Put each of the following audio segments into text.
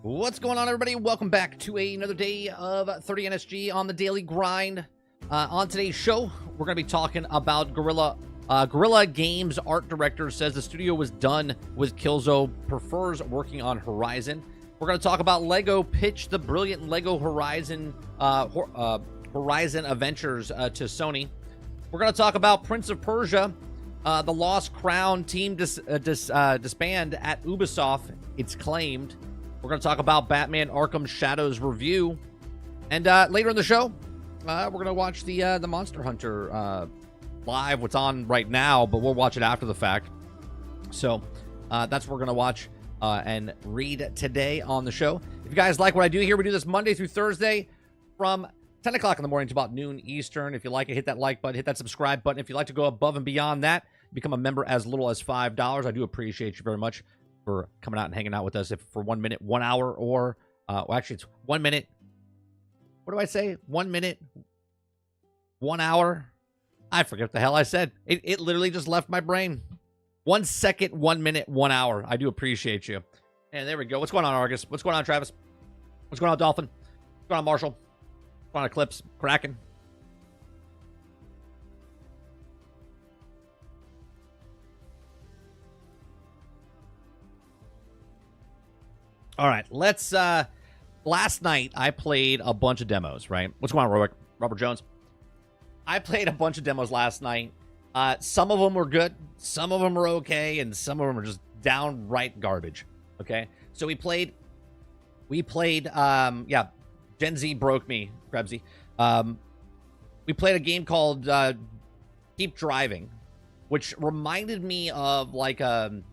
What's going on, everybody? Welcome back to another day of 30 NSG on the daily grind. On today's show, we're going to be talking about Guerrilla Games art director says the studio was done with Killzone, prefers working on Horizon. We're going to talk about Lego pitched the brilliant Lego Horizon Horizon Adventures to Sony. We're going to talk about Prince of Persia, the Lost Crown team disband at Ubisoft. It's claimed. We're going to talk about Batman Arkham Shadow's review. And later in the show, we're going to watch the Monster Hunter live, what's on right now, but we'll watch it after the fact. So that's what we're going to watch and read today on the show. If you guys like what I do here, we do this Monday through Thursday from 10 o'clock in the morning to about noon Eastern. If you like it, hit that like button, hit that subscribe button. If you'd like to go above and beyond that, become a member as little as $5. I do appreciate you very much for coming out and hanging out with us. If for 1 minute, 1 hour, or well, actually it's 1 minute. What do I say? 1 minute, 1 hour. I forget what the hell I said. It literally just left my brain. 1 second, 1 minute, 1 hour. I do appreciate you. And there we go. What's going on, Argus? What's going on, Travis? What's going on, Dolphin? What's going on, Marshall? What's going on, Eclipse? Kraken? All right, let's, last night I played a bunch of demos, right? What's going on, Robert Jones? I played a bunch of demos last night. Some of them were good, some of them were okay, and some of them are just downright garbage, okay? So we played, yeah, Gen Z broke me, Krebsy. We played a game called Keep Driving, which reminded me of like a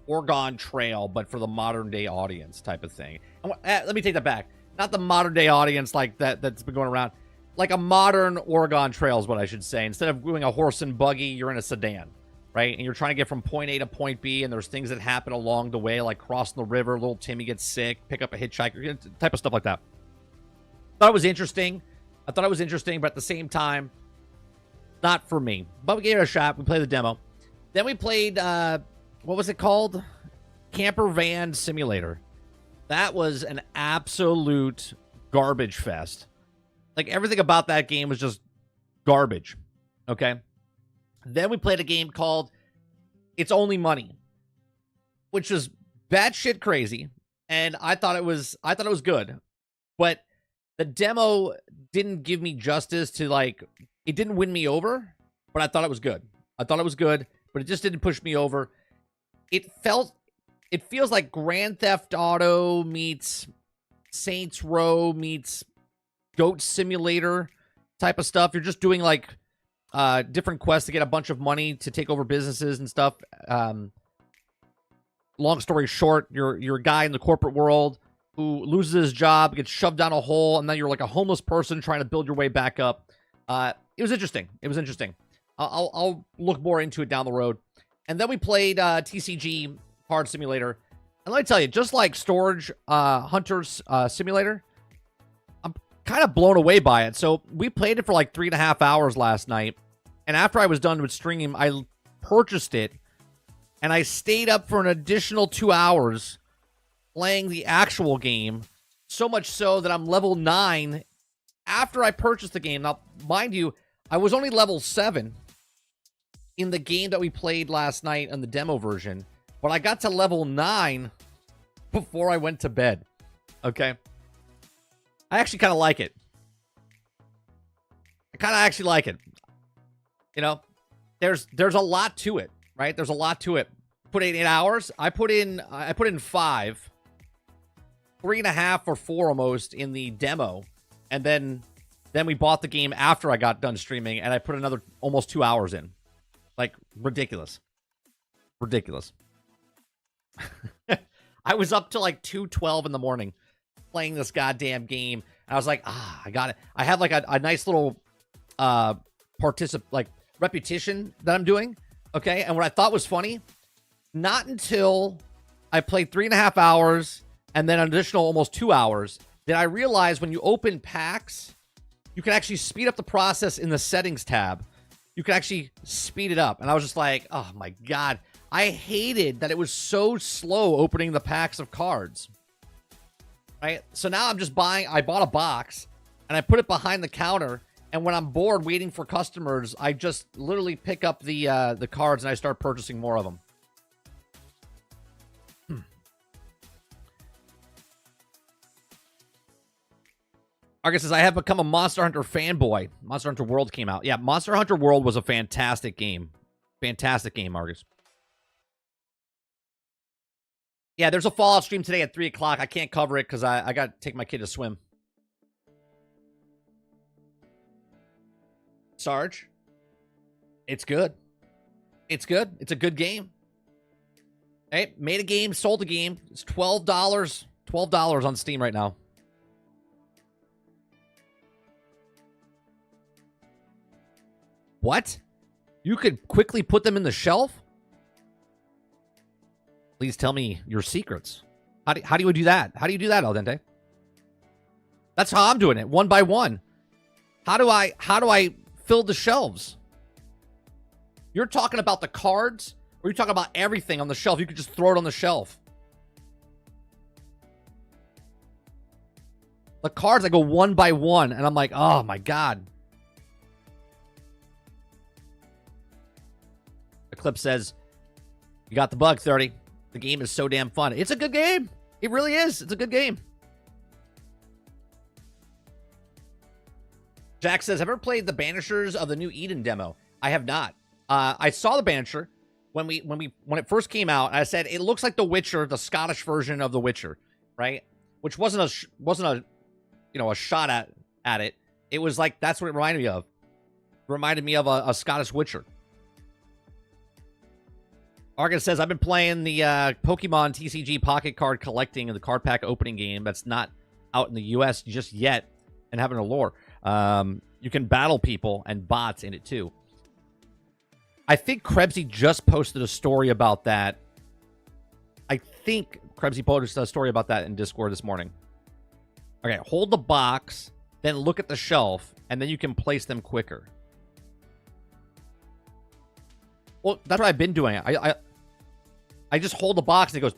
Oregon Trail, but for the modern day audience type of thing. Let me take that back. Not the modern day audience like that's been going around. Like a modern Oregon Trail is what I should say. Instead of doing a horse and buggy, you're in a sedan, right? And you're trying to get from point A to point B, and there's things that happen along the way, like crossing the river, little Timmy gets sick, pick up a hitchhiker, type of stuff like that. Thought it was interesting. I thought it was interesting, but at the same time, not for me. But we gave it a shot. We played the demo. Then we played what was it called? Camper Van Simulator. That was an absolute garbage fest. Like, everything about that game was just garbage. Okay? Then we played a game called It's Only Money, which was batshit crazy, and I thought it was good. But the demo didn't give me justice to, like, it didn't win me over, but I thought it was good. I thought it was good, but it just didn't push me over. It feels like Grand Theft Auto meets Saints Row meets Goat Simulator type of stuff. You're just doing like different quests to get a bunch of money to take over businesses and stuff. Long story short, you're a guy in the corporate world who loses his job, gets shoved down a hole, and then you're like a homeless person trying to build your way back up. It was interesting. It was interesting. I'll look more into it down the road. And then we played TCG Card Simulator. And let me tell you, just like Storage Hunters Simulator, I'm kind of blown away by it. So we played it for like 3.5 hours last night. And after I was done with stream, I purchased it. And I stayed up for an additional 2 hours playing the actual game. So much so that I'm level 9 after I purchased the game. Now, mind you, I was only level 7 in the game that we played last night in the demo version, but I got to level 9 before I went to bed. Okay? I actually kind of like it. I kind of actually like it. You know, there's a lot to it, right? There's a lot to it. Put in 8 hours. I put in 5, 3.5 or 4 almost in the demo, and then we bought the game after I got done streaming, and I put another almost 2 hours in. Like, ridiculous. Ridiculous. I was up to like 2:12 in the morning playing this goddamn game. And I was like, I got it. I have like a nice little repetition that I'm doing. Okay. And what I thought was funny, not until I played 3.5 hours and then an additional almost 2 hours did I realize when you open packs, you can actually speed up the process in the settings tab. You can actually speed it up. And I was just like, oh my God. I hated that it was so slow opening the packs of cards. right? So now I'm just buying. I bought a box, and I put it behind the counter. And when I'm bored waiting for customers, I just literally pick up the cards and I start purchasing more of them. Argus says, I have become a Monster Hunter fanboy. Monster Hunter World came out. Yeah, Monster Hunter World was a fantastic game. Fantastic game, Argus. Yeah, there's a Fallout stream today at 3 o'clock. I can't cover it because I got to take my kid to swim. Sarge, it's good. It's good. It's a good game. Hey, made a game, sold a game. It's $12. $12 on Steam right now. What? You could quickly put them in the shelf? Please tell me your secrets. How do you do that? How do you do that, Al Dente? That's how I'm doing it, one by one. How do I fill the shelves? You're talking about the cards, or you're talking about everything on the shelf? You could just throw it on the shelf. The cards, I go one by one, and I'm like, oh my God. The clip says, you got the bug, 30. The game is so damn fun. It's a good game. It really is. It's a good game. Jack says, have you ever played the Banishers of the New Eden demo? I have not. I saw the Banisher when it first came out. I said it looks like The Witcher, the Scottish version of The Witcher, right? Which wasn't a shot at it. It was like that's what it reminded me of. It reminded me of a Scottish Witcher. Argus says, I've been playing the Pokemon TCG Pocket Card Collecting and the card pack opening game that's not out in the U.S. just yet and having a lore. You can battle people and bots in it too. I think Krebsy just posted a story about that. I think Krebsy posted a story about that in Discord this morning. Okay, hold the box, then look at the shelf, and then you can place them quicker. Well, that's what I've been doing. I just hold the box and it goes.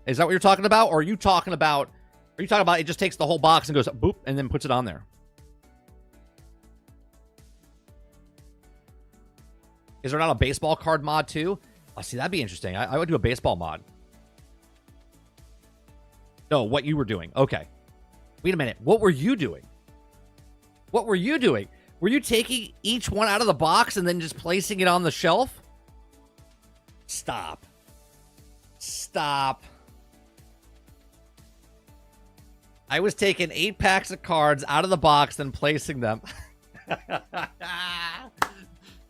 Is that what you're talking about? Or are you talking about it just takes the whole box and goes boop and then puts it on there? Is there not a baseball card mod too? Oh, see, that'd be interesting. I would do a baseball mod. No, what you were doing. Okay. Wait a minute. What were you doing? What were you doing? Were you taking each one out of the box and then just placing it on the shelf? Stop. Stop. I was taking 8 packs of cards out of the box and placing them. Oh,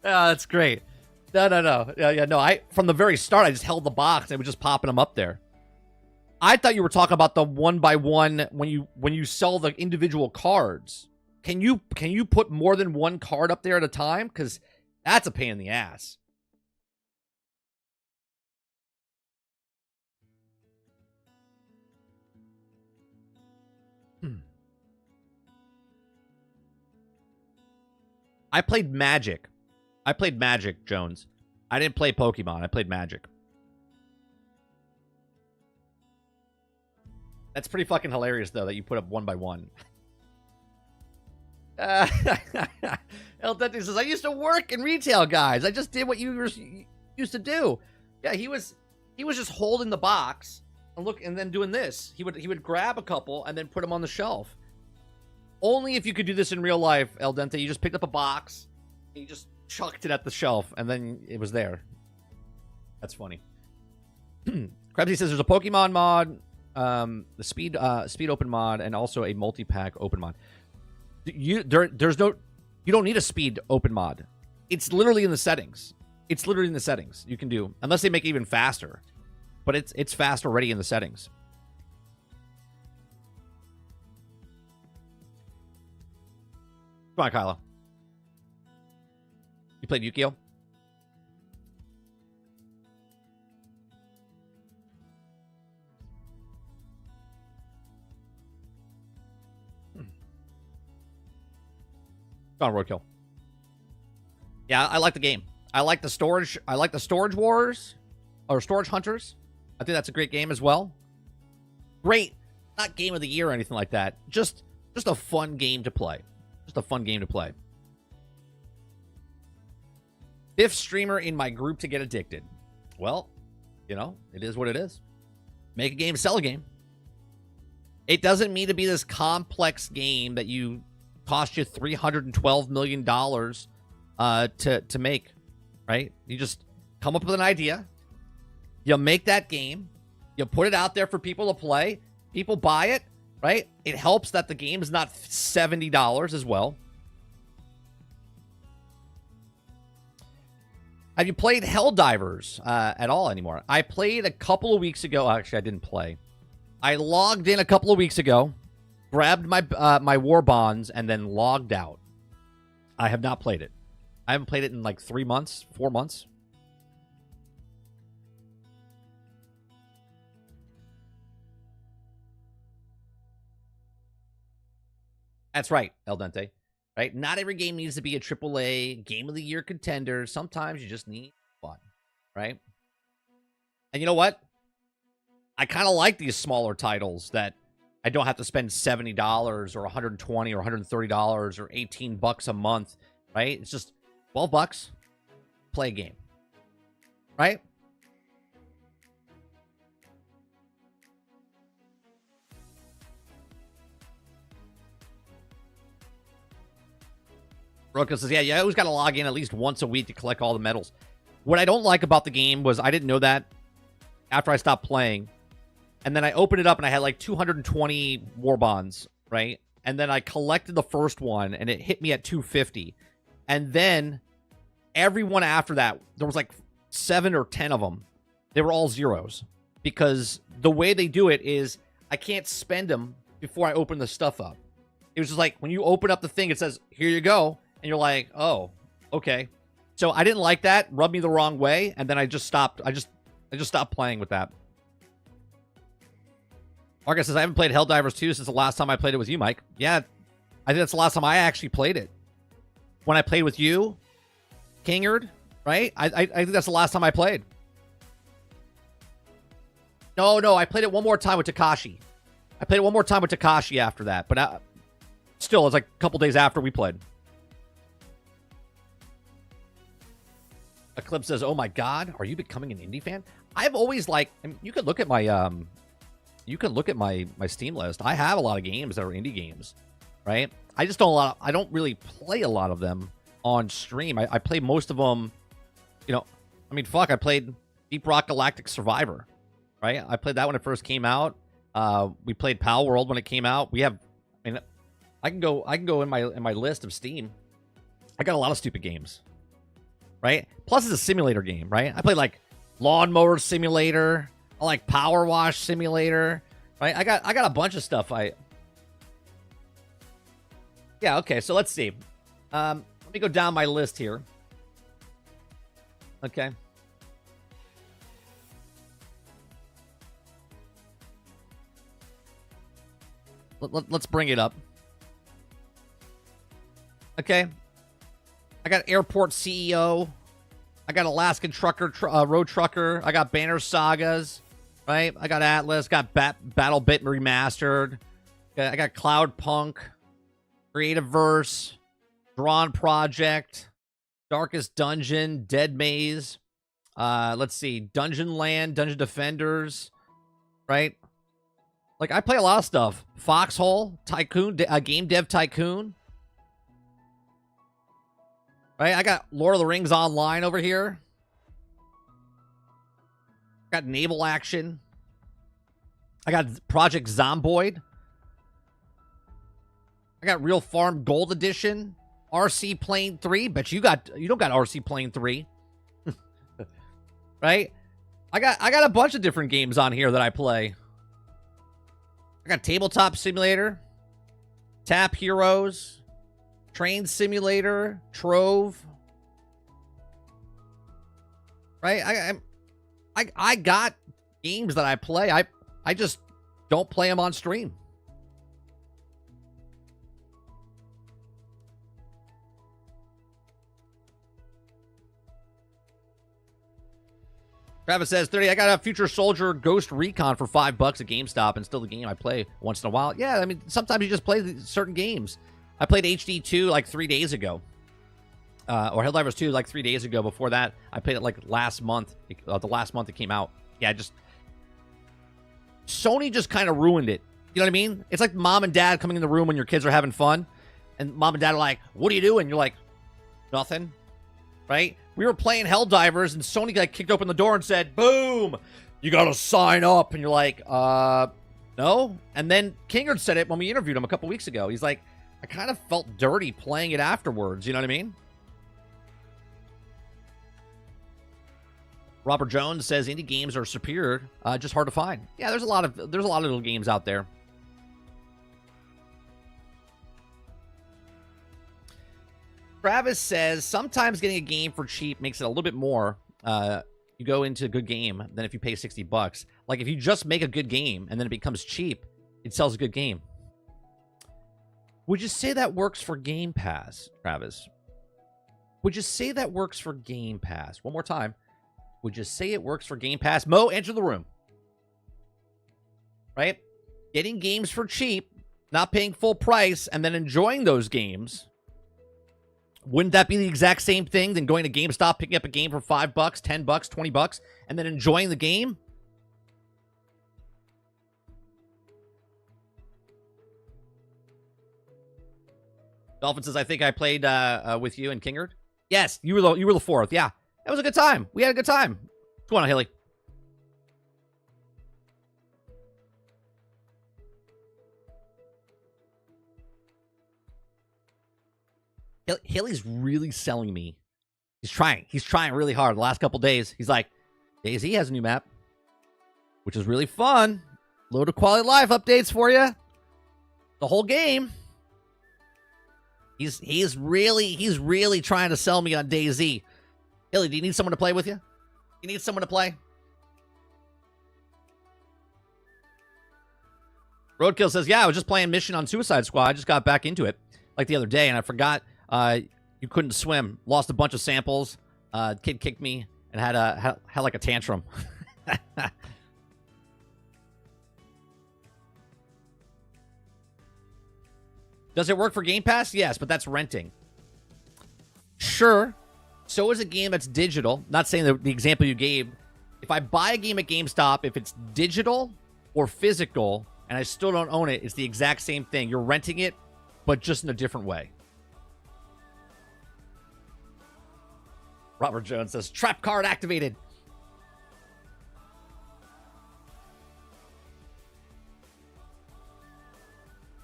that's great. No. No. From the very start, I just held the box and I was just popping them up there. I thought you were talking about the one by one when you sell the individual cards. Can you put more than one card up there at a time? Because that's a pain in the ass. I played Magic. Jones. I didn't play Pokemon. I played Magic. That's pretty fucking hilarious, though, that you put up one by one. El Dente says, I used to work in retail, guys. I just did what you used to do. Yeah, he was just holding the box and then doing this. He would grab a couple and then put them on the shelf. Only if you could do this in real life, El Dente. You just picked up a box, and you just chucked it at the shelf, and then it was there. That's funny. Krebsy says there's a Pokemon mod, the speed open mod, and also a multi-pack open mod. You don't need a speed open mod. It's literally in the settings. You can do, unless they make it even faster, but it's fast already in the settings. Come on, Kyla. You played Yu-Gi-Oh? Come on, Roadkill. Yeah, I like the game. I like the storage wars or storage hunters. I think that's a great game as well. Great Not game of the year or anything like that. Just a fun game to play. Just a fun game to play. Fifth streamer in my group to get addicted. Well, you know, it is what it is. Make a game, sell a game. It doesn't mean to be this complex game that you cost you $312 million to make, right? You just come up with an idea. You make that game. You put it out there for people to play. People buy it, right? It helps that the game is not $70 as well. Have you played Helldivers at all anymore? I played a couple of weeks ago. Actually, I didn't play. I logged in a couple of weeks ago, grabbed my my war bonds, and then logged out. I have not played it. I haven't played it in like 3 months, 4 months. That's right, El Dente. Right? Not every game needs to be a AAA Game of the Year contender. Sometimes you just need fun, right? And you know what? I kind of like these smaller titles that I don't have to spend $70 or $120 or $130 or $18 a month, right? It's just $12. Play a game, right? Roka says, yeah, you always got to log in at least once a week to collect all the medals. What I don't like about the game was I didn't know that after I stopped playing. And then I opened it up and I had like 220 war bonds, right? And then I collected the first one and it hit me at 250. And then everyone after that, there was like 7 or 10 of them. They were all zeros. Because the way they do it is I can't spend them before I open the stuff up. It was just like when you open up the thing, it says, here you go. And you're like, oh, okay. So I didn't like that. Rubbed me the wrong way. And then I just stopped. I just stopped playing with that. Marcus says, I haven't played Helldivers 2 since the last time I played it with you, Mike. Yeah, I think that's the last time I actually played it. When I played with you, Kingard, right? I think that's the last time I played. No, I played it one more time with Takashi. I played it one more time with Takashi after that. But still, it's like a couple days after we played. Eclipse says, oh my God, are you becoming an indie fan? I've always I mean, you could look at my my Steam list. I have a lot of games that are indie games, right? I just I don't really play a lot of them on stream. I play most of them, you know, I mean, fuck, I played Deep Rock Galactic Survivor, right? I played that when it first came out. We played Pal World when it came out. We have, I mean, I can go in my list of Steam. I got a lot of stupid games, right? Plus it's a simulator game, right? I played like Lawnmower Simulator. I like Power Wash Simulator, right? I got a bunch of stuff. Yeah, okay, so let's see. Let me go down my list here. Okay. Let's bring it up. Okay. I got Airport CEO. I got Alaskan Trucker, Road Trucker. I got Banner Sagas, right? I got Atlas. Got Battle Bit Remastered. I got Cloud Punk, Creative Verse, Drawn Project, Darkest Dungeon, Dead Maze. Let's see, Dungeon Land, Dungeon Defenders, right? Like, I play a lot of stuff. Foxhole, Tycoon, Game Dev Tycoon. Right? I got Lord of the Rings Online over here. Got Naval Action. I got Project Zomboid. I got Real Farm Gold Edition. RC Plane 3. Bet you don't got RC Plane 3. Right? I got a bunch of different games on here that I play. I got Tabletop Simulator, Tap Heroes, Train Simulator, Trove. Right? I got games that I play. I just don't play them on stream. Travis says, 30, I got a Future Soldier Ghost Recon for $5 at GameStop, and still the game I play once in a while. Yeah, I mean, sometimes you just play certain games. I played HD2 like 3 days ago. Or Helldivers 2 like 3 days ago. Before that, I played it like last month. The last month it came out. Yeah, Sony just kind of ruined it. You know what I mean? It's like mom and dad coming in the room when your kids are having fun. And mom and dad are like, what are you doing? You're like, nothing. Right? We were playing Helldivers, and Sony like kicked open the door and said, boom, you got to sign up. And you're like, no. And then Kingard said it when we interviewed him a couple weeks ago. He's like, I kind of felt dirty playing it afterwards. You know what I mean? Robert Jones says indie games are superior, just hard to find. Yeah, there's a lot of little games out there. Travis says sometimes getting a game for cheap makes it a little bit more. You go into a good game than if you pay $60. Like if you just make a good game and then it becomes cheap, it sells a good game. Would you say that works for Game Pass, Travis? Would you say that works for Game Pass? One more time. Would you say it works for Game Pass? Mo, enter the room. Right? Getting games for cheap, not paying full price, and then enjoying those games. Wouldn't that be the exact same thing than going to GameStop, picking up a game for $5, $10, $20, and then enjoying the game? Dolphin says, I think I played with you and Kingard. Yes, you were the fourth. Yeah. That was a good time. We had a good time. What's going on, Haley? Haley's really selling me. He's trying really hard. The last couple days, he's like, DayZ has a new map, which is really fun. Load of quality life updates for you. The whole game. He's really trying to sell me on DayZ. Haley, do you need someone to play with you? You need someone to play? Roadkill says, yeah, I was just playing Mission on Suicide Squad. I just got back into it like the other day, and I forgot you couldn't swim. Lost a bunch of samples. Kid kicked me and had like a tantrum. Does it work for Game Pass? Yes, but that's renting. Sure. So is a game that's digital. Not saying the example you gave. If I buy a game at GameStop, if it's digital or physical, and I still don't own it, it's the exact same thing. You're renting it, but just in a different way. Robert Jones says, trap card activated.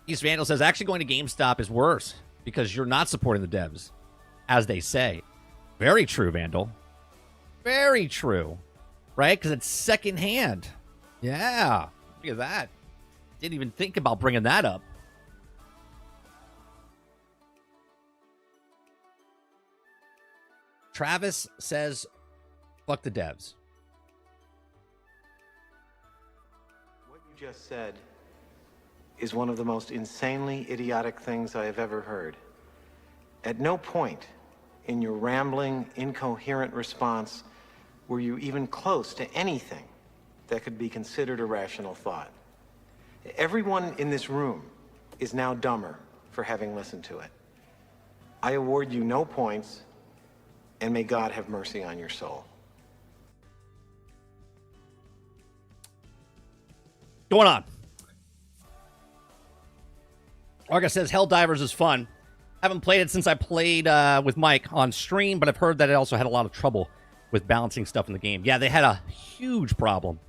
East Vandal says, actually going to GameStop is worse because you're not supporting the devs, as they say. Very true, Vandal. Very true. Right? Because it's secondhand. Yeah. Look at that. Didn't even think about bringing that up. Travis says, fuck the devs. What you just said is one of the most insanely idiotic things I have ever heard. At no point in your rambling, incoherent response were you even close to anything that could be considered a rational thought. Everyone in this room is now dumber for having listened to it. I award you no points, and may God have mercy on your soul. Going on. Arga says, Helldivers is fun. Haven't played it since I played with Mike on stream, but I've heard that it also had a lot of trouble with balancing stuff in the game. Yeah, they had a huge problem.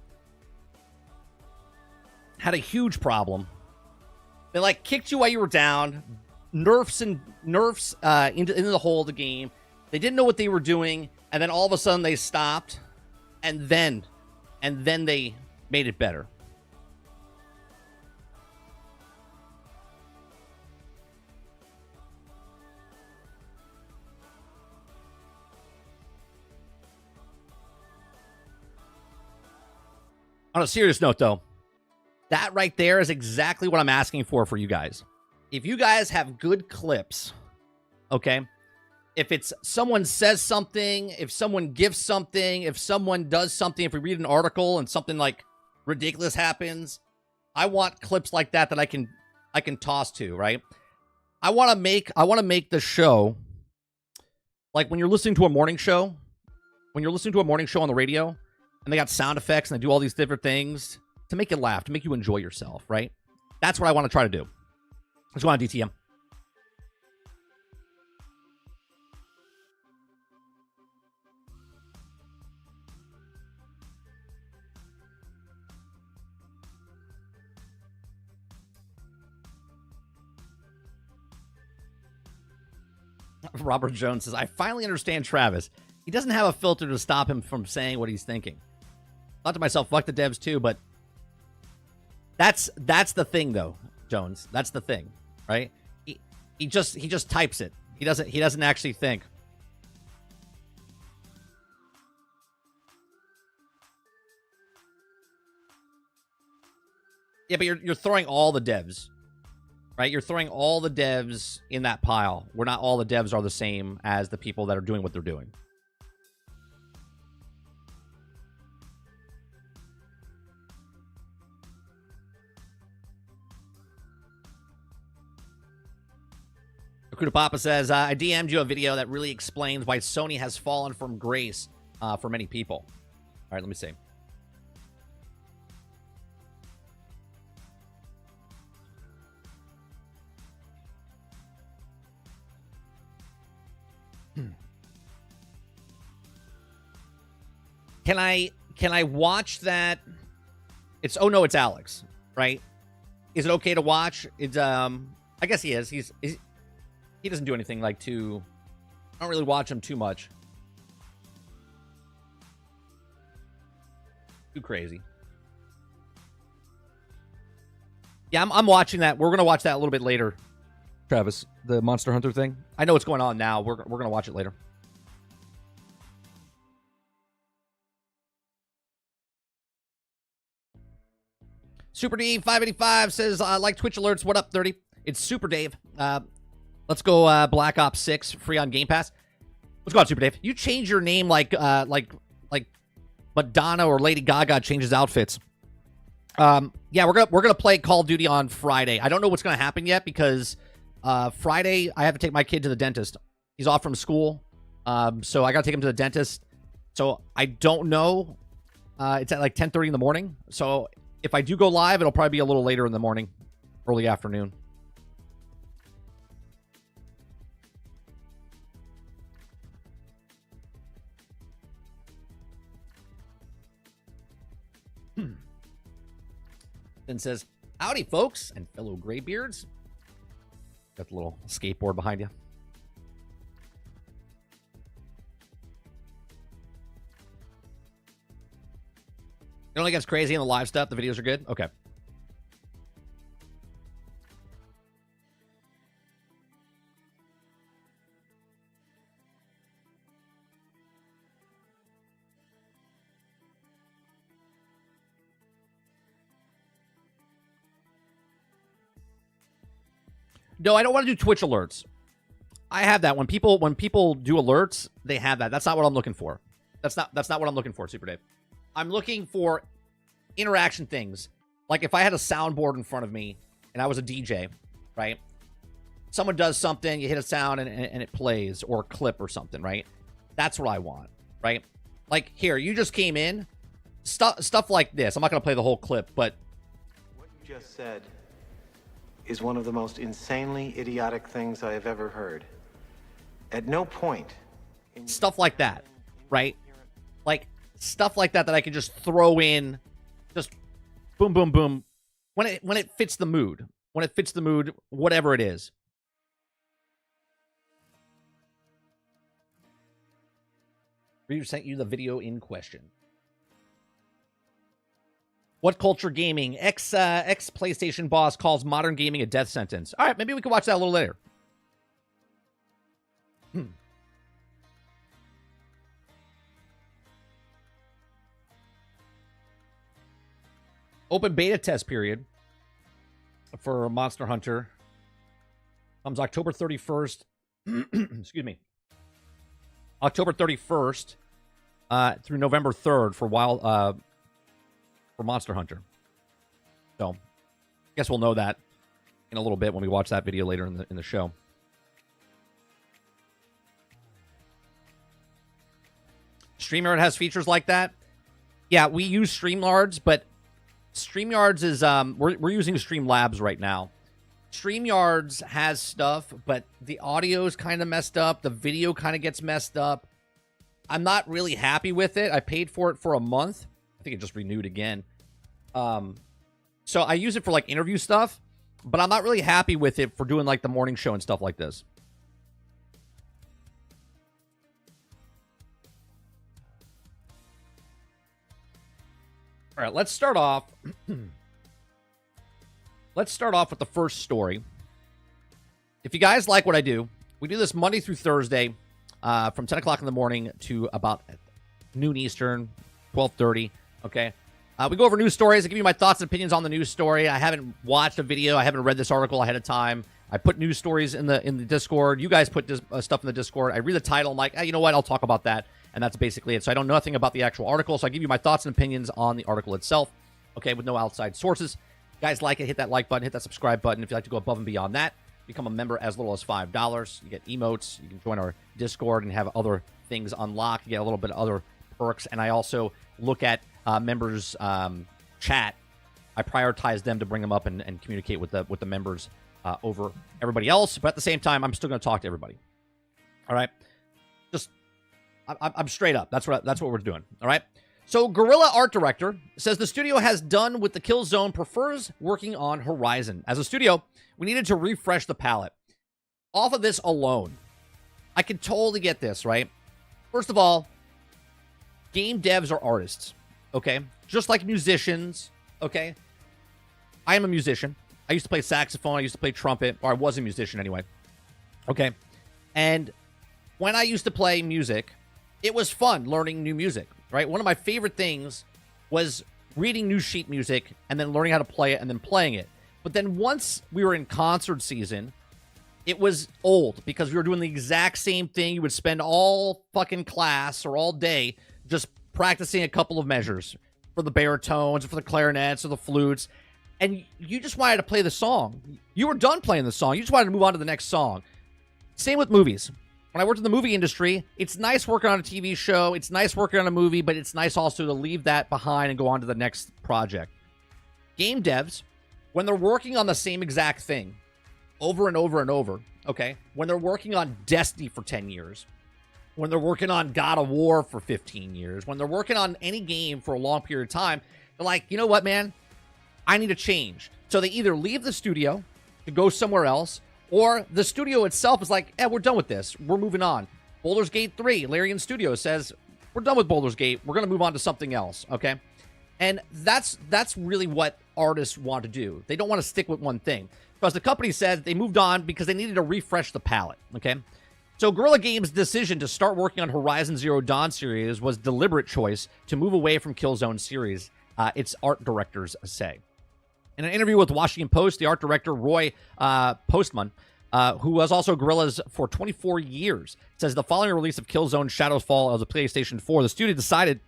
They like kicked you while you were down, nerfs into the whole of the game. They didn't know what they were doing, and then all of a sudden they stopped, and then they made it better. On a serious note, though, that right there is exactly what I'm asking for you guys. If you guys have good clips, okay, if it's someone says something, if someone gives something, if someone does something, if we read an article and something like ridiculous happens, I want clips like that I can toss to, right? I want to make the show like when you're listening to a morning show, on the radio, and they got sound effects and they do all these different things to make you laugh, to make you enjoy yourself, right? That's what I want to try to do. Let's go on DTM. Robert Jones says, I finally understand Travis. He doesn't have a filter to stop him from saying what he's thinking. Thought to myself, fuck the devs too, but that's the thing though, Jones. That's the thing, right? He just types it. He doesn't actually think. Yeah, but you're throwing all the devs. Right? You're throwing all the devs in that pile, where not all the devs are the same as the people that are doing what they're doing. Akuta Papa says, I DM'd you a video that really explains why Sony has fallen from grace for many people. All right, let me see. Can I watch that? It's oh no, it's Alex, right? Is it okay to watch? It's I guess he is. He doesn't do anything like too. I don't really watch him too much. Too crazy. Yeah, I'm watching that. We're gonna watch that a little bit later, Travis. The Monster Hunter thing. I know what's going on now. We're gonna watch it later. Super Dave 585 says, I like Twitch alerts. What up, 30? It's Super Dave. Let's go Black Ops 6 free on Game Pass. What's going on, Super Dave? You change your name like Madonna or Lady Gaga changes outfits. Yeah, we're gonna play Call of Duty on Friday. I don't know what's gonna happen yet because Friday I have to take my kid to the dentist. He's off from school, so I gotta take him to the dentist. So I don't know. It's at like 10:30 in the morning. So if I do go live, it'll probably be a little later in the morning, early afternoon. Then says, howdy, folks, and fellow graybeards. Got the little skateboard behind you. It only gets crazy in the live stuff. The videos are good? Okay. No, I don't want to do Twitch alerts. I have that. When people do alerts, they have that. That's not what I'm looking for. That's not what I'm looking for, Super Dave. I'm looking for interaction things. Like if I had a soundboard in front of me and I was a DJ, right? Someone does something, you hit a sound and it plays, or a clip or something, right? That's what I want, right? Like here, you just came in, stuff like this. I'm not going to play the whole clip, but what you just said is one of the most insanely idiotic things I have ever heard. At no point in stuff like that, right? Like stuff like that I can just throw in, just boom, boom, boom, when it fits the mood, whatever it is. Ryu sent you the video in question. What culture gaming? Ex PlayStation boss calls modern gaming a death sentence. All right, maybe we can watch that a little later. Open beta test period for Monster Hunter comes October 31st. Excuse me. October 31st through November 3rd for Monster Hunter. So, I guess we'll know that in a little bit when we watch that video later in the show. StreamYard has features like that. Yeah, we use StreamYards, but StreamYards is we're using Streamlabs right now. StreamYards has stuff, but the audio is kind of messed up. The video kind of gets messed up. I'm not really happy with it. I paid for it for a month. I think it just renewed again. So I use it for like interview stuff, but I'm not really happy with it for doing like the morning show and stuff like this. All right, let's start off. Let's start off with the first story. If you guys like what I do, we do this Monday through Thursday from 10 o'clock in the morning to about noon Eastern, 12:30, okay? We go over news stories. I give you my thoughts and opinions on the news story. I haven't watched a video. I haven't read this article ahead of time. I put news stories in the Discord. You guys put stuff in the Discord. I read the title. I'm like, hey, you know what? I'll talk about that. And that's basically it. So I know nothing about the actual article. So I give you my thoughts and opinions on the article itself, okay, with no outside sources. If you guys like it, hit that like button, hit that subscribe button. If you'd like to go above and beyond that, become a member as little as $5. You get emotes. You can join our Discord and have other things unlocked. You get a little bit of other perks. And I also look at members' chat. I prioritize them to bring them up and communicate with the members over everybody else. But at the same time, I'm still going to talk to everybody. All right? Just, I'm straight up. That's what we're doing. All right? So, Guerrilla Art Director says the studio has done with the Killzone, prefers working on Horizon. As a studio, we needed to refresh the palette. Off of this alone, I can totally get this, right? First of all, game devs are artists, okay? Just like musicians, okay? I am a musician. I used to play saxophone. I used to play trumpet, or I was a musician anyway, okay? And when I used to play music, it was fun learning new music, right? One of my favorite things was reading new sheet music and then learning how to play it and then playing it. But then once we were in concert season, it was old because we were doing the exact same thing. You would spend all fucking class or all day just practicing a couple of measures for the baritones or for the clarinets or the flutes. And you just wanted to play the song. You were done playing the song. You just wanted to move on to the next song. Same with movies. When I worked in the movie industry, it's nice working on a TV show. It's nice working on a movie, but it's nice also to leave that behind and go on to the next project. Game devs, when they're working on the same exact thing over and over and over, okay, when they're working on Destiny for 10 years, when they're working on God of War for 15 years, when they're working on any game for a long period of time, they're like, you know what, man? I need a change. So they either leave the studio to go somewhere else, or the studio itself is like, we're done with this. We're moving on. Baldur's Gate 3, Larian Studios says, we're done with Baldur's Gate. We're going to move on to something else, okay? And that's really what artists want to do. They don't want to stick with one thing. Because the company said they moved on because they needed to refresh the palette, okay? So Guerrilla Games' decision to start working on Horizon Zero Dawn series was a deliberate choice to move away from Killzone series, its art directors say. In an interview with the Washington Post, the art director, Roy Postman, who was also Guerrilla's for 24 years, says the following release of Killzone Shadows Fall of the PlayStation 4, the studio decided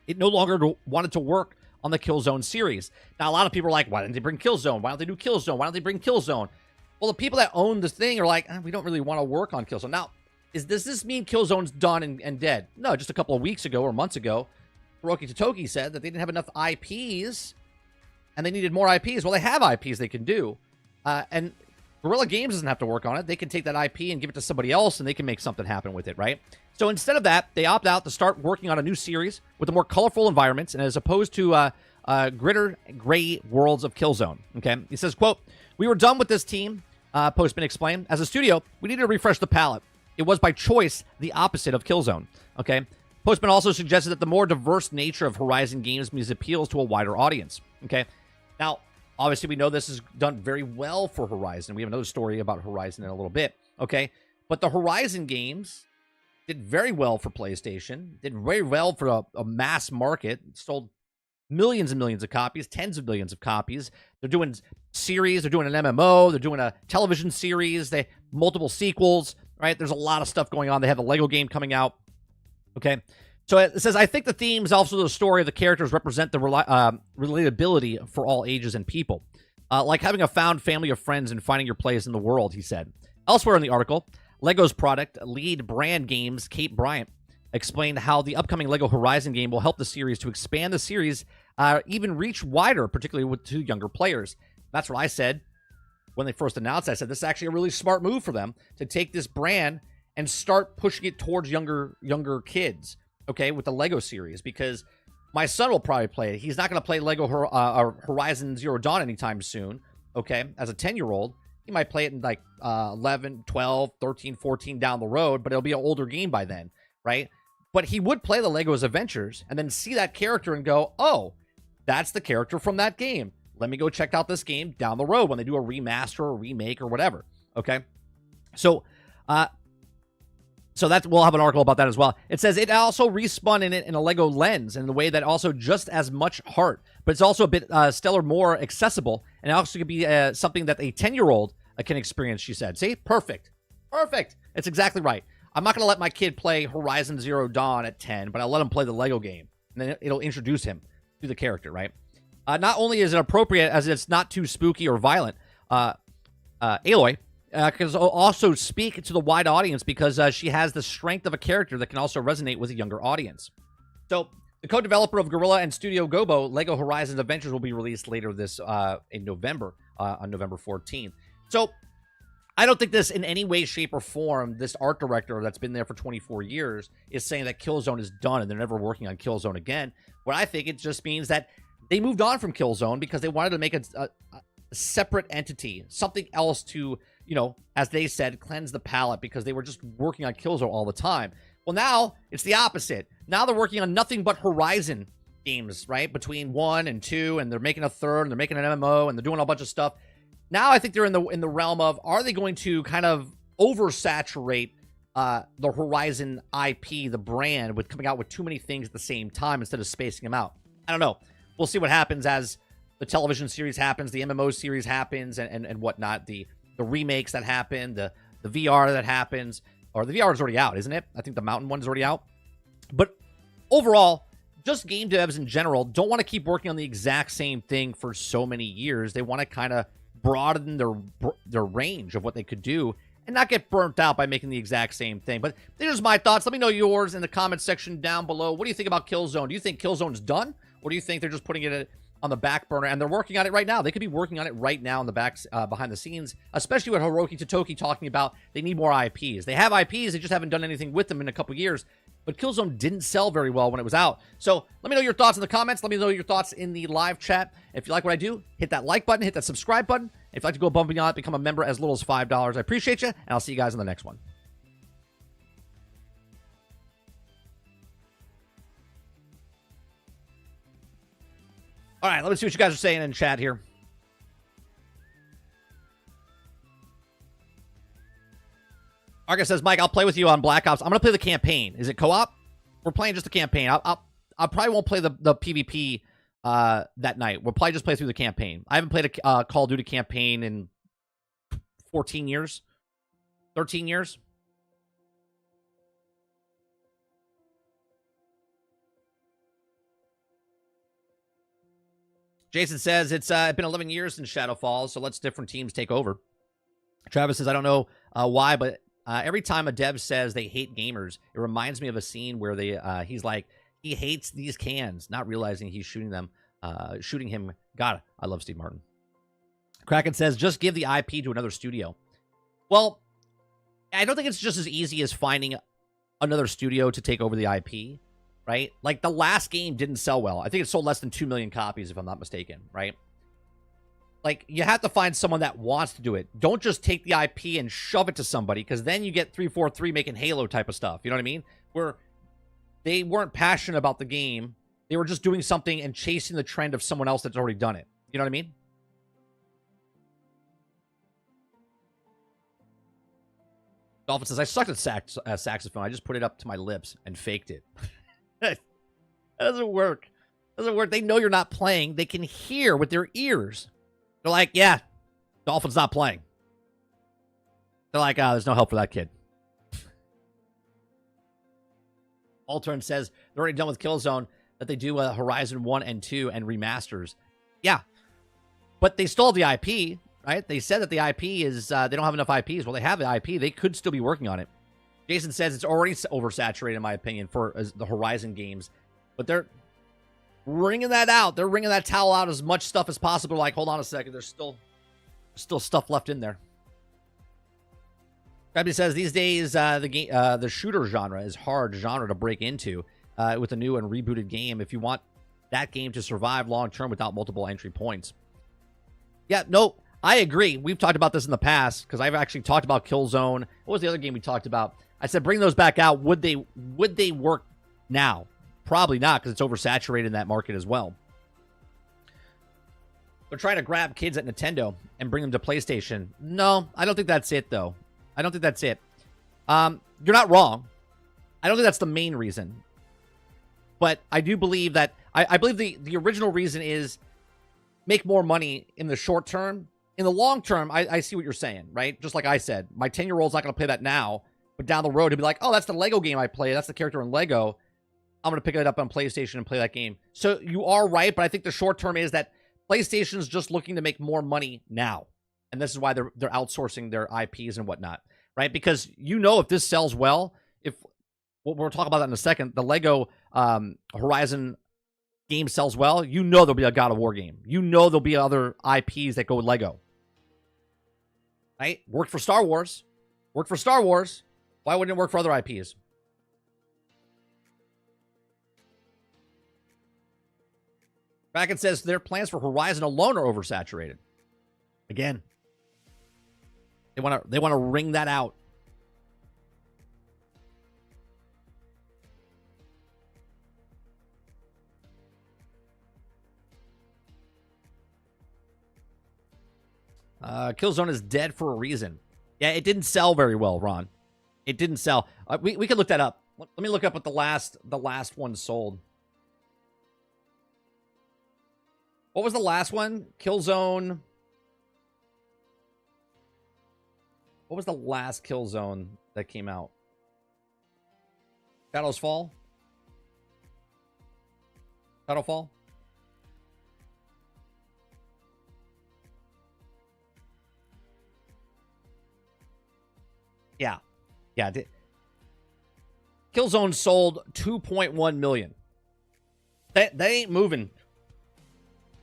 it no longer wanted to work on the Killzone series. Now, a lot of people are like, why didn't they bring Killzone? Why don't they do Killzone? Why don't they bring Killzone? Well, the people that own this thing are like, we don't really want to work on Killzone. Now, does this mean Killzone's done and dead? No, just a couple of weeks ago or months ago, Hiroki Totoki said that they didn't have enough IPs and they needed more IPs. Well, they have IPs they can do. And Guerrilla Games doesn't have to work on it. They can take that IP and give it to somebody else, and they can make something happen with it, right? So instead of that, they opt out to start working on a new series with the more colorful environments, and as opposed to gritter gray worlds of Killzone, okay? He says, quote, we were done with this team, Postman explained. As a studio, we needed to refresh the palette. It was by choice the opposite of Killzone, okay? Postman also suggested that the more diverse nature of Horizon games means appeals to a wider audience, okay? Now, obviously, we know this is done very well for Horizon. We have another story about Horizon in a little bit, okay? But the Horizon games did very well for PlayStation, did very well for a mass market, sold millions and millions of copies, tens of millions of copies. They're doing series, they're doing an MMO, they're doing a television series, multiple sequels, right? There's a lot of stuff going on. They have a Lego game coming out. Okay. So it says, I think the themes, also the story of the characters, represent the relatability for all ages and people. Like having a found family of friends and finding your place in the world, he said. Elsewhere in the article, LEGO's product lead brand games, Kate Bryant, explained how the upcoming LEGO Horizon game will help the series to expand the series, even reach wider, particularly to younger players. That's what I said when they first announced it. I said this is actually a really smart move for them to take this brand and start pushing it towards younger kids, okay, with the LEGO series, because my son will probably play it. He's not going to play LEGO Horizon Zero Dawn anytime soon, okay, as a 10-year-old. He might play it in like 11, 12, 13, 14 down the road, but it'll be an older game by then, right? But he would play the LEGO's Adventures and then see that character and go, oh, that's the character from that game. Let me go check out this game down the road when they do a remaster or remake or whatever, okay? So that's, we'll have an article about that as well. It says it also respun in a LEGO lens in a way that also just as much heart, but it's also a bit stellar, more accessible, and it also could be something that a 10-year-old can experience, she said. See? Perfect. It's exactly right. I'm not going to let my kid play Horizon Zero Dawn at 10, but I'll let him play the LEGO game, and then it'll introduce him to the character, right? Not only is it appropriate as it's not too spooky or violent, Aloy can also speak to the wide audience because she has the strength of a character that can also resonate with a younger audience. So the co-developer of Guerrilla and Studio Gobo, LEGO Horizon Adventures, will be released later this in November, on November 14th. So I don't think this in any way, shape, or form, this art director that's been there for 24 years is saying that Killzone is done and they're never working on Killzone again. What I think, it just means that they moved on from Killzone because they wanted to make a separate entity, something else to, you know, as they said, cleanse the palate, because they were just working on Killzone all the time. Well, now it's the opposite. Now they're working on nothing but Horizon games, right? Between 1 and 2, and they're making a third, and they're making an MMO, and they're doing a bunch of stuff. Now I think they're in the realm of, are they going to kind of oversaturate the Horizon IP, the brand, with coming out with too many things at the same time instead of spacing them out? I don't know. We'll see what happens as the television series happens, the MMO series happens, and whatnot, the remakes that happen, the VR that happens, or the VR is already out, isn't it? I think the Mountain one is already out. But overall, just game devs in general don't want to keep working on the exact same thing for so many years. They want to kind of broaden their range of what they could do and not get burnt out by making the exact same thing. But there's my thoughts. Let me know yours in the comment section down below. What do you think about Killzone? Do you think Killzone's done? Or do you think they're just putting it on the back burner, and they're working on it right now? They could be working on it right now in the back, behind the scenes, especially with Hiroki Totoki talking about they need more IPs. They have IPs, they just haven't done anything with them in a couple years. But Killzone didn't sell very well when it was out. So let me know your thoughts in the comments. Let me know your thoughts in the live chat. If you like what I do, hit that like button, hit that subscribe button. If you'd like to go above and beyond, become a member as little as $5. I appreciate you, and I'll see you guys in the next one. All right, let me see what you guys are saying in chat here. Arca says, Mike, I'll play with you on Black Ops. I'm going to play the campaign. Is it co-op? We're playing just the campaign. I probably won't play the PvP that night. We'll probably just play through the campaign. I haven't played a Call of Duty campaign in 14 years. 13 years. Jason says, it's been 11 years since Shadow Falls, so let's different teams take over. Travis says, I don't know why, but every time a dev says they hate gamers, it reminds me of a scene where he's like, he hates these cans, not realizing he's shooting him. God, I love Steve Martin. Kraken says, just give the IP to another studio. Well, I don't think it's just as easy as finding another studio to take over the IP. Right? Like, the last game didn't sell well. I think it sold less than 2 million copies, if I'm not mistaken, right? Like, you have to find someone that wants to do it. Don't just take the IP and shove it to somebody, because then you get 343 making Halo type of stuff. You know what I mean? Where they weren't passionate about the game. They were just doing something and chasing the trend of someone else that's already done it. You know what I mean? Dolphin says, I sucked at saxophone. I just put it up to my lips and faked it. That doesn't work. Doesn't work. They know you're not playing. They can hear with their ears. They're like, yeah, Dolphin's not playing. They're like, there's no help for that kid. Altern says they're already done with Killzone, that they do Horizon 1 and 2 and remasters. Yeah, but they stole the IP, right? They said that the IP is, they don't have enough IPs. Well, they have the IP. They could still be working on it. Jason says it's already oversaturated, in my opinion, for the Horizon games. But they're wringing that out. They're wringing that towel out as much stuff as possible. Like, hold on a second. There's still stuff left in there. Krabby says these days the shooter genre is hard genre to break into with a new and rebooted game if you want that game to survive long term without multiple entry points. Yeah, no, I agree. We've talked about this in the past because I've actually talked about Killzone. What was the other game we talked about? I said bring those back out. Would they work now? Probably not, because it's oversaturated in that market as well. They're trying to grab kids at Nintendo and bring them to PlayStation. No, I don't think that's it, though. I don't think that's it. You're not wrong. I don't think that's the main reason. But I do believe that... I believe the original reason is make more money in the short term. In the long term, I see what you're saying, right? Just like I said, my 10-year-old's not going to play that now, but down the road, he'll be like, oh, that's the Lego game I play. That's the character in Lego. I'm going to pick it up on PlayStation and play that game. So you are right, but I think the short term is that PlayStation's just looking to make more money now. And this is why they're outsourcing their IPs and whatnot, right? Because if this sells well, if we'll talk about that in a second, the Lego Horizon game sells well, there'll be a God of War game. There'll be other IPs that go with Lego. Right? Worked for Star Wars. Why wouldn't it work for other IPs? Bracken says their plans for Horizon alone are oversaturated. Again, they want to wring that out. Killzone is dead for a reason. Yeah, it didn't sell very well, Ron. It didn't sell. We can look that up. Let me look up what the last one sold. What was the last one? Killzone. What was the last Killzone that came out? Shadowfall? Yeah. Killzone sold 2.1 million. They ain't moving.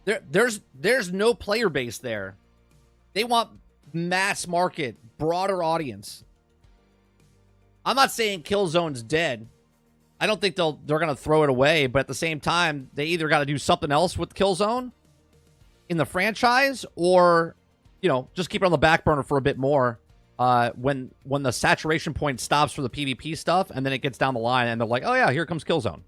There's no player base there. They want mass market, broader audience. I'm not saying Killzone's dead. I don't think they're going to throw it away, but at the same time, they either got to do something else with Killzone in the franchise or, just keep it on the back burner for a bit more. When the saturation point stops for the PvP stuff, and then it gets down the line, and they're like, oh yeah, here comes Killzone.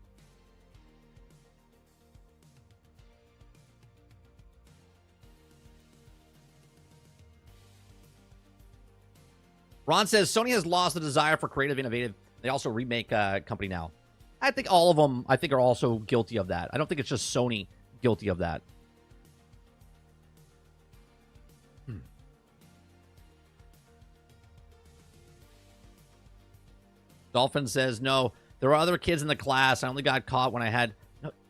Ron says, Sony has lost the desire for creative, innovative. They also remake company now. I think all of them, are also guilty of that. I don't think it's just Sony guilty of that. Dolphin says, no, there were other kids in the class. I only got caught when I had...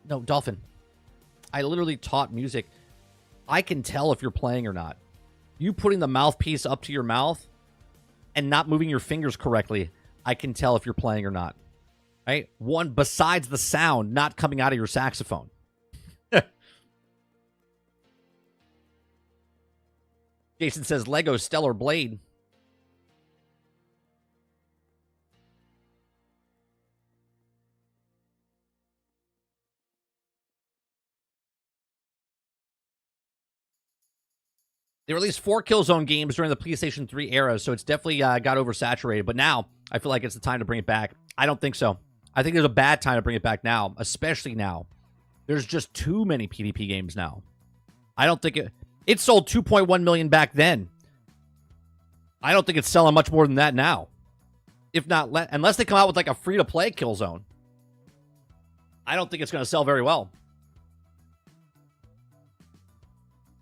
No, Dolphin. I literally taught music. I can tell if you're playing or not. You putting the mouthpiece up to your mouth and not moving your fingers correctly, I can tell if you're playing or not. Right? One, besides the sound not coming out of your saxophone. Jason says, Lego Stellar Blade. They released 4 Killzone games during the PlayStation 3 era, so it's definitely got oversaturated. But now, I feel like it's the time to bring it back. I don't think so. I think there's a bad time to bring it back now, especially now. There's just too many PvP games now. I don't think it sold 2.1 million back then. I don't think it's selling much more than that now. If not, unless they come out with like a free-to-play Killzone. I don't think it's going to sell very well.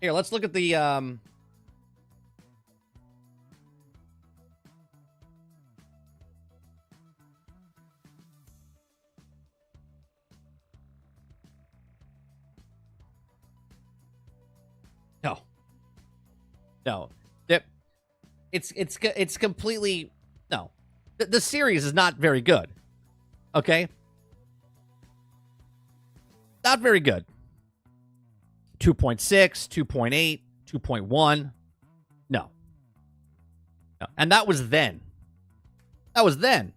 Here, let's look at the... No. It's completely no. The series is not very good. Okay? Not very good. 2.6, 2.8, 2.1. No. And that was then. That was then.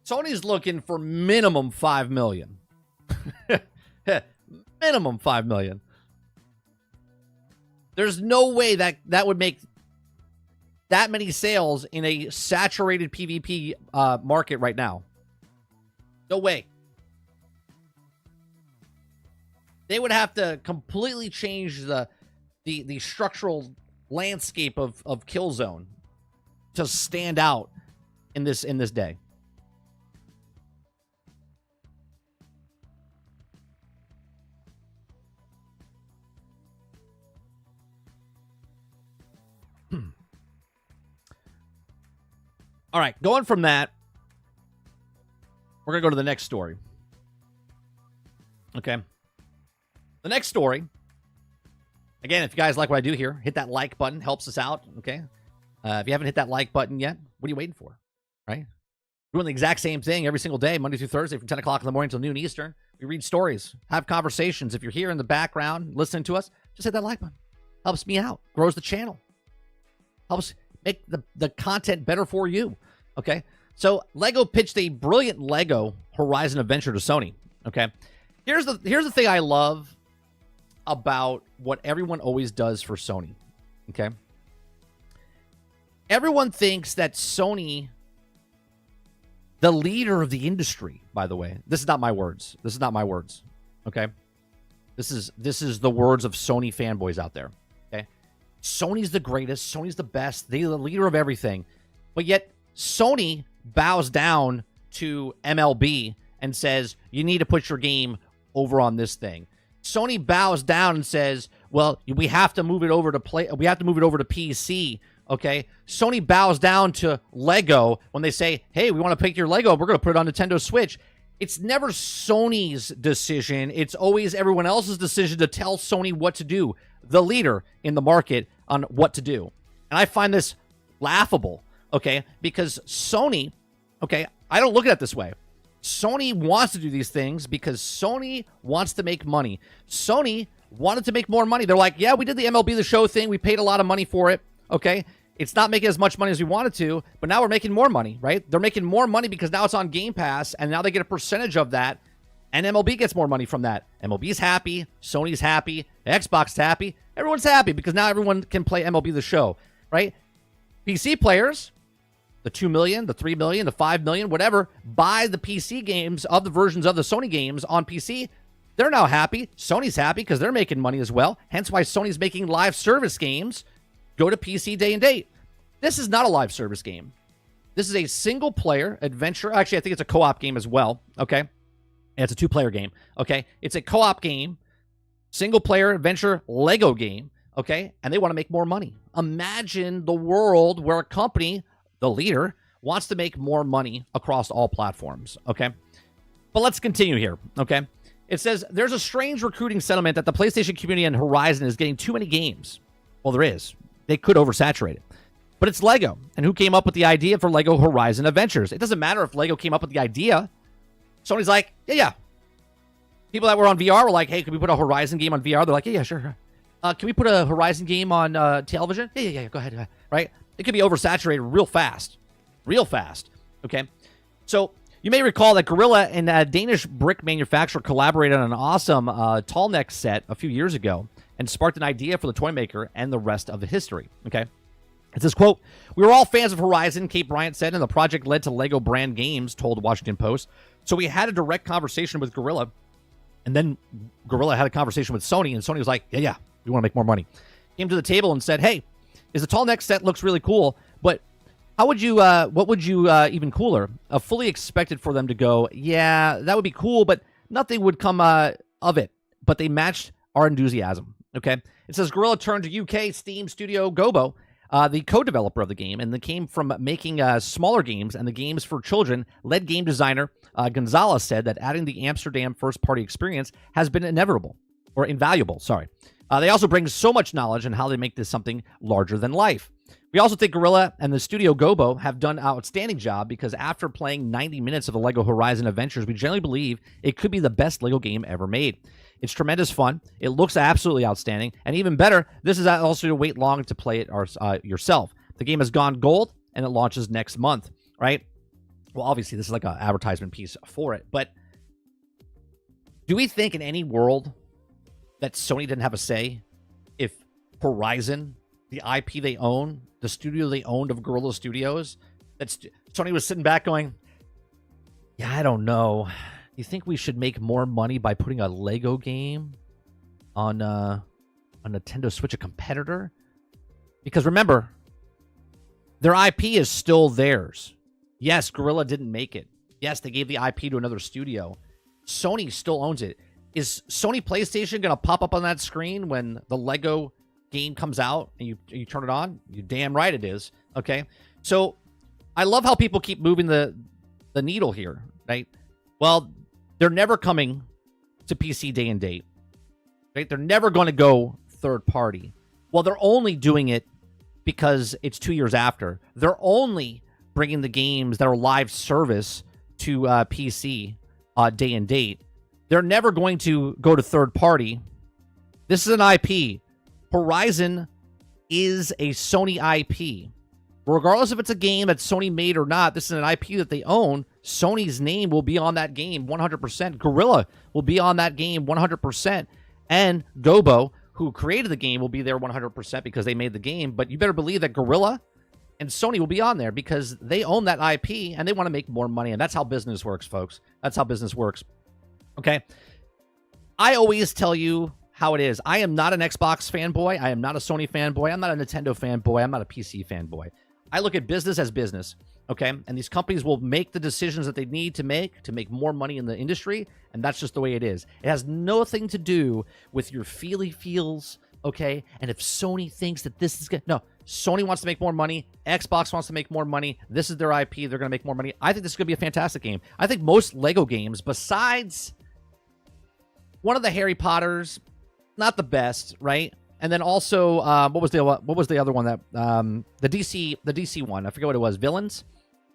Sony's looking for minimum 5 million. Minimum 5 million. There's no way that would make that many sales in a saturated PvP market right now. No way. They would have to completely change the structural landscape of Killzone to stand out in this day. All right, going from that, we're going to go to the next story. Okay. The next story, again, if you guys like what I do here, hit that like button. Helps us out, okay? If you haven't hit that like button yet, what are you waiting for, right? Doing the exact same thing every single day, Monday through Thursday from 10 o'clock in the morning until noon Eastern. We read stories, have conversations. If you're here in the background listening to us, just hit that like button. Helps me out, grows the channel, helps make the content better for you, okay? So Lego pitched a brilliant Lego Horizon Adventure to Sony, okay? Here's the thing I love about what everyone always does for Sony, okay? Everyone thinks that Sony, the leader of the industry, by the way, this is not my words. This is not my words, okay? This is the words of Sony fanboys out there, okay? Sony's the greatest. Sony's the best. They're the leader of everything. But yet Sony bows down to MLB and says, you need to put your game over on this thing. Sony bows down and says, well, we have to move it over to PC, okay? Sony bows down to Lego when they say, hey, we want to pick your Lego. We're going to put it on Nintendo Switch. It's never Sony's decision. It's always everyone else's decision to tell Sony what to do, the leader in the market on what to do. And I find this laughable, okay? Because Sony, okay, I don't look at it this way. Sony wants to do these things because Sony wants to make money. Sony wanted to make more money. They're like, yeah, we did the MLB The Show thing. We paid a lot of money for it, okay? It's not making as much money as we wanted to, but now we're making more money, right? They're making more money because now it's on Game Pass, and now they get a percentage of that, and MLB gets more money from that. MLB's happy. Sony's happy. Xbox is happy. Everyone's happy because now everyone can play MLB The Show, right? PC players, the 2 million, the 3 million, the 5 million, whatever, buy the PC games of the versions of the Sony games on PC. They're now happy. Sony's happy because they're making money as well. Hence why Sony's making live service games go to PC day and date. This is not a live service game. This is a single-player adventure. Actually, I think it's a co-op game as well, okay? And it's a two-player game, okay? It's a co-op game, single-player adventure Lego game, okay? And they want to make more money. Imagine the world where a company, the leader, wants to make more money across all platforms, okay? But let's continue here, okay? It says, there's a strange recruiting sentiment that the PlayStation community and Horizon is getting too many games. Well, there is. They could oversaturate it. But it's Lego. And who came up with the idea for Lego Horizon Adventures? It doesn't matter if Lego came up with the idea. Sony's like, yeah. People that were on VR were like, hey, can we put a Horizon game on VR? They're like, yeah, sure. Can we put a Horizon game on television? Yeah, go ahead. Right? It could be oversaturated real fast. Okay? So you may recall that Guerrilla and a Danish brick manufacturer collaborated on an awesome tall neck set a few years ago and sparked an idea for the toy maker and the rest of the history. Okay? It says, quote, we were all fans of Horizon, Kate Bryant said, and the project led to Lego brand games, told the Washington Post. So we had a direct conversation with Guerrilla, and then Guerrilla had a conversation with Sony, and Sony was like, yeah, we want to make more money. Came to the table and said, hey, the tall neck set looks really cool, but what would you even cooler? Fully expected for them to go, yeah, that would be cool, but nothing would come of it. But they matched our enthusiasm, okay? It says Guerrilla turned to UK Steam studio Gobo, the co-developer of the game, and they came from making smaller games and the games for children. Lead game designer Gonzalez said that adding the Amsterdam first-party experience has been inevitable. or invaluable, sorry. They also bring so much knowledge on how they make this something larger than life. We also think Guerrilla and the studio Gobo have done an outstanding job because after playing 90 minutes of the LEGO Horizon Adventures, we generally believe it could be the best LEGO game ever made. It's tremendous fun. It looks absolutely outstanding. And even better, this is also to wait long to play it yourself. The game has gone gold, and it launches next month, right? Well, obviously, this is like an advertisement piece for it. But do we think in any world that Sony didn't have a say if Horizon, the IP they own, the studio they owned of Guerrilla Studios, Sony was sitting back going, yeah, I don't know. You think we should make more money by putting a Lego game on a Nintendo Switch, a competitor? Because remember, their IP is still theirs. Yes, Guerrilla didn't make it. Yes, they gave the IP to another studio. Sony still owns it. Is Sony PlayStation going to pop up on that screen when the Lego game comes out and you turn it on? You're damn right it is. Okay. So I love how people keep moving the needle here, right? Well, they're never coming to PC day and date, right? They're never going to go third party. Well, they're only doing it because it's 2 years after. They're only bringing the games that are live service to PC day and date. They're never going to go to third party. This is an IP. Horizon is a Sony IP. Regardless if it's a game that Sony made or not, this is an IP that they own. Sony's name will be on that game 100%. Guerrilla will be on that game 100%. And Gobo, who created the game, will be there 100% because they made the game. But you better believe that Guerrilla and Sony will be on there because they own that IP and they want to make more money. And that's how business works, folks. That's how business works. Okay? I always tell you how it is. I am not an Xbox fanboy. I am not a Sony fanboy. I'm not a Nintendo fanboy. I'm not a PC fanboy. I look at business as business, okay? And these companies will make the decisions that they need to make more money in the industry, and that's just the way it is. It has nothing to do with your feely-feels, okay? And if Sony thinks that this is good, no. Sony wants to make more money. Xbox wants to make more money. This is their IP. They're going to make more money. I think this is going to be a fantastic game. I think most Lego games, besides one of the Harry Potters, not the best, right? And then also, what was the other one that the DC one? I forget what it was. Villains,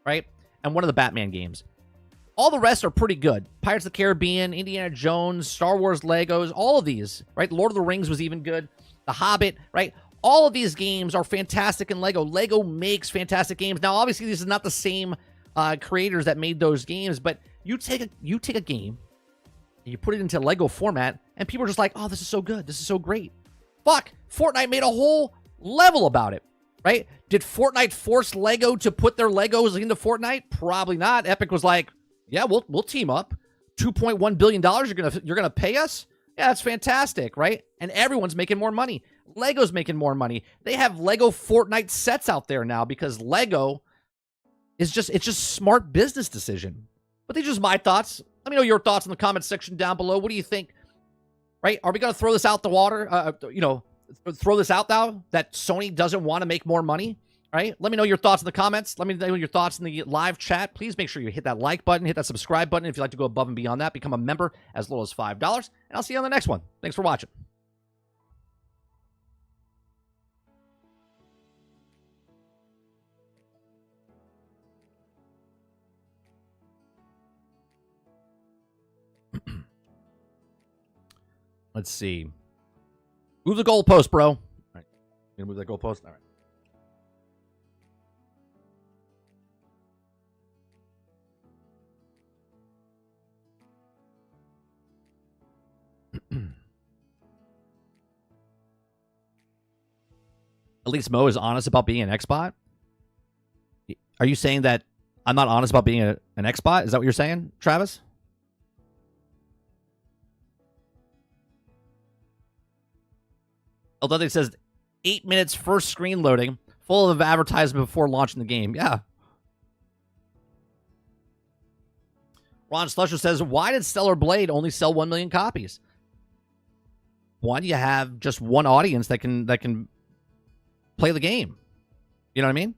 right? And one of the Batman games. All the rest are pretty good. Pirates of the Caribbean, Indiana Jones, Star Wars Legos, all of these, right? Lord of the Rings was even good. The Hobbit, right? All of these games are fantastic in Lego. Lego makes fantastic games. Now, obviously, these are not the same creators that made those games, but you take a game and you put it into Lego format, and people are just like, oh, this is so good. This is so great. Fuck, Fortnite made a whole level about it, right? Did Fortnite force Lego to put their Legos into Fortnite? Probably not. Epic was like, yeah, we'll team up. $2.1 billion you're gonna pay us? Yeah, that's fantastic, right? And everyone's making more money. Lego's making more money. They have Lego Fortnite sets out there now because Lego is just smart business decision. But these are just my thoughts. Let me know your thoughts in the comments section down below. What do you think? Right? Are we going to throw this out the water? Throw this out now that Sony doesn't want to make more money? Right? Let me know your thoughts in the comments. Let me know your thoughts in the live chat. Please make sure you hit that like button, hit that subscribe button. If you'd like to go above and beyond that, become a member as little as $5. And I'll see you on the next one. Thanks for watching. Let's see. Move the goalpost, bro. All right. You gonna move that goalpost? All right. At least Mo is honest about being an Xbot? Are you saying that I'm not honest about being an Xbot? Is that what you're saying, Travis? Although it says 8 minutes first screen loading, full of advertisement before launching the game. Yeah. Ron Slusher says, why did Stellar Blade only sell 1 million copies? One, you have just one audience that can play the game. You know what I mean?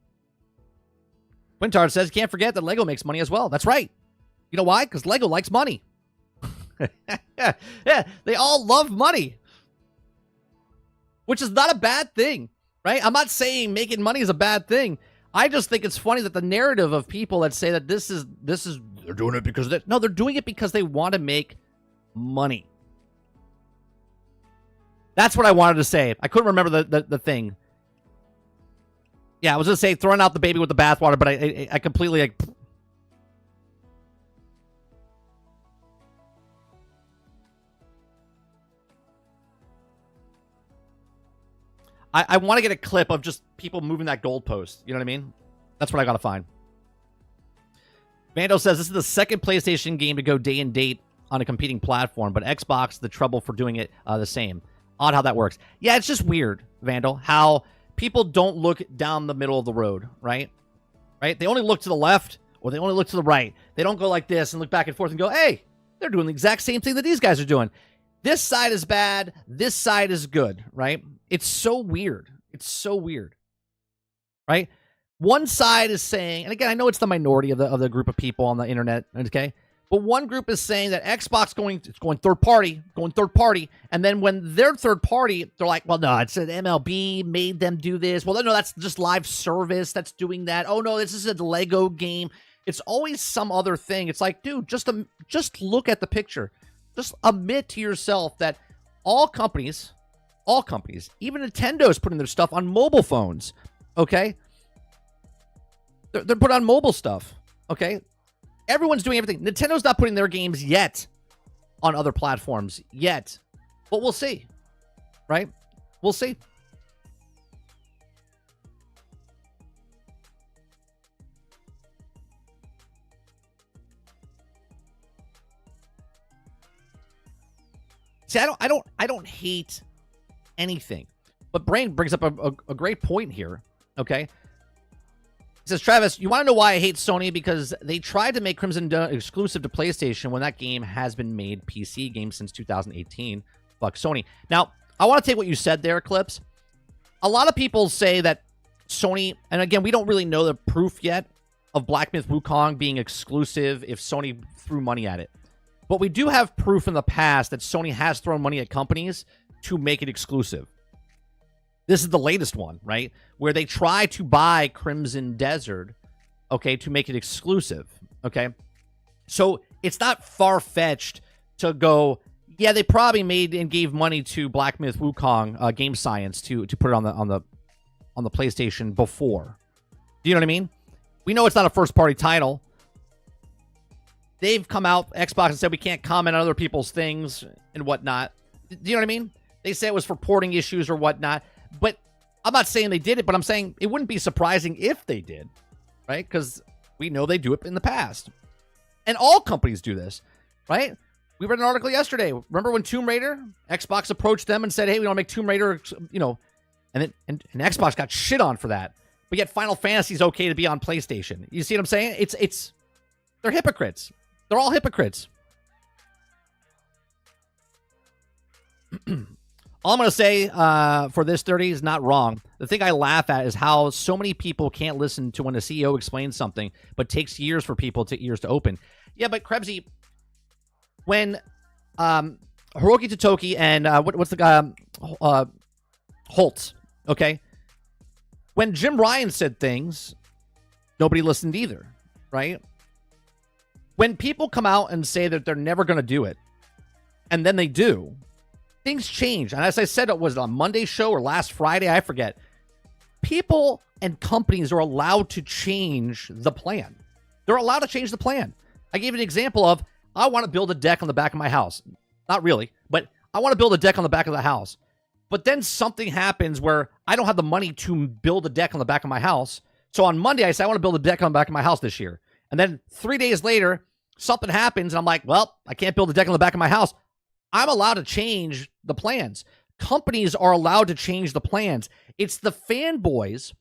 Quintard says, can't forget that Lego makes money as well. That's right. You know why? Because Lego likes money. Yeah, they all love money, which is not a bad thing, right? I'm not saying making money is a bad thing. I just think it's funny that the narrative of people that say that this is they're doing it because they're doing it because they want to make money. That's what I wanted to say. I couldn't remember the thing. Yeah, I was gonna say throwing out the baby with the bathwater, but I completely like. I want to get a clip of just people moving that goalpost. You know what I mean? That's what I gotta find. Vando says this is the second PlayStation game to go day and date on a competing platform, but Xbox the trouble for doing it the same. Odd how that works. Yeah, it's just weird, Vandal, how people don't look down the middle of the road, right? Right? They only look to the left or they only look to the right. They don't go like this and look back and forth and go, hey, they're doing the exact same thing that these guys are doing. This side is bad. This side is good, right? It's so weird. It's so weird, right? One side is saying, and again, I know it's the minority of the group of people on the internet, okay? But one group is saying that Xbox it's going third party, and then when they're third party, they're like, well, no, it's an MLB made them do this. Well, no, that's just live service that's doing that. Oh no, this is a Lego game. It's always some other thing. It's like, dude, just look at the picture. Just admit to yourself that all companies, even Nintendo's putting their stuff on mobile phones, okay? They're putting on mobile stuff, okay? Everyone's doing everything. Nintendo's not putting their games yet on other platforms yet. But we'll see, right? We'll see. See, I don't hate anything. But Brain brings up a great point here, okay? He says, Travis, you want to know why I hate Sony? Because they tried to make Crimson Dawn exclusive to PlayStation when that game has been made PC game since 2018. Fuck Sony. Now, I want to take what you said there, Clips. A lot of people say that Sony, and again, we don't really know the proof yet of Black Myth Wukong being exclusive if Sony threw money at it. But we do have proof in the past that Sony has thrown money at companies to make it exclusive. This is the latest one, right? Where they try to buy Crimson Desert, okay, to make it exclusive, okay? So it's not far-fetched to go, yeah, they probably made and gave money to Black Myth Wukong Game Science to put it on the PlayStation before. Do you know what I mean? We know it's not a first-party title. They've come out, Xbox, and said we can't comment on other people's things and whatnot. Do you know what I mean? They say it was for porting issues or whatnot. But I'm not saying they did it, but I'm saying it wouldn't be surprising if they did, right? Because we know they do it in the past. And all companies do this, right? We read an article yesterday. Remember when Tomb Raider, Xbox approached them and said, hey, we want to make Tomb Raider, you know, and Xbox got shit on for that. But yet Final Fantasy is okay to be on PlayStation. You see what I'm saying? They're hypocrites. They're all hypocrites. All I'm going to say for this 30 is not wrong. The thing I laugh at is how so many people can't listen to when a CEO explains something, but takes years for ears to open. Yeah, but Krebsy, when Hiroki Totoki and what's the guy, Holtz, okay? When Jim Ryan said things, nobody listened either, right? When people come out and say that they're never going to do it, and then they do, things change. And as I said, it was on Monday's show or last Friday, I forget. People and companies are allowed to change the plan. They're allowed to change the plan. I gave an example of, I want to build a deck on the back of my house. Not really, but I want to build a deck on the back of the house. But then something happens where I don't have the money to build a deck on the back of my house. So on Monday, I say, I want to build a deck on the back of my house this year. And then 3 days later, something happens, and I'm like, well, I can't build a deck on the back of my house. I'm allowed to change the plans. Companies are allowed to change the plans. It's the fanboys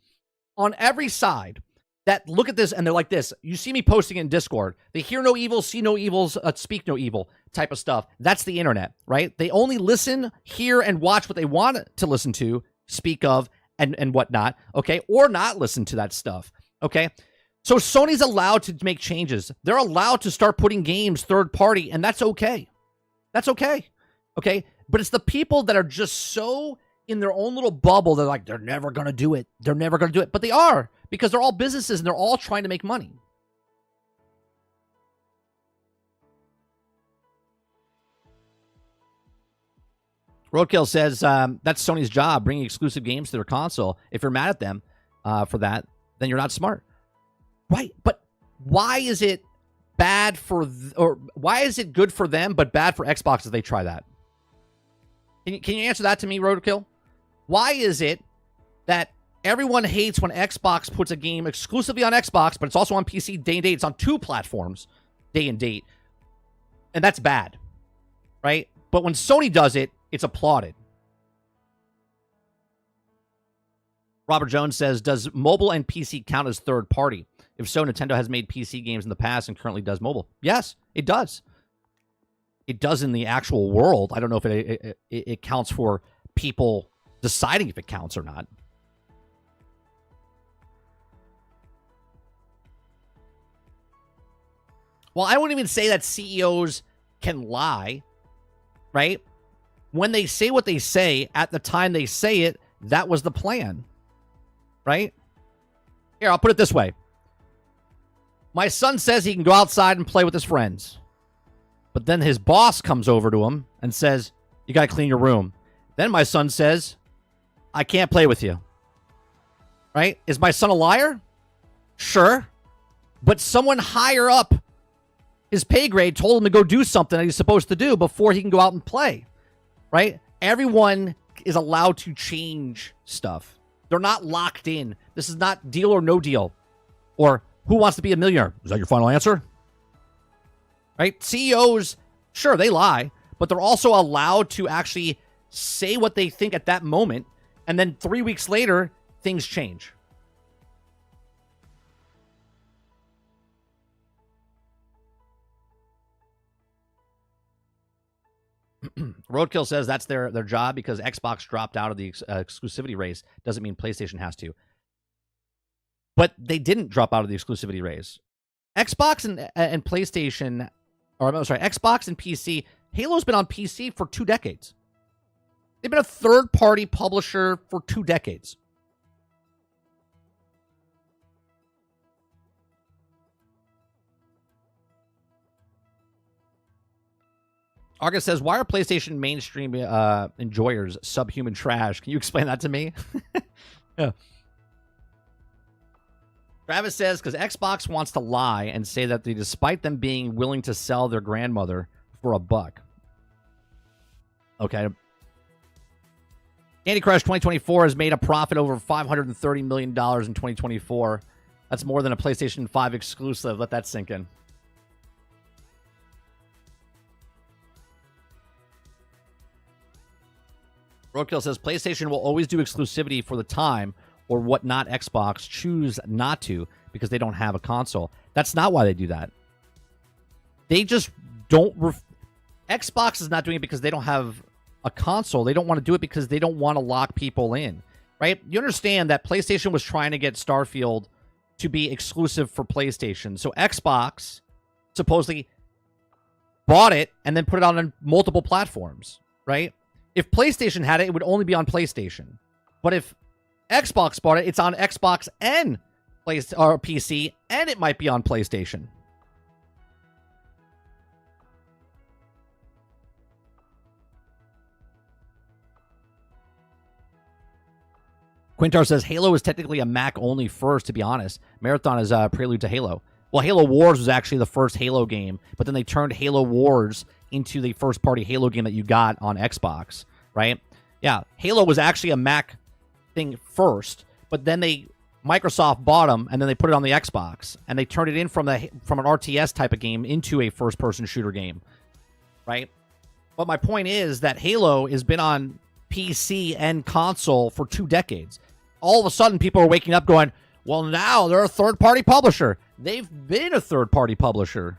on every side that look at this and they're like this. You see me posting in Discord. They hear no evil, see no evils, speak no evil type of stuff. That's the internet, right? They only listen, hear, and watch what they want to listen to, speak of, and whatnot, okay? Or not listen to that stuff, okay? So Sony's allowed to make changes. They're allowed to start putting games third party, and that's okay. That's okay. Okay? But it's the people that are just so in their own little bubble. They're like, they're never going to do it. They're never going to do it. But they are, because they're all businesses and they're all trying to make money. Roadkill says that's Sony's job, bringing exclusive games to their console. If you're mad at them for that, then you're not smart. Right. But why is it bad for, or why is it good for them but bad for Xbox if they try that? Can you answer that to me, Roadkill? Why is it that everyone hates when Xbox puts a game exclusively on Xbox, but it's also on PC day and date? It's on 2 platforms day and date. And that's bad. Right? But when Sony does it, it's applauded. Robert Jones says, does mobile and PC count as third party? If so, Nintendo has made PC games in the past and currently does mobile. Yes, it does. It does in the actual world. I don't know if it counts for people deciding if it counts or not. Well, I wouldn't even say that CEOs can lie, right? When they say what they say, at the time they say it, that was the plan, right? Here, I'll put it this way. My son says he can go outside and play with his friends. But then his boss comes over to him and says, you got to clean your room. Then my son says, I can't play with you. Right? Is my son a liar? Sure. But someone higher up his pay grade told him to go do something that he's supposed to do before he can go out and play. Right? Everyone is allowed to change stuff. They're not locked in. This is not Deal or No Deal. Or Who Wants to Be a Millionaire? Is that your final answer? Right? CEOs, sure, they lie, but they're also allowed to actually say what they think at that moment, and then 3 weeks later, things change. Roadkill says that's their job because Xbox dropped out of the exclusivity race. Doesn't mean PlayStation has to. But they didn't drop out of the exclusivity race. Xbox and PlayStation, or I'm sorry, Xbox and PC, Halo's been on PC for 2 decades. They've been a third-party publisher for 2 decades. Argus says, why are PlayStation mainstream enjoyers subhuman trash? Can you explain that to me? Yeah. Travis says, because Xbox wants to lie and say that despite them being willing to sell their grandmother for $1. Okay. Candy Crush 2024 has made a profit over $530 million in 2024. That's more than a PlayStation 5 exclusive. Let that sink in. Roadkill says, PlayStation will always do exclusivity for the time or what not Xbox choose not to because they don't have a console. That's not why they do that. They just don't... Xbox is not doing it because they don't have a console. They don't want to do it because they don't want to lock people in, right? You understand that PlayStation was trying to get Starfield to be exclusive for PlayStation. So Xbox supposedly bought it and then put it on multiple platforms, right? If PlayStation had it, it would only be on PlayStation. But if Xbox bought it, it's on Xbox and PC, and it might be on PlayStation. Quintar says, Halo is technically a Mac-only first, to be honest. Marathon is a prelude to Halo. Well, Halo Wars was actually the first Halo game, but then they turned Halo Wars into the first-party Halo game that you got on Xbox, right? Yeah, Halo was actually a Mac thing first, but then Microsoft bought them, and then they put it on the Xbox, and they turned it in from an RTS type of game into a first-person shooter game, right? But my point is that Halo has been on PC and console for 2 decades. All of a sudden, people are waking up going, well, now they're a third-party publisher. They've been a third-party publisher.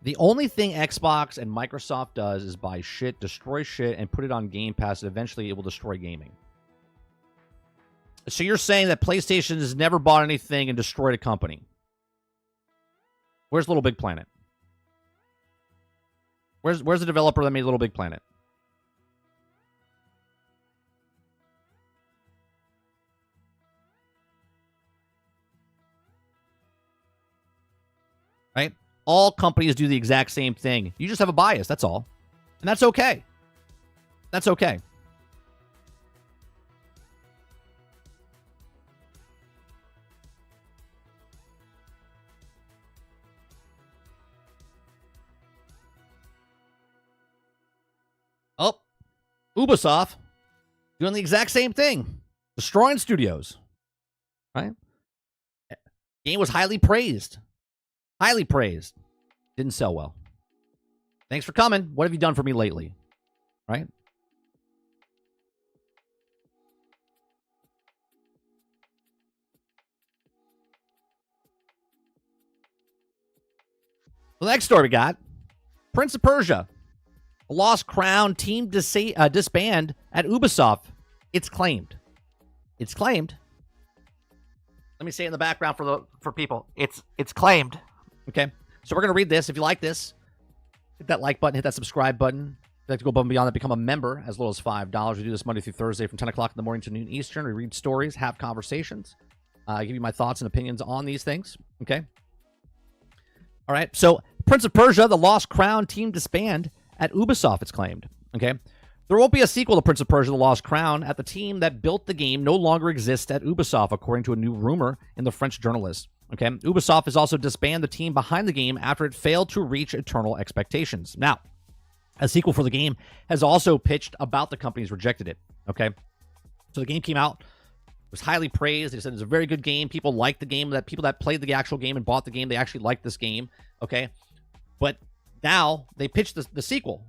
The only thing Xbox and Microsoft does is buy shit, destroy shit, and put it on Game Pass, and eventually it will destroy gaming. So you're saying that PlayStation has never bought anything and destroyed a company? Where's Little Big Planet? Where's the developer that made Little Big Planet? Right? All companies do the exact same thing. You just have a bias, that's all. And that's okay. That's okay. Oh, Ubisoft doing the exact same thing. Destroying studios. Right? Game was highly praised. Highly praised. Didn't sell well. Thanks for coming. What have you done for me lately? Right? The next story we got. Prince of Persia. A lost crown team disband at Ubisoft. It's claimed. It's claimed. Let me say it in the background for people. It's claimed. Okay, so we're going to read this. If you like this, hit that like button, hit that subscribe button. If you'd like to go above and beyond that, become a member as little as $5. We do this Monday through Thursday from 10 o'clock in the morning to noon Eastern. We read stories, have conversations, give you my thoughts and opinions on these things. Okay? All right, so Prince of Persia, the Lost Crown team disband at Ubisoft, it's claimed. Okay? There won't be a sequel to Prince of Persia, the Lost Crown, at the team that built the game no longer exists at Ubisoft, according to a new rumor in the French journalist. Okay, Ubisoft has also disbanded the team behind the game after it failed to reach eternal expectations. Now, a sequel for the game has also pitched about the company's rejected it. Okay, so the game came out, was highly praised. They said it's a very good game. People liked the game. That people that played the actual game and bought the game, they actually liked this game. Okay, but now they pitched the sequel,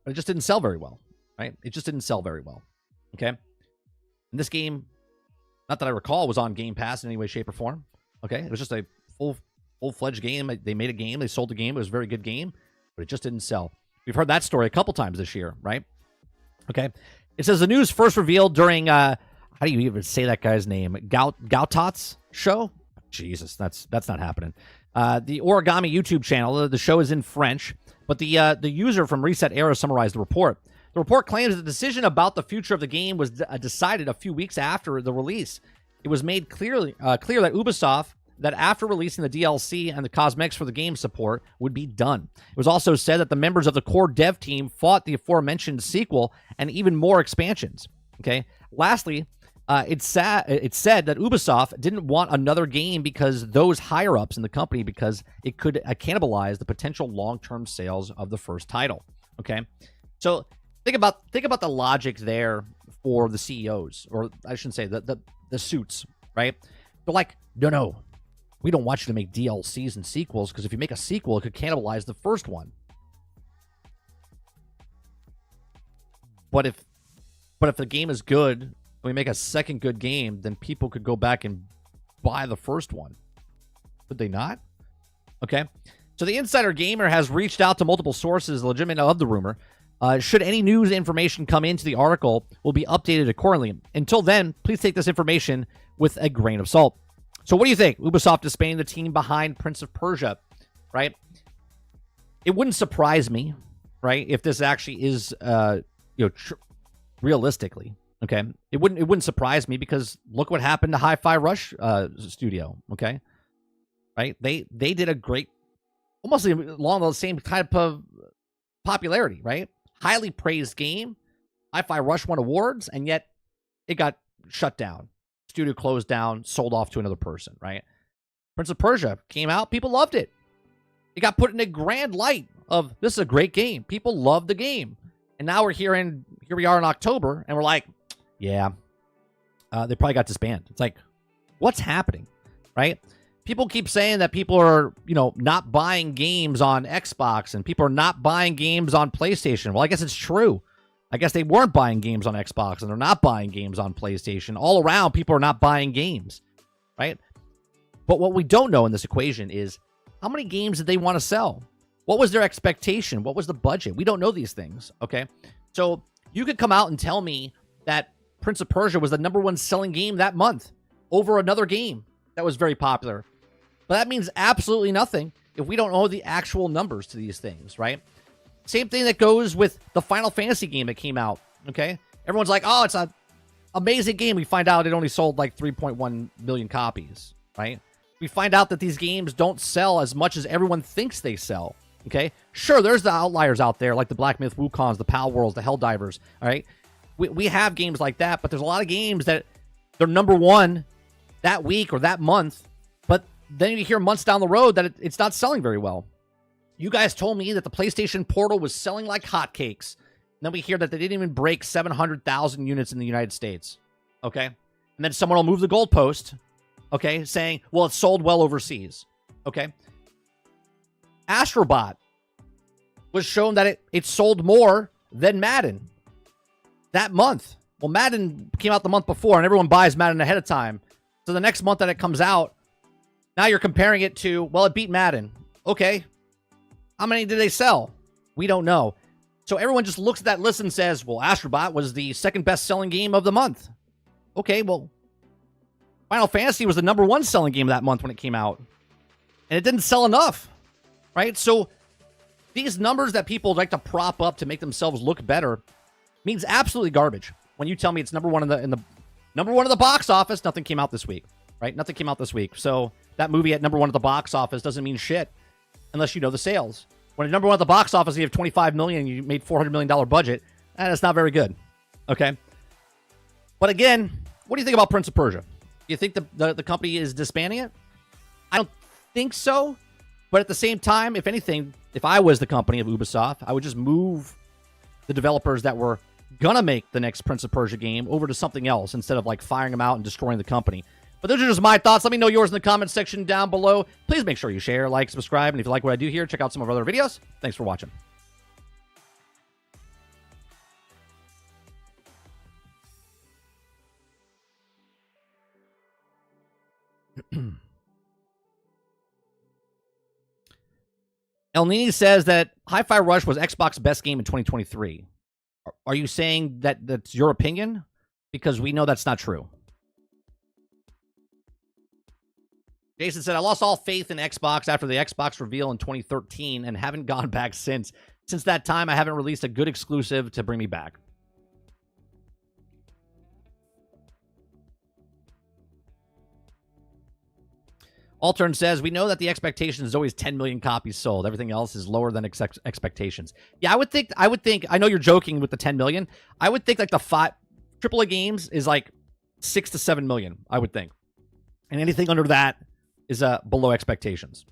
but it just didn't sell very well. Right? It just didn't sell very well. Okay, and this game, not that I recall, was on Game Pass in any way, shape, or form. Okay, it was just a full-fledged game. They made a game. They sold the game. It was a very good game, but it just didn't sell. We've heard that story a couple times this year, right? Okay. It says the news first revealed during, how do you even say that guy's name? Gautat's show? Jesus, that's not happening. The Origami YouTube channel. The show is in French, but the user from Reset Era summarized the report. The report claims the decision about the future of the game was decided a few weeks after the release. It was made clear that Ubisoft, that after releasing the DLC and the cosmetics for the game support, would be done. It was also said that the members of the core dev team fought the aforementioned sequel and even more expansions. Okay. Lastly, it said that Ubisoft didn't want another game because those higher-ups in the company, because it could cannibalize the potential long-term sales of the first title. Okay. So think about the logic there for the CEOs, or I shouldn't say the suits, right? They're like, no, we don't want you to make DLCs and sequels, because if you make a sequel, it could cannibalize the first one. But if the game is good, and we make a second good game, then people could go back and buy the first one. Could they not? Okay. So the Insider Gamer has reached out to multiple sources legitimate of the rumor. Should any news information come into the article, will be updated accordingly. Until then, please take this information with a grain of salt. So what do you think? Ubisoft disbanding the team behind Prince of Persia, right? It wouldn't surprise me, right, if this actually is, realistically, okay? It wouldn't surprise me, because look what happened to Hi-Fi Rush Studio, okay? Right? They did a great, almost along the same type of popularity, right? Highly praised game. Hi-Fi Rush won awards, and yet it got shut down. Studio closed down, sold off to another person, right? Prince of Persia came out. People loved it. It got put in a grand light of, this is a great game. People love the game. And now here we are in October, and we're like, yeah, they probably got disbanded. It's like, what's happening, right? People keep saying that people are, not buying games on Xbox, and people are not buying games on PlayStation. Well, I guess it's true. I guess they weren't buying games on Xbox, and they're not buying games on PlayStation. All around, people are not buying games, right? But what we don't know in this equation is, how many games did they want to sell? What was their expectation? What was the budget? We don't know these things, okay? So you could come out and tell me that Prince of Persia was the #1 selling game that month over another game that was very popular. But that means absolutely nothing if we don't know the actual numbers to these things, right? Same thing that goes with the Final Fantasy game that came out, okay? Everyone's like, oh, it's an amazing game. We find out it only sold like 3.1 million copies, right? We find out that these games don't sell as much as everyone thinks they sell, okay? Sure, there's the outliers out there, like the Black Myth Wukongs, the Pal Worlds, the Helldivers, all right? We have games like that, but there's a lot of games that they're #1 that week or that month, but then you hear months down the road that it's not selling very well. You guys told me that the PlayStation Portal was selling like hotcakes. And then we hear that they didn't even break 700,000 units in the United States. Okay? And then someone will move the goalpost, okay, saying, well, it sold well overseas. Okay? Astrobot was shown that it sold more than Madden that month. Well, Madden came out the month before, and everyone buys Madden ahead of time. So the next month that it comes out, now you're comparing it to, well, it beat Madden. Okay. How many did they sell? We don't know. So everyone just looks at that list and says, well, Astrobot was the second best-selling game of the month. Okay, well, Final Fantasy was the #1 selling game that month when it came out. And it didn't sell enough, right? So these numbers that people like to prop up to make themselves look better means absolutely garbage. When you tell me it's #1 in the #1 of the box office, nothing came out this week, right? Nothing came out this week. So that movie at #1 at the box office doesn't mean shit unless you know the sales. When it's #1 at the box office, you have $25 million and you made $400 million budget, and it's not very good. Okay? But again, what do you think about Prince of Persia? Do you think the company is disbanding it? I don't think so. But at the same time, if anything, if I was the company of Ubisoft, I would just move the developers that were going to make the next Prince of Persia game over to something else instead of like firing them out and destroying the company. But those are just my thoughts. Let me know yours in the comments section down below. Please make sure you share, like, subscribe, and if you like what I do here, check out some of our other videos. Thanks for watching. El Nini says that Hi-Fi Rush was Xbox's best game in 2023. Are you saying that that's your opinion? Because we know that's not true. Jason said, I lost all faith in Xbox after the Xbox reveal in 2013 and haven't gone back since. Since that time, I haven't released a good exclusive to bring me back. Altern says, we know that the expectation is always 10 million copies sold. Everything else is lower than expectations. Yeah, I would think, I know you're joking with the 10 million. I would think like the AAA games is like 6 to 7 million, I would think. And anything under that is below expectations.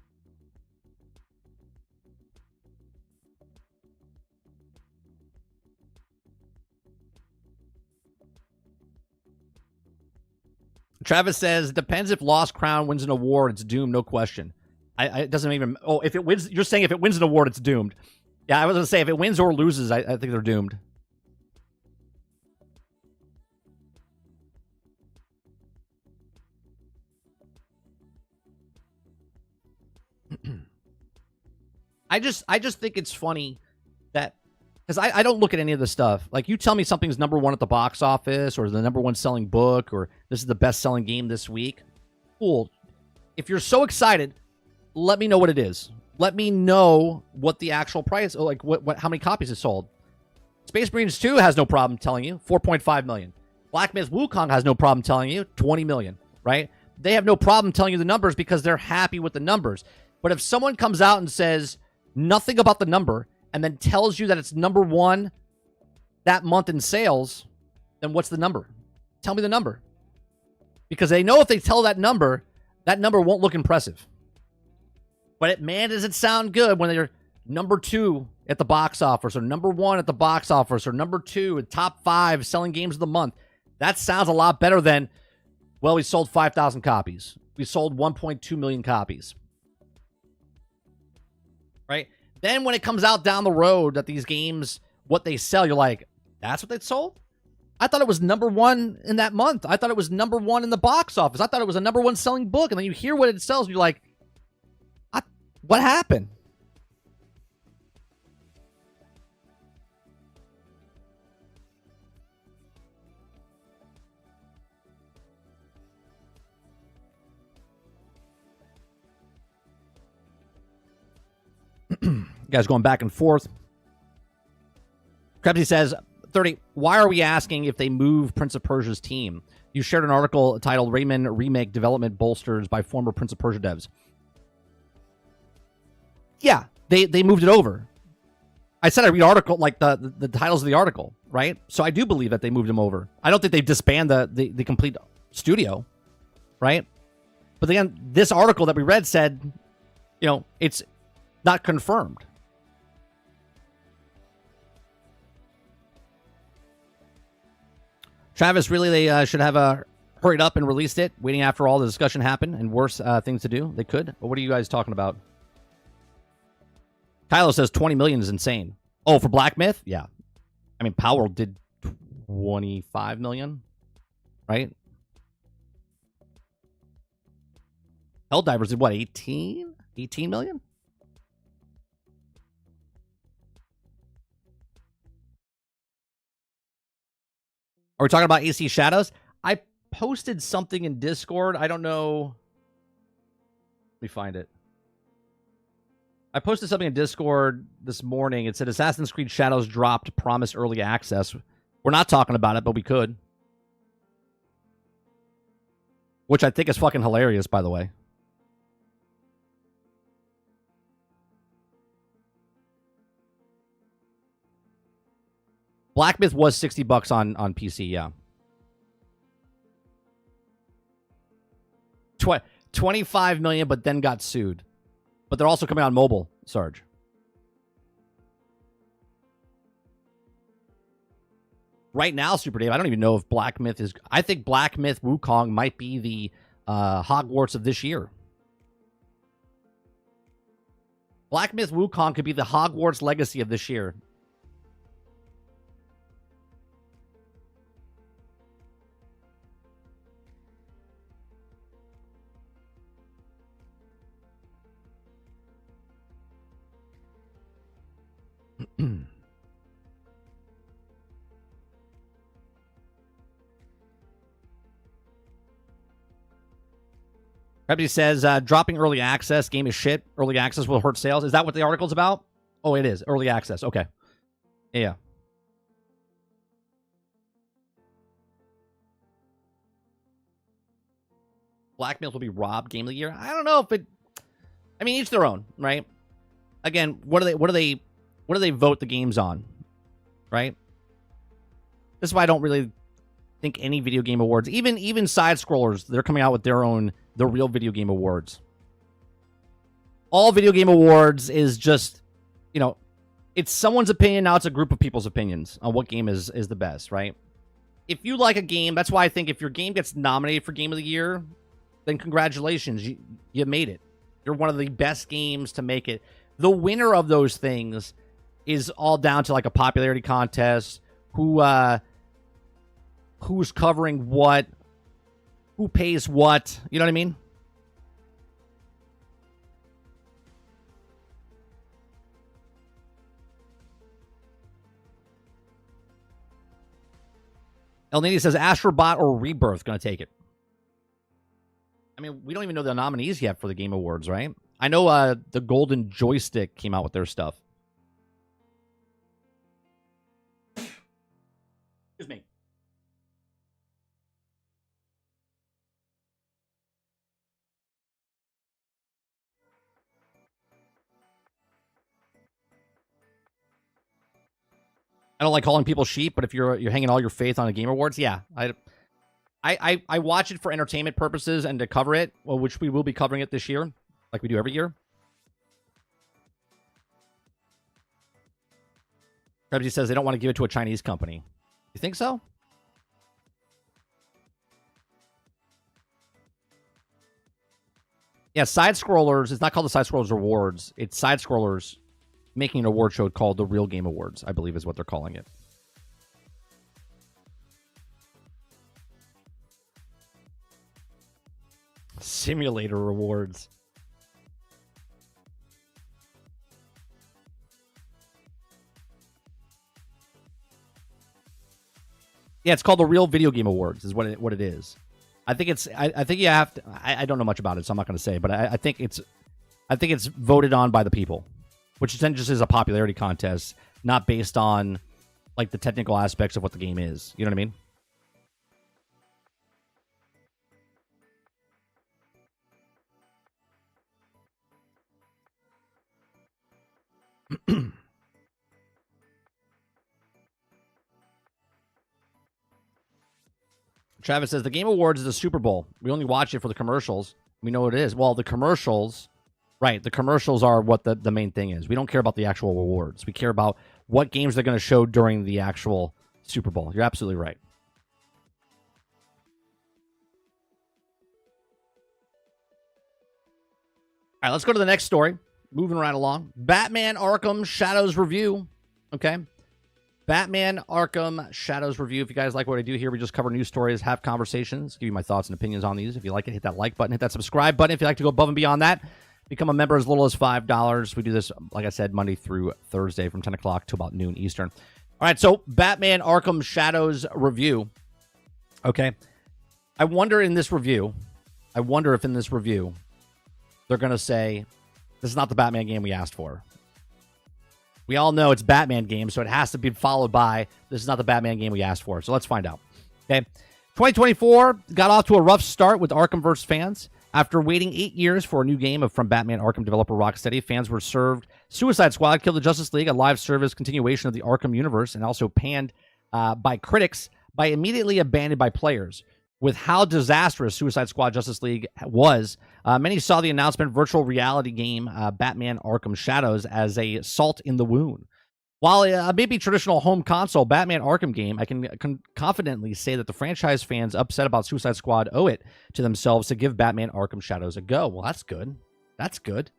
Travis says, depends if Lost Crown wins an award, it's doomed, no question. It doesn't even... Oh, if it wins... You're saying if it wins an award, it's doomed. Yeah, I was going to say, if it wins or loses, I think they're doomed. I just think it's funny that... Because I don't look at any of this stuff. Like, you tell me something's #1 at the box office, or the #1 selling book, or this is the best-selling game this week. Cool. If you're so excited, let me know what it is. Let me know what the actual price, like how many copies it sold. Space Marines 2 has no problem telling you, 4.5 million. Black Myth Wukong has no problem telling you, 20 million, right? They have no problem telling you the numbers because they're happy with the numbers. But if someone comes out and says nothing about the number, and then tells you that it's #1 that month in sales, then what's the number? Tell me the number. Because they know if they tell that number won't look impressive. But man, does it sound good when they're #2 at the box office, or #1 at the box office, or #2 in top 5 selling games of the month. That sounds a lot better than, well, we sold 5,000 copies. We sold 1.2 million copies. Right? Then when it comes out down the road that these games, what they sell, you're like, that's what they sold? I thought it was #1 in that month. I thought it was #1 in the box office. I thought it was a #1 selling book. And then you hear what it sells, and you're like, what happened? You guys going back and forth. Krebsy says, 30, why are we asking if they move Prince of Persia's team? You shared an article titled Rayman Remake Development Bolsters by former Prince of Persia devs. Yeah, they moved it over. I said I read article, like the titles of the article, right? So I do believe that they moved them over. I don't think they disbanded the complete studio, right? But again, this article that we read said, it's not confirmed. Travis, really, they should have hurried up and released it, waiting after all the discussion happened and worse things to do. They could. But what are you guys talking about? Kylo says 20 million is insane. Oh, for Black Myth? Yeah. I mean, Power did 25 million, right? Helldivers did what, 18? 18 million? Are we talking about AC Shadows? I posted something in Discord. I don't know. Let me find it. I posted something in Discord this morning. It said Assassin's Creed Shadows dropped promised early access. We're not talking about it, but we could. Which I think is fucking hilarious, by the way. Black Myth was $60 on PC, yeah. 25 million, but then got sued. But they're also coming on mobile, Sarge. Right now, Super Dave, I don't even know if Black Myth is... I think Black Myth Wukong might be the Hogwarts of this year. Black Myth Wukong could be the Hogwarts Legacy of this year. Everybody says, dropping early access, game is shit. Early access will hurt sales. Is that what the article's about? Oh, it is. Early access. Okay. Yeah. Black Myth will be robbed game of the year. I don't know if it... I mean, each their own, right? Again, what do they vote the games on? Right? This is why I don't really think any video game awards, even side scrollers, they're coming out with the real video game awards. All video game awards is just, it's someone's opinion. Now it's a group of people's opinions on what game is the best, right? If you like a game, that's why I think if your game gets nominated for Game of the Year, then congratulations, you made it. You're one of the best games to make it. The winner of those things is all down to like a popularity contest, who's covering what, who pays what, you know what I mean? El Nady says Astrobot or Rebirth going to take it. I mean, we don't even know the nominees yet for the Game Awards, right? I know the Golden Joystick came out with their stuff. Excuse me. I don't like calling people sheep, but if you're hanging all your faith on the Game Awards, yeah, I watch it for entertainment purposes and to cover it, well, which we will be covering it this year, like we do every year. Krebsy says they don't want to give it to a Chinese company. You think so? Yeah, side scrollers. It's not called the Side Scrollers Awards. It's side scrollers making an award show called the Real Game Awards, I believe is what they're calling it. Simulator Awards. Yeah, it's called the Real Video Game Awards is what it is. I think it's I think you have to I don't know much about it, so I'm not going to say, but I think it's voted on by the people. which then just is a popularity contest, not based on like the technical aspects of what the game is. You know what I mean? Travis says the Game Awards is a Super Bowl. We only watch it for the commercials. We know what it is. Well, the commercials, right? The commercials are what the main thing is. We don't care about the actual awards. We care about what games they're going to show during the actual Super Bowl. You're absolutely right. All right, let's go to the next story. Moving right along. Batman Arkham Shadows review. Okay. Batman Arkham Shadows review. If you guys like what I do here, we just cover news stories, have conversations, give you my thoughts and opinions on these. If you like it, hit that like button, hit that subscribe button. If you'd like to go above and beyond that, become a member as little as $5. We do this, like I said, Monday through Thursday from 10 o'clock to about noon Eastern. All right, so Batman Arkham Shadows review. Okay. I wonder if in this review, they're going to say, this is not the Batman game we asked for. We all know it's Batman game, so it has to be followed by, this is not the Batman game we asked for. So let's find out. Okay. 2024 got off to a rough start with Arkhamverse fans. After waiting 8 years for a new game from Batman Arkham developer Rocksteady, fans were served Suicide Squad, Kill the Justice League, a live service continuation of the Arkham universe, and also panned by critics by immediately abandoned by players. With how disastrous Suicide Squad Justice League was, many saw the announcement virtual reality game Batman Arkham Shadows as a salt in the wound. While it may be traditional home console Batman Arkham game, I can confidently say that the franchise fans upset about Suicide Squad owe it to themselves to give Batman Arkham Shadows a go. Well, that's good. That's good.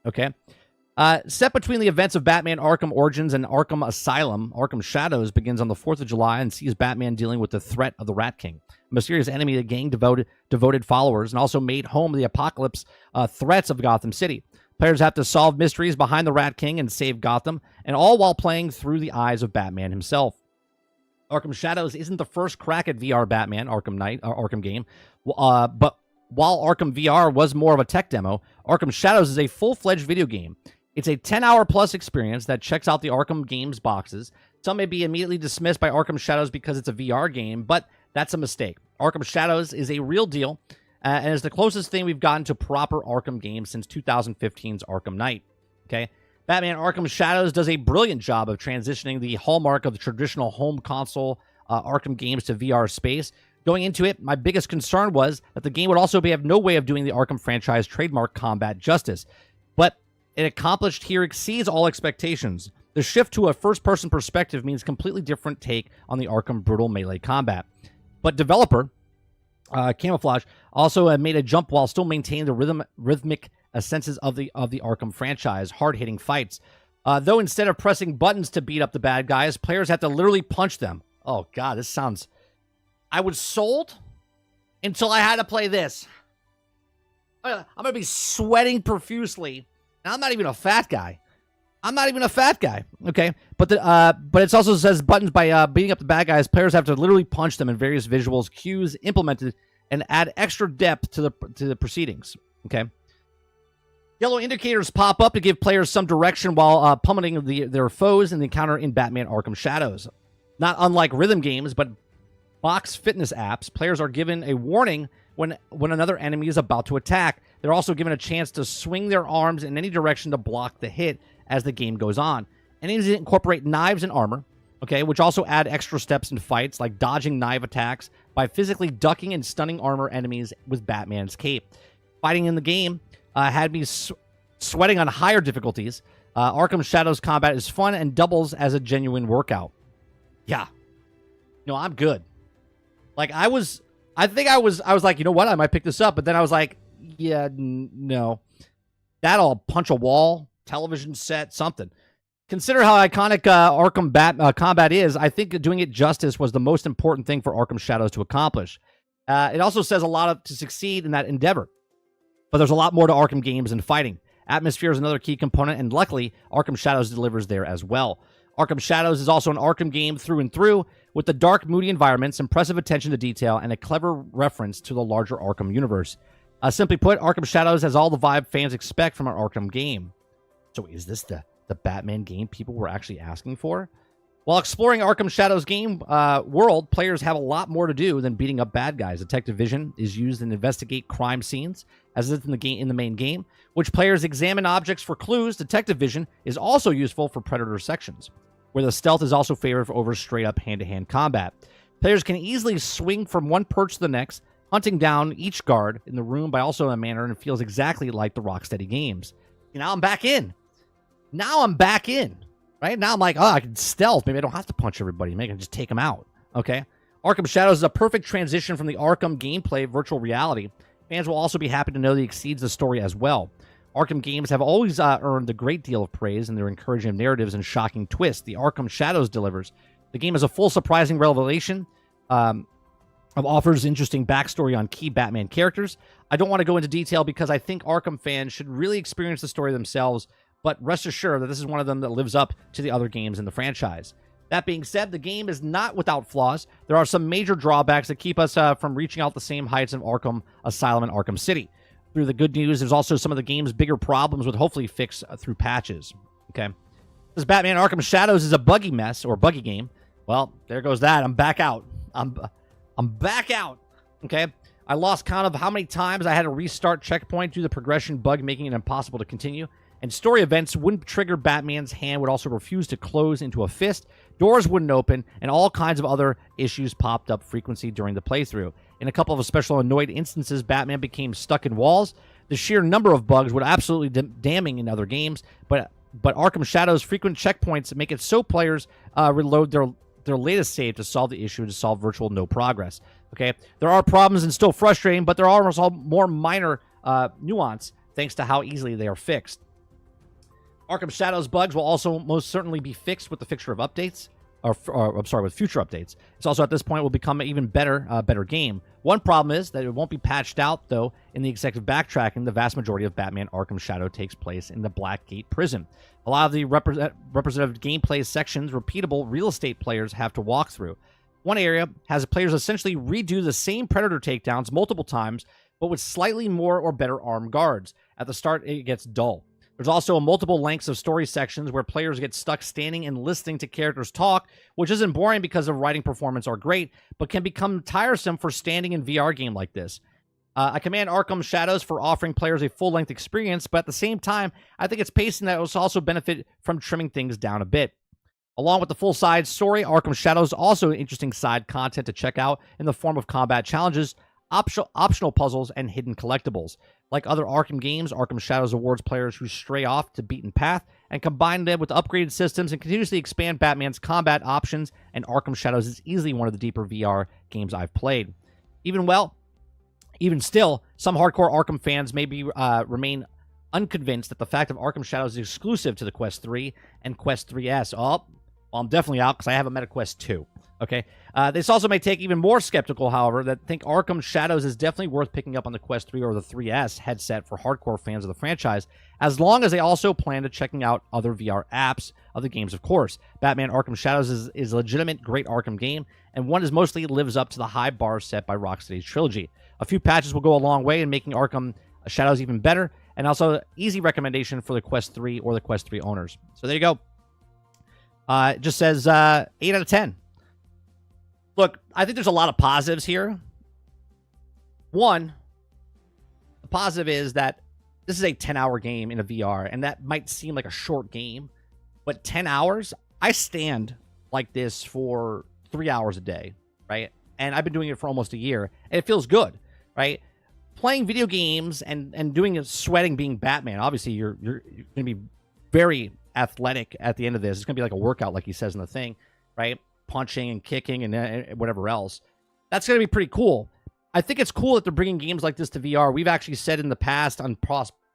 Okay. Set between the events of Batman Arkham Origins and Arkham Asylum, Arkham Shadows begins on the 4th of July and sees Batman dealing with the threat of the Rat King, a mysterious enemy of the gang devoted followers, and also made home the apocalypse threats of Gotham City. Players have to solve mysteries behind the Rat King and save Gotham, and all while playing through the eyes of Batman himself. Arkham Shadows isn't the first crack at VR Batman Arkham game, but while Arkham VR was more of a tech demo, Arkham Shadows is a full-fledged video game. It's a 10-hour-plus experience that checks out the Arkham games boxes. Some may be immediately dismissed by Arkham Shadows because it's a VR game, but that's a mistake. Arkham Shadows is a real deal, and is the closest thing we've gotten to proper Arkham games since 2015's Arkham Knight. Okay, Batman Arkham Shadows does a brilliant job of transitioning the hallmark of the traditional home console Arkham games to VR space. Going into it, my biggest concern was that the game would also have no way of doing the Arkham franchise trademark combat justice, but it accomplished here exceeds all expectations. The shift to a first-person perspective means completely different take on the Arkham brutal melee combat. But developer Camouflage also made a jump while still maintaining the rhythmic senses of the Arkham franchise, hard-hitting fights. Though instead of pressing buttons to beat up the bad guys, players have to literally punch them. Oh God, this sounds... I was sold until I had to play this. I'm going to be sweating profusely. And I'm not even a fat guy. Okay? But it also says buttons by beating up the bad guys. Players have to literally punch them in various visuals, cues implemented, and add extra depth to the proceedings. Okay? Yellow indicators pop up to give players some direction while pummeling their foes in the encounter in Batman Arkham Shadows. Not unlike rhythm games, but box fitness apps, players are given a warning when another enemy is about to attack. They're also given a chance to swing their arms in any direction to block the hit as the game goes on. Enemies incorporate knives and armor, okay, which also add extra steps in fights, like dodging knife attacks by physically ducking and stunning armor enemies with Batman's cape. Fighting in the game had me sweating on higher difficulties. Arkham Shadows combat is fun and doubles as a genuine workout. Yeah. No, I'm good. Like, I was like, you know what? I might pick this up. But then I was like, yeah, no. That'll punch a wall, television set, something. Consider how iconic Arkham combat is. I think doing it justice was the most important thing for Arkham Shadows to accomplish. It also says a lot to succeed in that endeavor. But there's a lot more to Arkham games than fighting. Atmosphere is another key component, and luckily, Arkham Shadows delivers there as well. Arkham Shadows is also an Arkham game through and through, with the dark, moody environments, impressive attention to detail, and a clever reference to the larger Arkham universe. Simply put, Arkham Shadows has all the vibe fans expect from an Arkham game. So is this the the Batman game people were actually asking for? While exploring Arkham Shadow's game world, players have a lot more to do than beating up bad guys. Detective vision is used to investigate crime scenes, as is in the main game, which players examine objects for clues. Detective vision is also useful for predator sections, where the stealth is also favored over straight-up hand-to-hand combat. Players can easily swing from one perch to the next, hunting down each guard in the room by also a manner, and it feels exactly like the Rocksteady games. Now I'm back in. Right now, I'm like, I can stealth. Maybe I don't have to punch everybody. Maybe I can just take them out. Okay. Arkham Shadows is a perfect transition from the Arkham gameplay virtual reality. Fans will also be happy to know that it exceeds the story as well. Arkham games have always earned a great deal of praise in their encouraging narratives and shocking twists. The Arkham Shadows delivers. The game is a full, surprising revelation of offers interesting backstory on key Batman characters. I don't want to go into detail because I think Arkham fans should really experience the story themselves. But rest assured that this is one of them that lives up to the other games in the franchise. That being said, the game is not without flaws. There are some major drawbacks that keep us from reaching out the same heights of Arkham Asylum and Arkham City. Through the good news, there's also some of the game's bigger problems with hopefully fixed through patches. Okay, this Batman Arkham Shadows is a buggy mess or buggy game. Well, there goes that. I'm back out. I'm back out. Okay. I lost count of how many times I had to restart checkpoint due to the progression bug, making it impossible to continue. And story events wouldn't trigger. Batman's hand would also refuse to close into a fist. Doors wouldn't open, and all kinds of other issues popped up frequently during the playthrough. In a couple of special annoyed instances, Batman became stuck in walls. The sheer number of bugs would absolutely damning in other games, but Arkham Shadow's frequent checkpoints make it so players reload their latest save to solve the issue, to solve virtual no progress. Okay, there are problems and still frustrating, but there are also more minor nuance thanks to how easily they are fixed. Arkham Shadow's bugs will also most certainly be fixed with the fixture of updates, with future updates. It's also at this point will become an even better game. One problem is that it won't be patched out, though. In the executive backtracking, the vast majority of Batman Arkham Shadow takes place in the Blackgate prison. A lot of the representative gameplay sections, repeatable real estate players have to walk through. One area has players essentially redo the same Predator takedowns multiple times, but with slightly more or better armed guards. At the start, it gets dull. There's also multiple lengths of story sections where players get stuck standing and listening to characters talk, which isn't boring because the writing performance are great, but can become tiresome for standing in VR game like this. I commend Arkham Shadows for offering players a full-length experience, but at the same time, I think it's pacing that will also benefit from trimming things down a bit. Along with the full-side story, Arkham Shadows also interesting side content to check out in the form of combat challenges, optional puzzles, and hidden collectibles. Like other Arkham games, Arkham Shadows awards players who stray off the beaten path and combine them with upgraded systems and continuously expand Batman's combat options, and Arkham Shadows is easily one of the deeper VR games I've played. Even still, some hardcore Arkham fans may remain unconvinced that the fact of Arkham Shadows is exclusive to the Quest 3 and Quest 3S. Well, I'm definitely out because I haven't met a Quest 2. Okay. This also may take even more skeptical, however, that think Arkham Shadows is definitely worth picking up on the Quest 3 or the 3S headset for hardcore fans of the franchise, as long as they also plan to checking out other VR apps of the games, of course. Batman Arkham Shadows is a legitimate great Arkham game, and one is mostly lives up to the high bar set by Rocksteady's trilogy. A few patches will go a long way in making Arkham Shadows even better, and also easy recommendation for the Quest 3 or the Quest 3 owners. So there you go. It just says 8 out of 10. Look, I think there's a lot of positives here. One, the positive is that this is a 10-hour game in a VR, and that might seem like a short game, but 10 hours, I stand like this for 3 hours a day, right? And I've been doing it for almost a year, and it feels good, right? Playing video games and doing it, sweating, being Batman, obviously you're going to be very athletic at the end of this. It's going to be like a workout, like he says in the thing, right? Punching and kicking and whatever else. That's going to be pretty cool. I think it's cool that they're bringing games like this to VR. We've actually said in the past on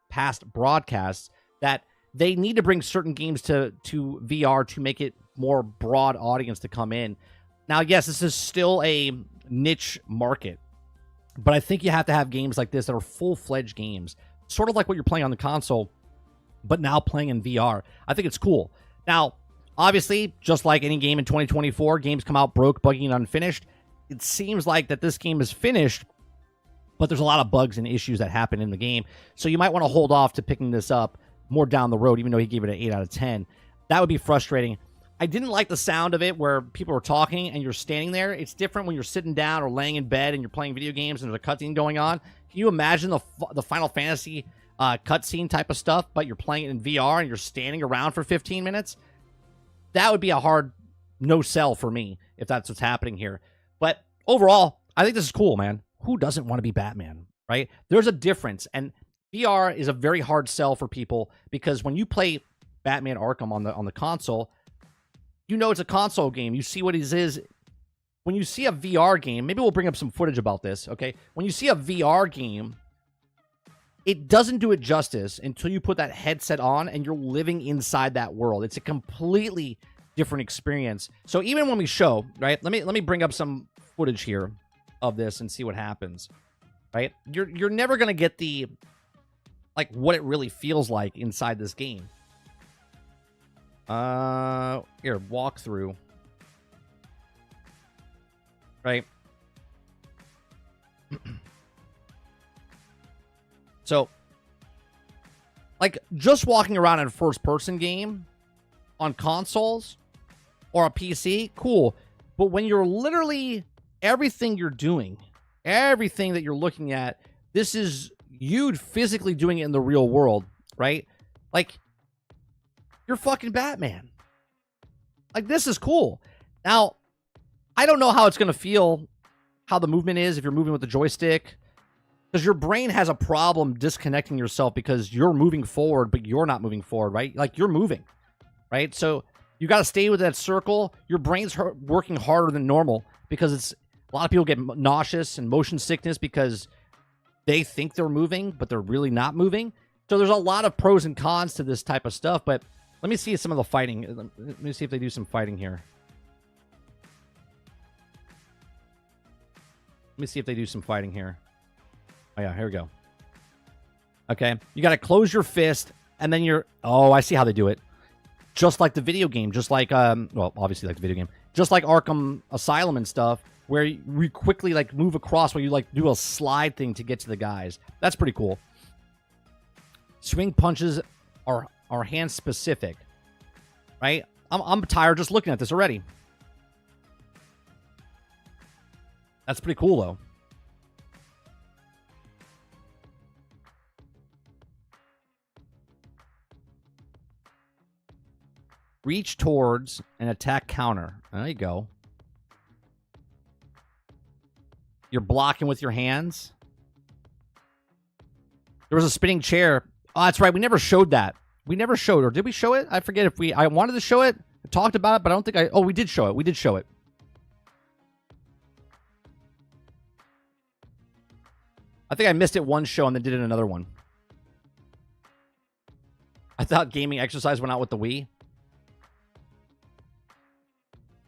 past broadcasts that they need to bring certain games to VR to make it more broad audience to come in. Now, yes, this is still a niche market, but I think you have to have games like this that are full-fledged games, sort of like what you're playing on the console, but now playing in VR. I think it's cool. Now, obviously, just like any game in 2024, games come out broke, buggy, and unfinished. It seems like that this game is finished, but there's a lot of bugs and issues that happen in the game. So you might want to hold off to picking this up more down the road, even though he gave it an 8 out of 10. That would be frustrating. I didn't like the sound of it where people were talking and you're standing there. It's different when you're sitting down or laying in bed and you're playing video games and there's a cutscene going on. Can you imagine the Final Fantasy cutscene type of stuff, but you're playing it in VR and you're standing around for 15 minutes? That would be a hard no sell for me if that's what's happening here. But overall, I think this is cool, man. Who doesn't want to be Batman, right? There's a difference, and VR is a very hard sell for people because when you play Batman Arkham on the console, you know it's a console game. You see what it is. When you see a VR game, maybe we'll bring up some footage about this, okay? When you see a VR game, it doesn't do it justice until you put that headset on and you're living inside that world. It's a completely different experience. So even when we show, right? Let me bring up some footage here of this and see what happens. Right? You're never going to get the like what it really feels like inside this game. Here, walkthrough. Right? So, like, just walking around in a first-person game on consoles or a PC, cool. But when you're literally, everything you're doing, everything that you're looking at, this is you physically doing it in the real world, right? Like, you're fucking Batman. Like, this is cool. Now, I don't know how it's going to feel, how the movement is if you're moving with the joystick. Because your brain has a problem disconnecting yourself because you're moving forward, but you're not moving forward, right? Like, you're moving, right? So you got to stay with that circle. Your brain's working harder than normal because it's a lot of people get nauseous and motion sickness because they think they're moving, but they're really not moving. So there's a lot of pros and cons to this type of stuff. But let me see some of the fighting. Let me see if they do some fighting here. Let me see if they do some fighting here. Oh, yeah, here we go. Okay, you got to close your fist, and then you're... Oh, I see how they do it. Just like the video game, just like... well, obviously like the video game. Just like Arkham Asylum and stuff, where we quickly, like, move across, where you, like, do a slide thing to get to the guys. That's pretty cool. Swing punches are hand-specific, right? I'm tired just looking at this already. That's pretty cool, though. Reach towards and attack counter. There you go. You're blocking with your hands. There was a spinning chair. Oh, that's right. We never showed that. We never showed, or did we show it? I forget if I wanted to show it. I talked about it, but I don't think oh, we did show it. We did show it. I think I missed it one show and then did it another one. I thought gaming exercise went out with the Wii.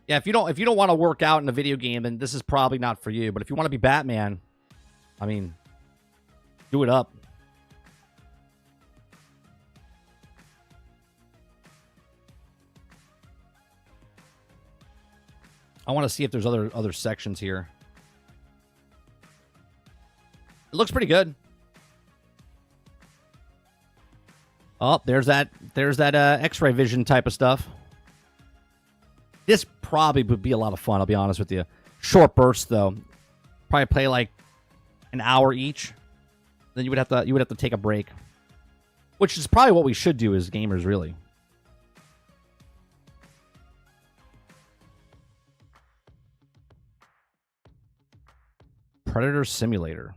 Yeah, if you don't want to work out in a video game, then this is probably not for you. But if you want to be Batman, I mean, do it up. I want to see if there's other sections here. It looks pretty good. Oh, there's that X-ray vision type of stuff. This probably would be a lot of fun, I'll be honest with you. Short bursts, though. Probably play like an hour each. Then you would have to take a break. Which is probably what we should do as gamers, really. Predator Simulator.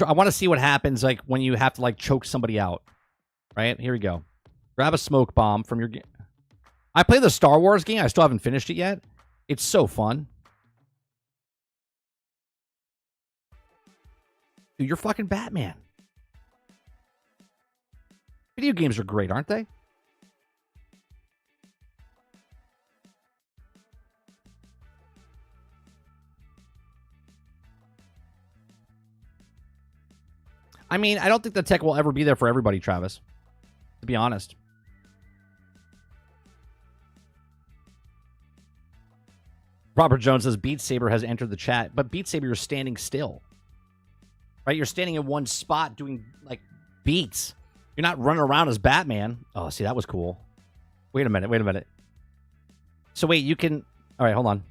I want to see what happens like when you have to like choke somebody out. Right? Here we go. Grab a smoke bomb from your game. I play the Star Wars game. I still haven't finished it yet. It's so fun. Dude, you're fucking Batman. Video games are great, aren't they? I mean, I don't think the tech will ever be there for everybody, Travis. To be honest. Robert Jones says Beat Saber has entered the chat, but Beat Saber, you're standing still. right? You're standing in one spot doing like beats. You're not running around as Batman. Oh, see, that was cool. Wait a minute. So wait, you can... All right, hold on.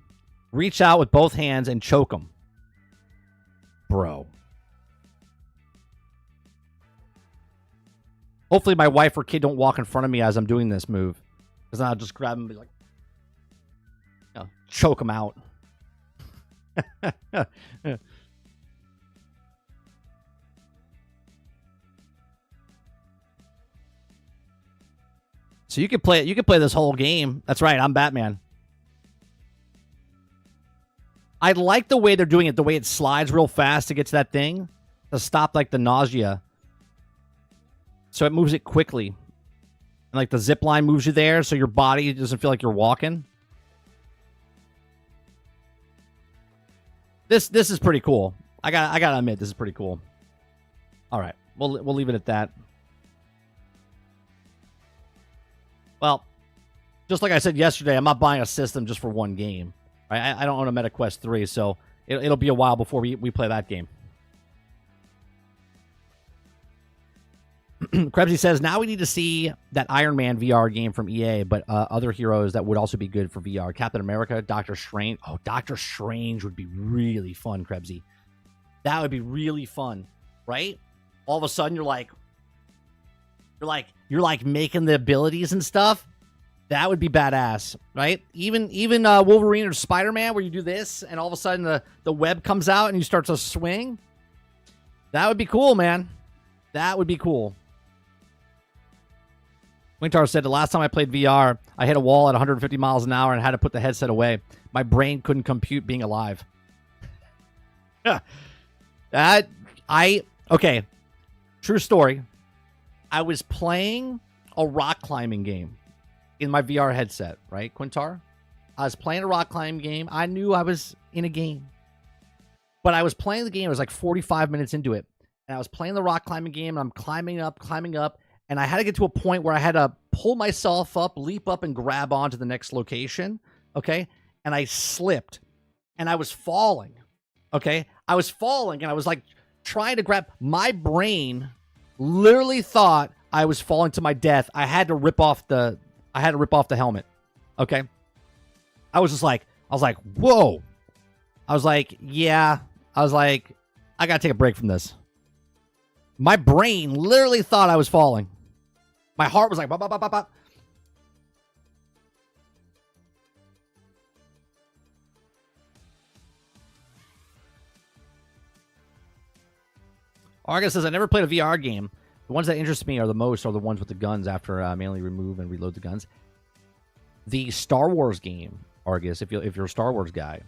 Reach out with both hands and choke them. Bro. Hopefully my wife or kid don't walk in front of me as I'm doing this move. Because then I'll just grab them and be like... You know, choke them out. So you could play it. You could play this whole game. That's right. I'm Batman. I like the way they're doing it. The way it slides real fast to get to that thing to stop like the nausea. So it moves it quickly, and like the zip line moves you there, so your body doesn't feel like you're walking. This is pretty cool. I gotta admit, this is pretty cool. All right, we'll leave it at that. Well, just like I said yesterday, I'm not buying a system just for one game. Right? I don't own a MetaQuest 3, so it'll be a while before we play that game. Krebsy says, now we need to see that Iron Man VR game from EA, but other heroes that would also be good for VR. Captain America, Doctor Strange. Oh, Doctor Strange would be really fun, Krebsy. That would be really fun, right? All of a sudden, you're like making the abilities and stuff. That would be badass, right? Even Wolverine or Spider-Man, where you do this, and all of a sudden the web comes out and you start to swing. That would be cool, man. That would be cool. Wintar said, the last time I played VR, I hit a wall at 150 miles an hour and had to put the headset away. My brain couldn't compute being alive. Okay. True story. I was playing a rock climbing game in my VR headset, right, Quintar? I was playing a rock climbing game. I knew I was in a game. But I was playing the game. It was like 45 minutes into it. And I was playing the rock climbing game, and I'm climbing up, and I had to get to a point where I had to pull myself up, leap up, and grab onto the next location, okay? And I slipped, and I was falling, okay? I was falling, and I was like trying to grab. My brain literally thought I was falling to my death. I had to rip off the helmet, okay? I was like, whoa. I was like, yeah. I was like, I gotta take a break from this. My brain literally thought I was falling. My heart was like, bop, bop, bop, bop, bop. Argus says, I never played a VR game. The ones that interest me are the most are the ones with the guns after manually remove and reload the guns. The Star Wars game, Argus, if you're a Star Wars guy,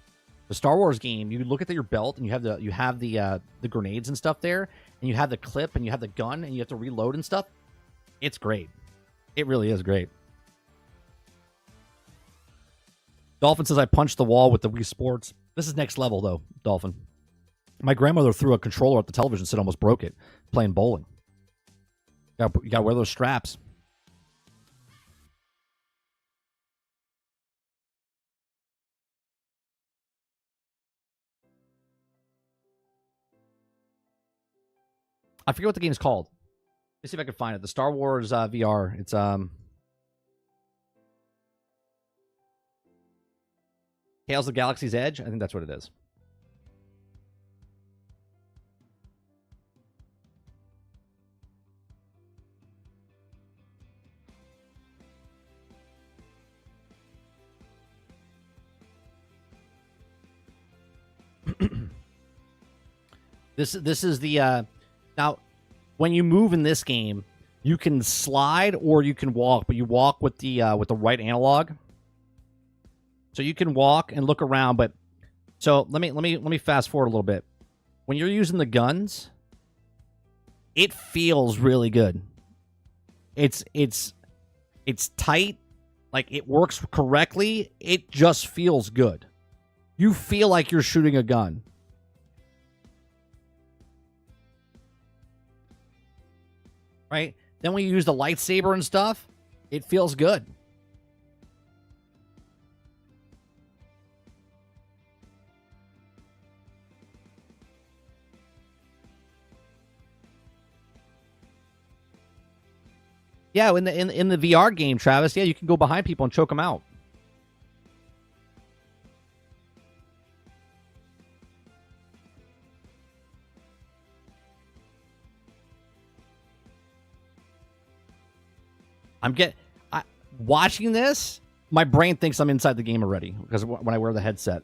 the Star Wars game, you look at your belt and you have the grenades and stuff there, and you have the clip and you have the gun and you have to reload and stuff. It's great. It really is great. Dolphin says, I punched the wall with the Wii Sports. This is next level, though, Dolphin. My grandmother threw a controller at the television set, almost broke it, playing bowling. You gotta wear those straps. I forget what the game's called. Let's see if I can find it. The Star Wars VR. It's Tales of Galaxy's Edge. I think that's what it is. This is the now when you move in this game, you can slide or you can walk, but you walk with the right analog. So you can walk and look around, but so let me fast forward a little bit. When you're using the guns, it feels really good. It's tight, like it works correctly. It just feels good. You feel like you're shooting a gun. Right? Then when you use the lightsaber and stuff, it feels good. Yeah, in the VR game, Travis. Yeah, you can go behind people and choke them out. Watching this, my brain thinks I'm inside the game already because when I wear the headset.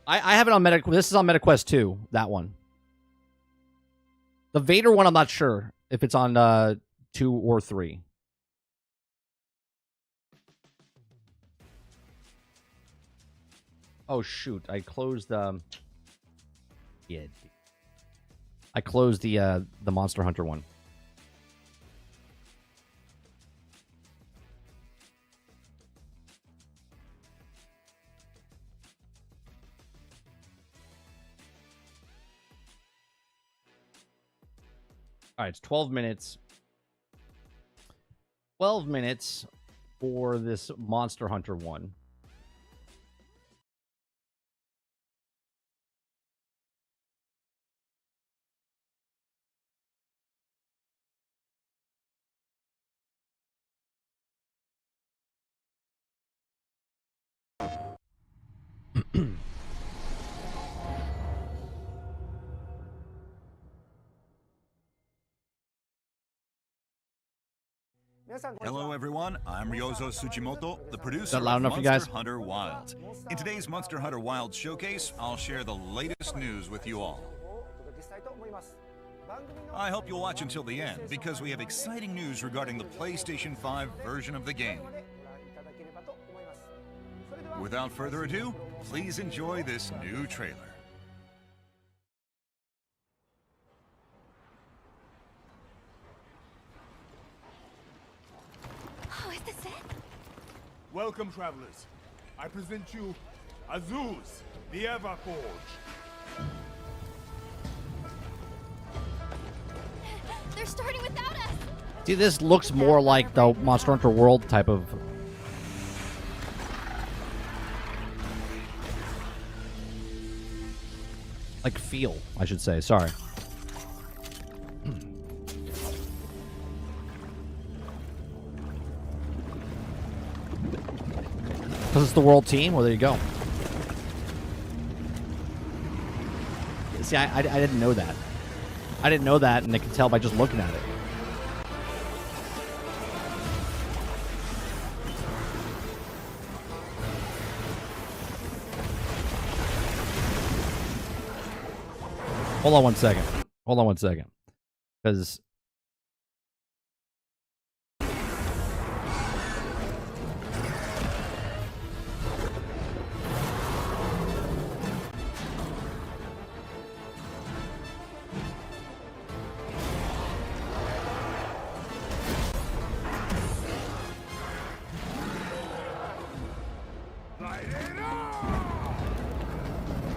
I have it on Meta. This is on MetaQuest 2, that one. The Vader one, I'm not sure if it's on 2 or 3. Oh shoot! I closed. Yeah, I closed the Monster Hunter one. All right, it's 12 minutes. 12 minutes for this Monster Hunter one. Hello everyone, I'm Ryozo Tsujimoto, the producer that loud of enough, you Monster guys? Hunter Wilds. In today's Monster Hunter Wilds showcase, I'll share the latest news with you all. I hope you'll watch until the end, because we have exciting news regarding the PlayStation 5 version of the game. Without further ado, please enjoy this new trailer. Welcome, travelers. I present you Azuz, the Everforge. They're starting without us. See, this looks more like the Monster Hunter World type of. Like feel, I should say. Sorry. Because it's the world team? Well, there you go. See, I didn't know that. I didn't know that, and I can tell by just looking at it. Hold on one second. Hold on one second. Because...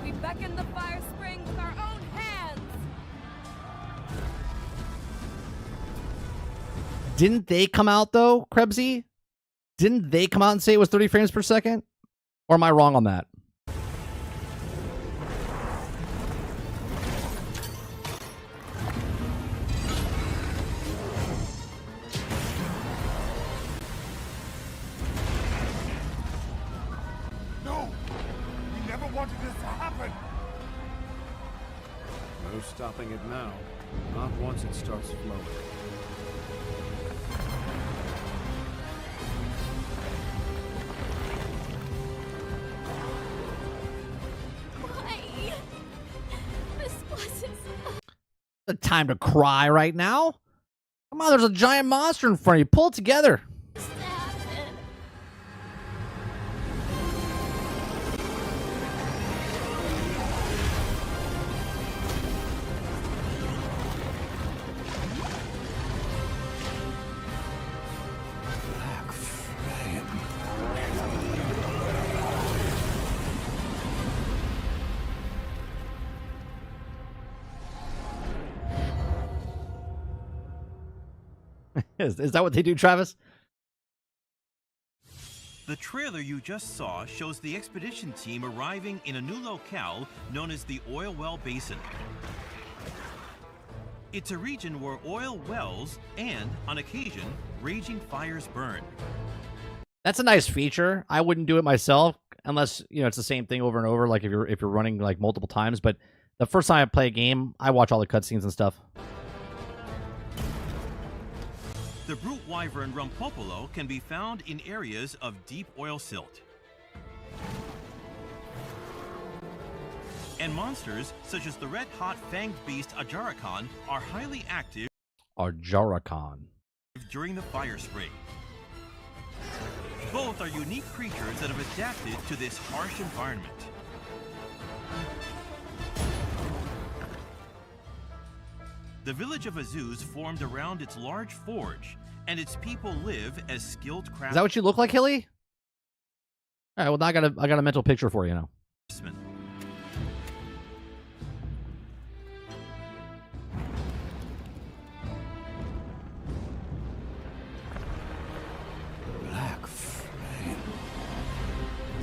We beckon the fire spring with our own hands. Didn't they come out, though, Krebsy? Didn't they come out and say it was 30 frames per second? Or am I wrong on that? No! We never wanted this to happen! No stopping it now. Not once it starts flowing. Why? This wasn't The time to cry right now. Come on, there's a giant monster in front of you. Pull it together. supposed to happen. Is that what they do, Travis? The trailer you just saw shows the expedition team arriving in a new locale known as the Oil Well Basin. It's a region where oil wells and, on occasion, raging fires burn. That's a nice feature. I wouldn't do it myself unless, you know, it's the same thing over and over, like if you're running like multiple times. But the first time I play a game, I watch all the cutscenes and stuff. The brute wyvern Rumpopolo can be found in areas of deep oil silt. And monsters such as the red-hot fanged beast Ajarakan are highly active during the fire spring. Both are unique creatures that have adapted to this harsh environment. The village of Azuz formed around its large forge, and its people live as skilled craftsmen. Is that what you look like, Hilly? All right, well, now I got a mental picture for you now.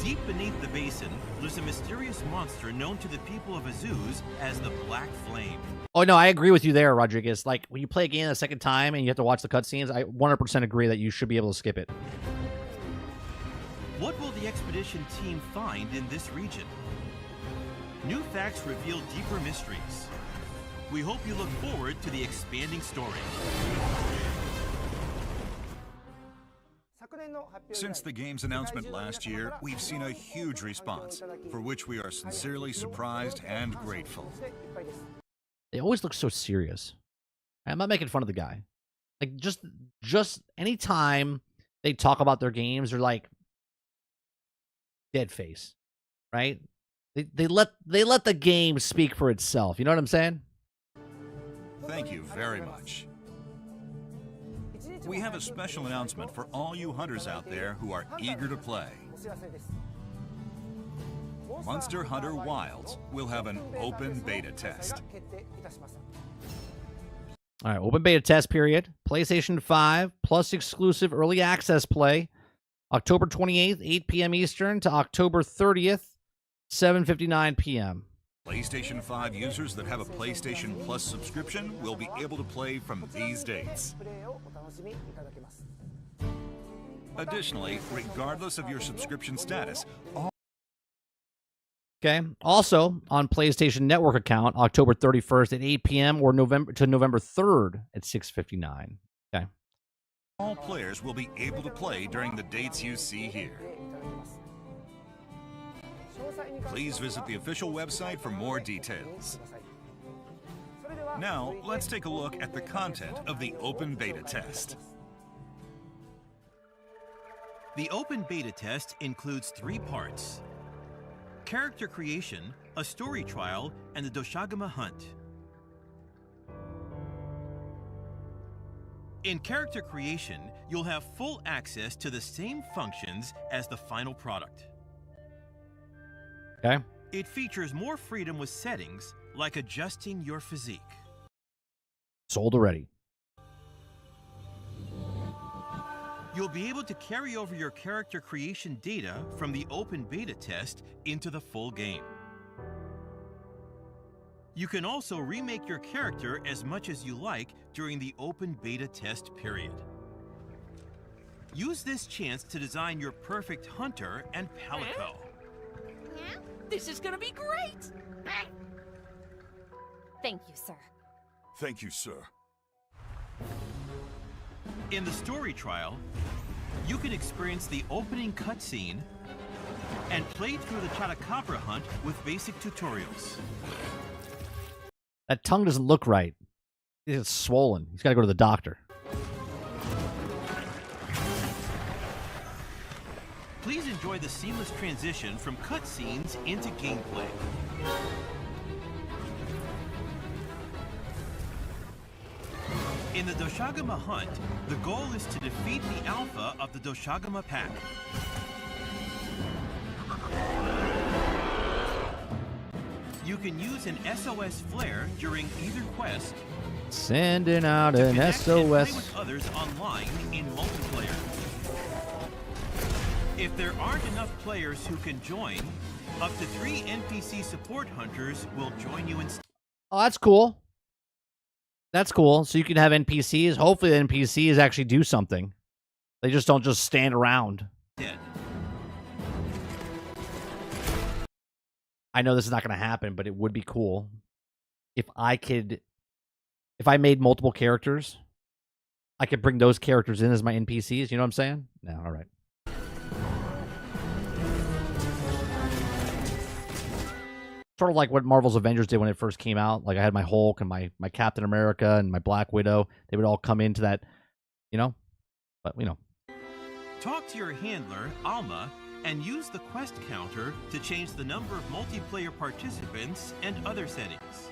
Deep beneath the basin lives a mysterious monster known to the people of Azuz as the Black Flame. Oh, no, I agree with you there, Rodriguez. Like, when you play a game the second time and you have to watch the cutscenes, I 100% agree that you should be able to skip it. What will the expedition team find in this region? New facts reveal deeper mysteries. We hope you look forward to the expanding story. Since the game's announcement last year, we've seen a huge response, for which we are sincerely surprised and grateful. They always look so serious. I'm not making fun of the guy. Like, just any time they talk about their games, they're like dead face, right? They let the game speak for itself. You know what I'm saying? Thank you very much. We have a special announcement for all you hunters out there who are eager to play. Monster Hunter Wilds will have an open beta test. All right, open beta test period. PlayStation 5 plus exclusive early access play. October 28th, 8 p.m. Eastern to October 30th, 7:59 p.m. PlayStation 5 users that have a PlayStation Plus subscription will be able to play from these dates. Additionally, regardless of your subscription status, Okay. Also, on PlayStation Network account, October 31st at 8 p.m. or November 3rd at 6:59. Okay. all players will be able to play during the dates you see here. Please visit the official website for more details. Now, let's take a look at the content of the open beta test. The open beta test includes 3 parts: character creation, a story trial, and the Doshagama hunt. In character creation, you'll have full access to the same functions as the final product. Okay. It features more freedom with settings, like adjusting your physique. Sold already. You'll be able to carry over your character creation data from the open beta test into the full game. You can also remake your character as much as you like during the open beta test period. Use this chance to design your perfect hunter and palico. This is gonna be great! Thank you, sir. Thank you, sir. In the story trial, you can experience the opening cutscene and play through the Chatakabra hunt with basic tutorials. That tongue doesn't look right. It's swollen. He's got to go to the doctor. Please enjoy the seamless transition from cutscenes into gameplay. In the Doshagama hunt, the goal is to defeat the alpha of the Doshagama pack. You can use an SOS flare during either quest. Sending out to an connect and play SOS. with others online in multiplayer. If there aren't enough players who can join, up to 3 NPC support hunters will join you instead. Oh, that's cool. That's cool. So you can have NPCs. Hopefully the NPCs actually do something. They just don't just stand around. Dead. I know this is not going to happen, but it would be cool if I made multiple characters, I could bring those characters in as my NPCs. You know what I'm saying? No, all right. Sort of like what Marvel's Avengers did when it first came out. Like I had my Hulk and my Captain America and my Black Widow. They would all come into that, you know? But, you know. Talk to your handler, Alma, and use the quest counter to change the number of multiplayer participants and other settings.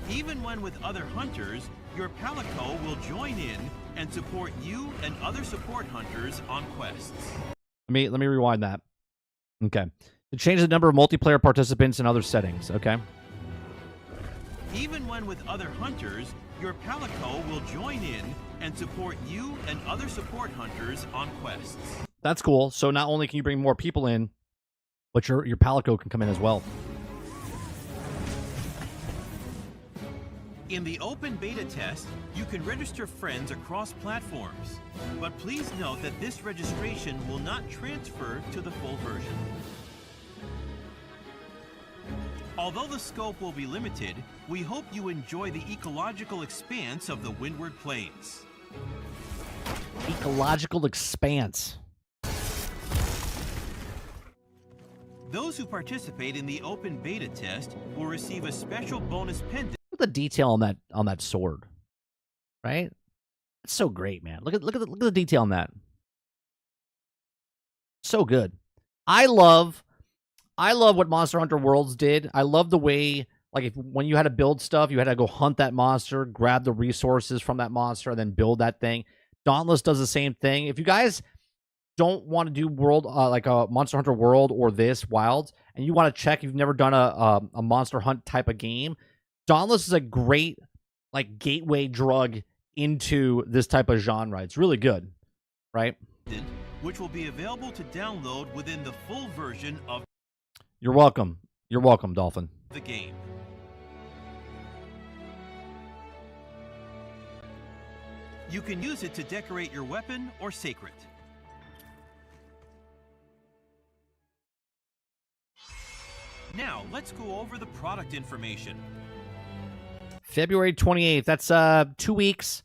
Even when with other hunters, your Palico will join in and support you and other support hunters on quests. Let me rewind that. Okay. To change the number of multiplayer participants in other settings, okay? Even when with other hunters, your Palico will join in and support you and other support hunters on quests. That's cool. So not only can you bring more people in, but your Palico can come in as well. In the open beta test, you can register friends across platforms. But please note that this registration will not transfer to the full version. Although the scope will be limited, we hope you enjoy the ecological expanse of the Windward Plains. Ecological expanse. Those who participate in the open beta test will receive a special bonus pendant. Look at the detail on that sword, right? It's so great, man. Look at the detail on that. So good. I love what Monster Hunter Worlds did. I love the way, like, when you had to build stuff, you had to go hunt that monster, grab the resources from that monster, and then build that thing. Dauntless does the same thing. If you guys don't want to do like a Monster Hunter World or this Wilds, and you want to check, you've never done a Monster Hunt type of game, Dauntless is a great, like, gateway drug into this type of genre. It's really good, right? Which will be available to download within the full version of You're welcome. You're welcome, Dolphin. the game. You can use it to decorate your weapon or sacred. Now, let's go over the product information. February 28th. That's 2 weeks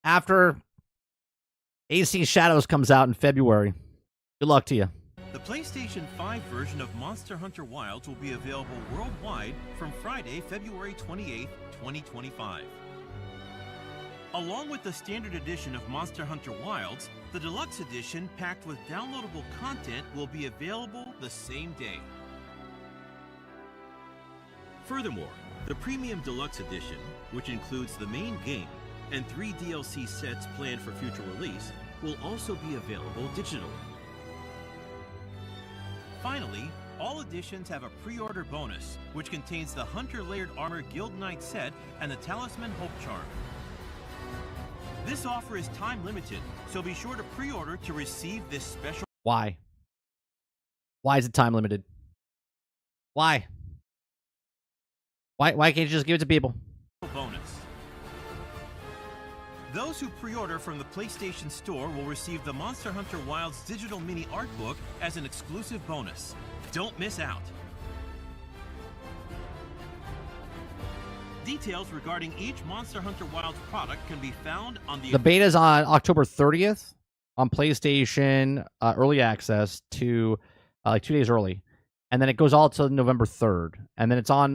after AC Shadows comes out in February. Good luck to you. The PlayStation 5 version of Monster Hunter Wilds will be available worldwide from Friday, February 28th, 2025. Along with the standard edition of Monster Hunter Wilds, the deluxe edition packed with downloadable content will be available the same day. Furthermore, the Premium Deluxe Edition, which includes the main game and 3 DLC sets planned for future release, will also be available digitally. Finally, all editions have a pre-order bonus, which contains the Hunter Layered Armor Guild Knight set and the Talisman Hope Charm. This offer is time limited, so be sure to pre-order to receive this special. Why? Why is it time limited? Why? Why can't you just give it to people? Bonus. Those who pre-order from the PlayStation Store will receive the Monster Hunter Wilds digital mini art book as an exclusive bonus. Don't miss out. Details regarding each Monster Hunter Wilds product can be found on the beta's on October 30th on PlayStation early access to like 2 days early, and then it goes all to November 3rd, and then it's on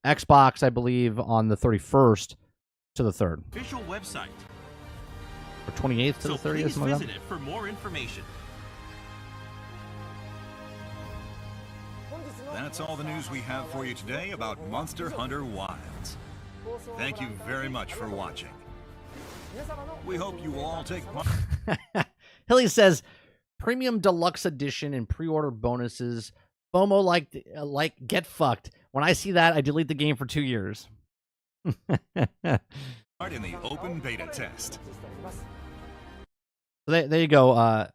Xbox, I believe, on the 31st to the 3rd. official website. Or 28th to So the 30th. please something like visit it for more information. That's all the news we have for you today about Monster Hunter Wilds. Thank you very much for watching. We hope you all take part. that. Hilly says, Premium Deluxe Edition and pre-order bonuses. FOMO like get fucked. When I see that, I delete the game for 2 years. in the open beta test. So there you go.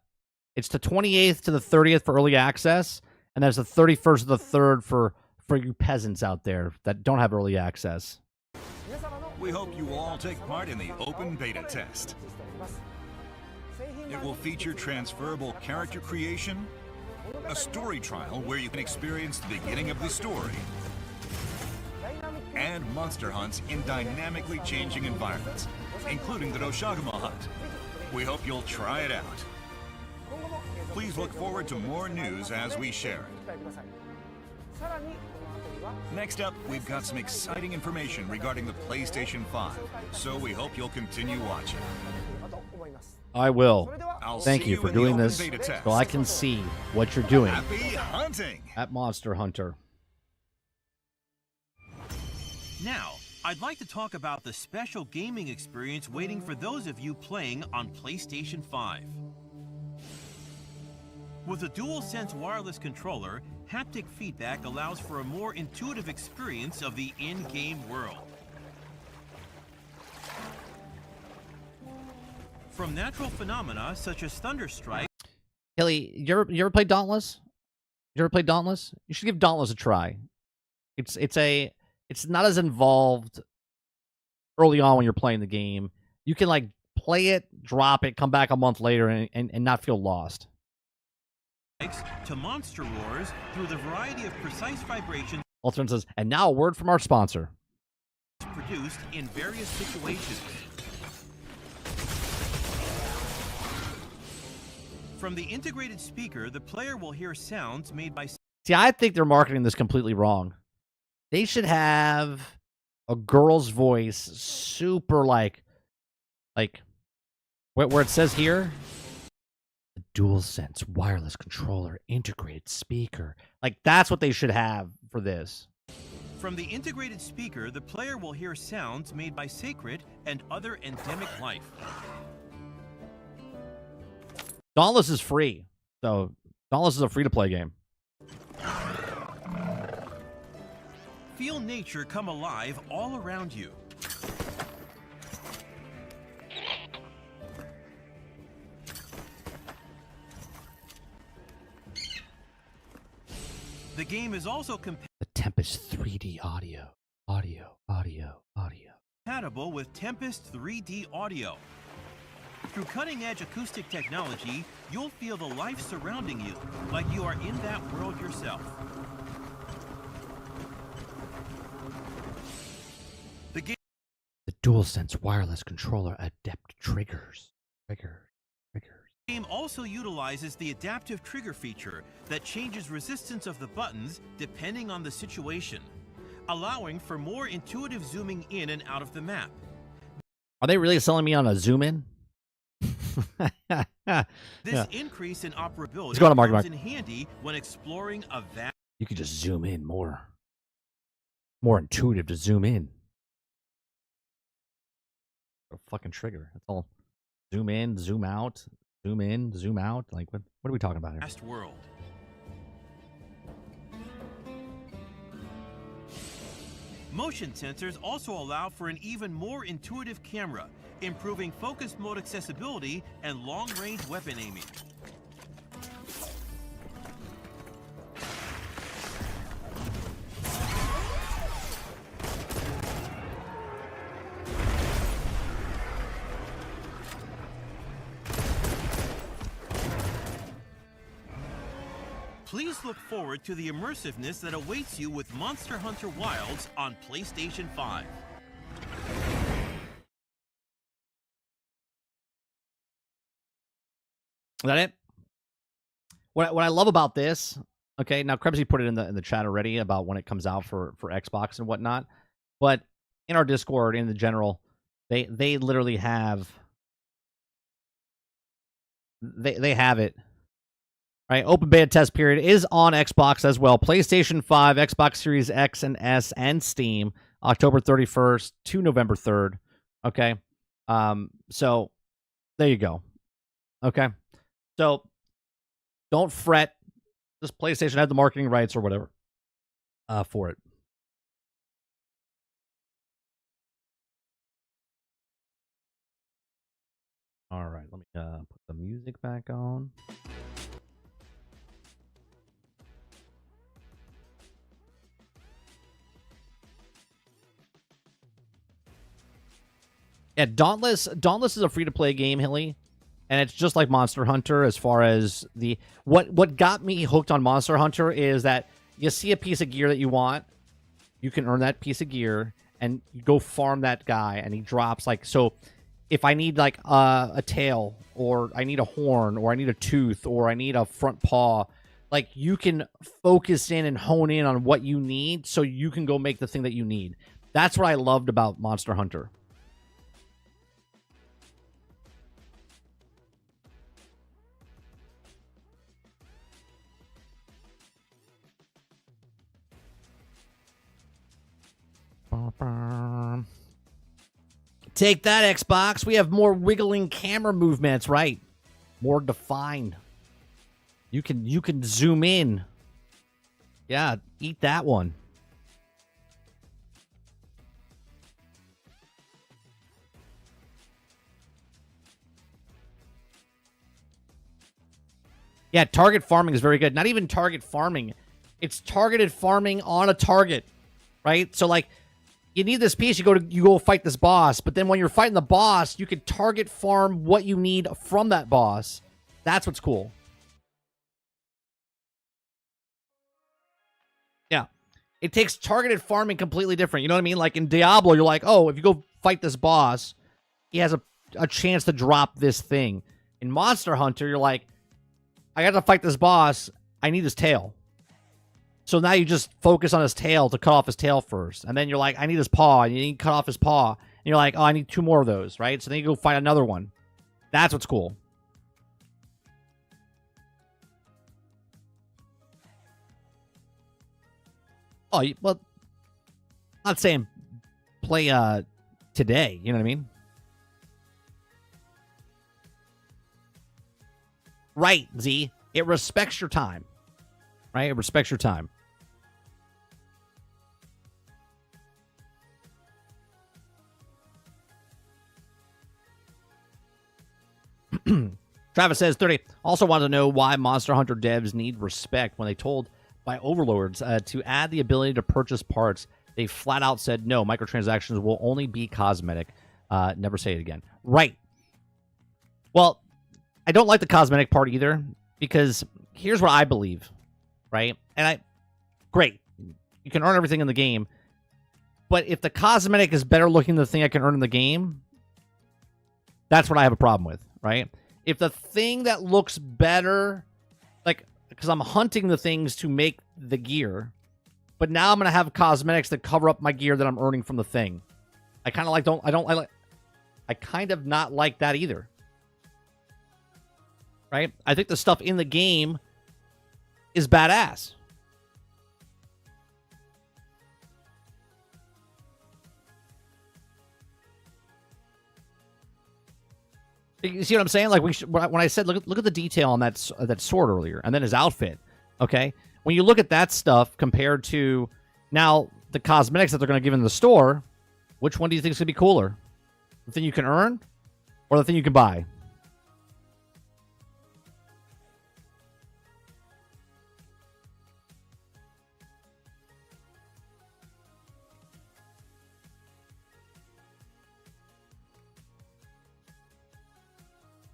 It's the 28th to the 30th for early access, and that's the 31st to the 3rd for for you peasants out there that don't have early access. We hope you all take part in the open beta test. It will feature transferable character creation, a story trial where you can experience the beginning of the story, and monster hunts in dynamically changing environments, including the Doshaguma hunt. We hope you'll try it out. Please look forward to more news as we share it. Next up, we've got some exciting information regarding the PlayStation 5, so we hope you'll continue watching. I will. I'll Thank see you for in the doing open this beta test. so I can see what you're doing Happy hunting! at Monster Hunter. Now, I'd like to talk about the special gaming experience waiting for those of you playing on PlayStation 5. With a DualSense wireless controller, haptic feedback allows for a more intuitive experience of the in-game world. From natural phenomena such as thunderstrike. Hilly, you ever play Dauntless? You ever play Dauntless? You should give Dauntless a try. It's not as involved early on when you're playing the game. You can like play it, drop it, come back a month later and not feel lost. To monster roars through the variety of precise vibrations Ultimate says, and now a word from our sponsor. produced in various situations. From the integrated speaker, the player will hear sounds made by... See, I think they're marketing this completely wrong. They should have a girl's voice super like where it says here, the DualSense wireless controller integrated speaker. Like that's what they should have for this. From the integrated speaker, the player will hear sounds made by sacred and other endemic life. Dauntless is free. So Dauntless is a free-to-play game. Feel nature come alive all around you. The game is also The Tempest 3D audio. compatible with Tempest 3D audio. Through cutting-edge acoustic technology, you'll feel the life surrounding you, like you are in that world yourself. The DualSense wireless controller adept triggers. game also utilizes the adaptive trigger feature that changes resistance of the buttons depending on the situation, allowing for more intuitive zooming in and out of the map. Are they really selling me on a zoom in? This increase in operability go on, Mark. comes in handy when exploring a vast... You could just zoom in more. More intuitive to zoom in. A fucking trigger. That's all. Zoom in, zoom out, zoom in, zoom out. Like, what are we talking about here? vast world. Motion sensors also allow for an even more intuitive camera, improving focus mode accessibility and long-range weapon aiming. Please look forward to the immersiveness that awaits you with Monster Hunter Wilds on PlayStation 5. Is that it? What I love about this, okay, now Krebsy put it in the chat already about when it comes out for Xbox and whatnot, but in our Discord, in the general, they literally have they have it. Right, open beta test period is on Xbox as well. PlayStation 5, Xbox Series X and S, and Steam, October 31st to November 3rd. Okay, so there you go. Okay, so don't fret. This PlayStation had the marketing rights or whatever for it. All right, let me put the music back on. Yeah, Dauntless is a free-to-play game, Hilly, and it's just like Monster Hunter as far as the... What got me hooked on Monster Hunter is that you see a piece of gear that you want, you can earn that piece of gear, and you go farm that guy, and he drops, like... So, if I need, like, a tail, or I need a horn, or I need a tooth, or I need a front paw, like, you can focus in and hone in on what you need so you can go make the thing that you need. That's what I loved about Monster Hunter. Take that, Xbox. We have more wiggling camera movements, right? More defined. You can zoom in. Yeah, eat that one. Yeah, target farming is very good. Not even target farming. It's targeted farming on a target, right? So, like, you need this piece, you go fight this boss, but then when you're fighting the boss, you can target farm what you need from that boss. That's what's cool. Yeah. It takes targeted farming completely different. You know what I mean? Like in Diablo, you're like, oh, if you go fight this boss, he has a chance to drop this thing. In Monster Hunter, you're like, I got to fight this boss. I need his tail. So now you just focus on his tail to cut off his tail first. And then you're like, I need his paw. And you need to cut off his paw. And you're like, oh, I need 2 more of those, right? So then you go find another one. That's what's cool. Oh, well, I'm not saying play today. You know what I mean? Right, Z. It respects your time. Right? It respects your time. Travis says, 30. Also wanted to know why Monster Hunter devs need respect when they told by overlords to add the ability to purchase parts. They flat out said, no, microtransactions will only be cosmetic. Never say it again. Right. Well, I don't like the cosmetic part either, because here's what I believe. Right? And great. You can earn everything in the game. But if the cosmetic is better looking than the thing I can earn in the game, that's what I have a problem with, right? If the thing that looks better, like, because I'm hunting the things to make the gear, but now I'm going to have cosmetics that cover up my gear that I'm earning from the thing. I kind of like, I kind of not like that either. Right? I think the stuff in the game is badass. You see what I'm saying? Like when I said, look at the detail on that sword earlier, and then his outfit. Okay, when you look at that stuff compared to now the cosmetics that they're going to give in the store, which one do you think is going to be cooler? The thing you can earn, or the thing you can buy?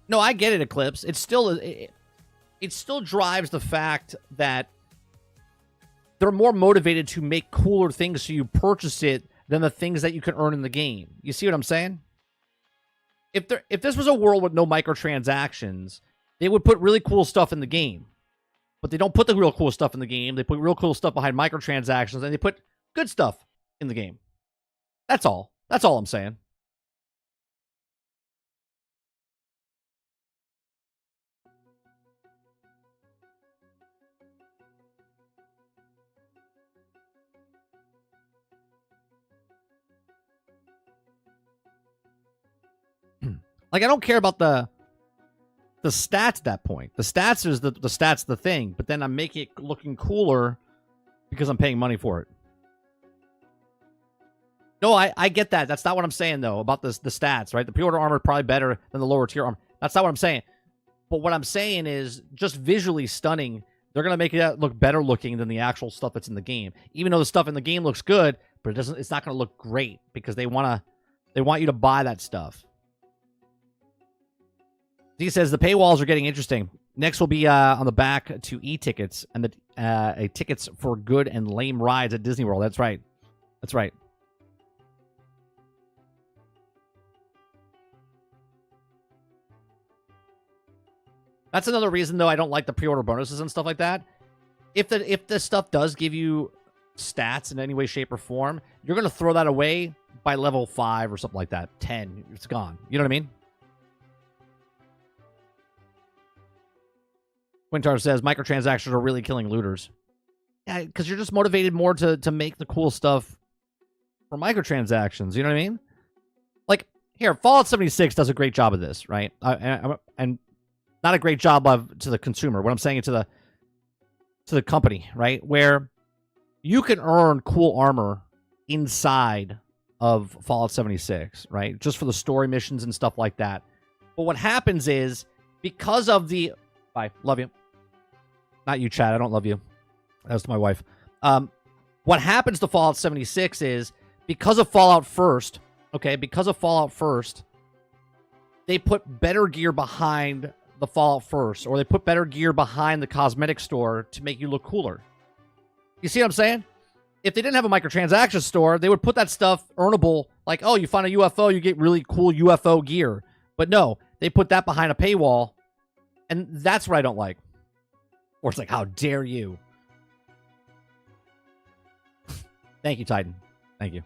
No, I get it, Eclipse. It still drives the fact that they're more motivated to make cooler things so you purchase it than the things that you can earn in the game. You see what I'm saying? If this was a world with no microtransactions, they would put really cool stuff in the game. But they don't put the real cool stuff in the game. They put real cool stuff behind microtransactions, and they put good stuff in the game. That's all. That's all I'm saying. Like, I don't care about the stats at that point. The stats is the stats the thing, but then I'm making it looking cooler because I'm paying money for it. No, I get that. That's not what I'm saying, though, about the stats, right? The pre-order armor is probably better than the lower tier armor. That's not what I'm saying. But what I'm saying is, just visually stunning, they're going to make it look better looking than the actual stuff that's in the game. Even though the stuff in the game looks good, but it's not going to look great because they want to They want you to buy that stuff. Z says the paywalls are getting interesting. Next will be on the back to e-tickets and the tickets for good and lame rides at Disney World. That's right. That's right. That's another reason, though, I don't like the pre-order bonuses and stuff like that. If the stuff does give you stats in any way, shape, or form, you're going to throw that away by level 5 or something like that. 10. It's gone. You know what I mean? Quintar says microtransactions are really killing looters. Yeah, because you're just motivated more to make the cool stuff for microtransactions. You know what I mean? Like, here, Fallout 76 does a great job of this, right? And not a great job to the consumer. What I'm saying to the company, right? Where you can earn cool armor inside of Fallout 76, right? Just for the story missions and stuff like that. But what happens is, because of the... Bye. Love you. Not you, Chad. I don't love you. That was to my wife. What happens to Fallout 76 is, because of Fallout First, okay, because of Fallout First, they put better gear behind the Fallout First, or they put better gear behind the cosmetic store to make you look cooler. You see what I'm saying? If they didn't have a microtransaction store, they would put that stuff earnable, like, oh, you find a UFO, you get really cool UFO gear. But no, they put that behind a paywall, and that's what I don't like. Or it's like, how dare you? Thank you, Titan. Thank you.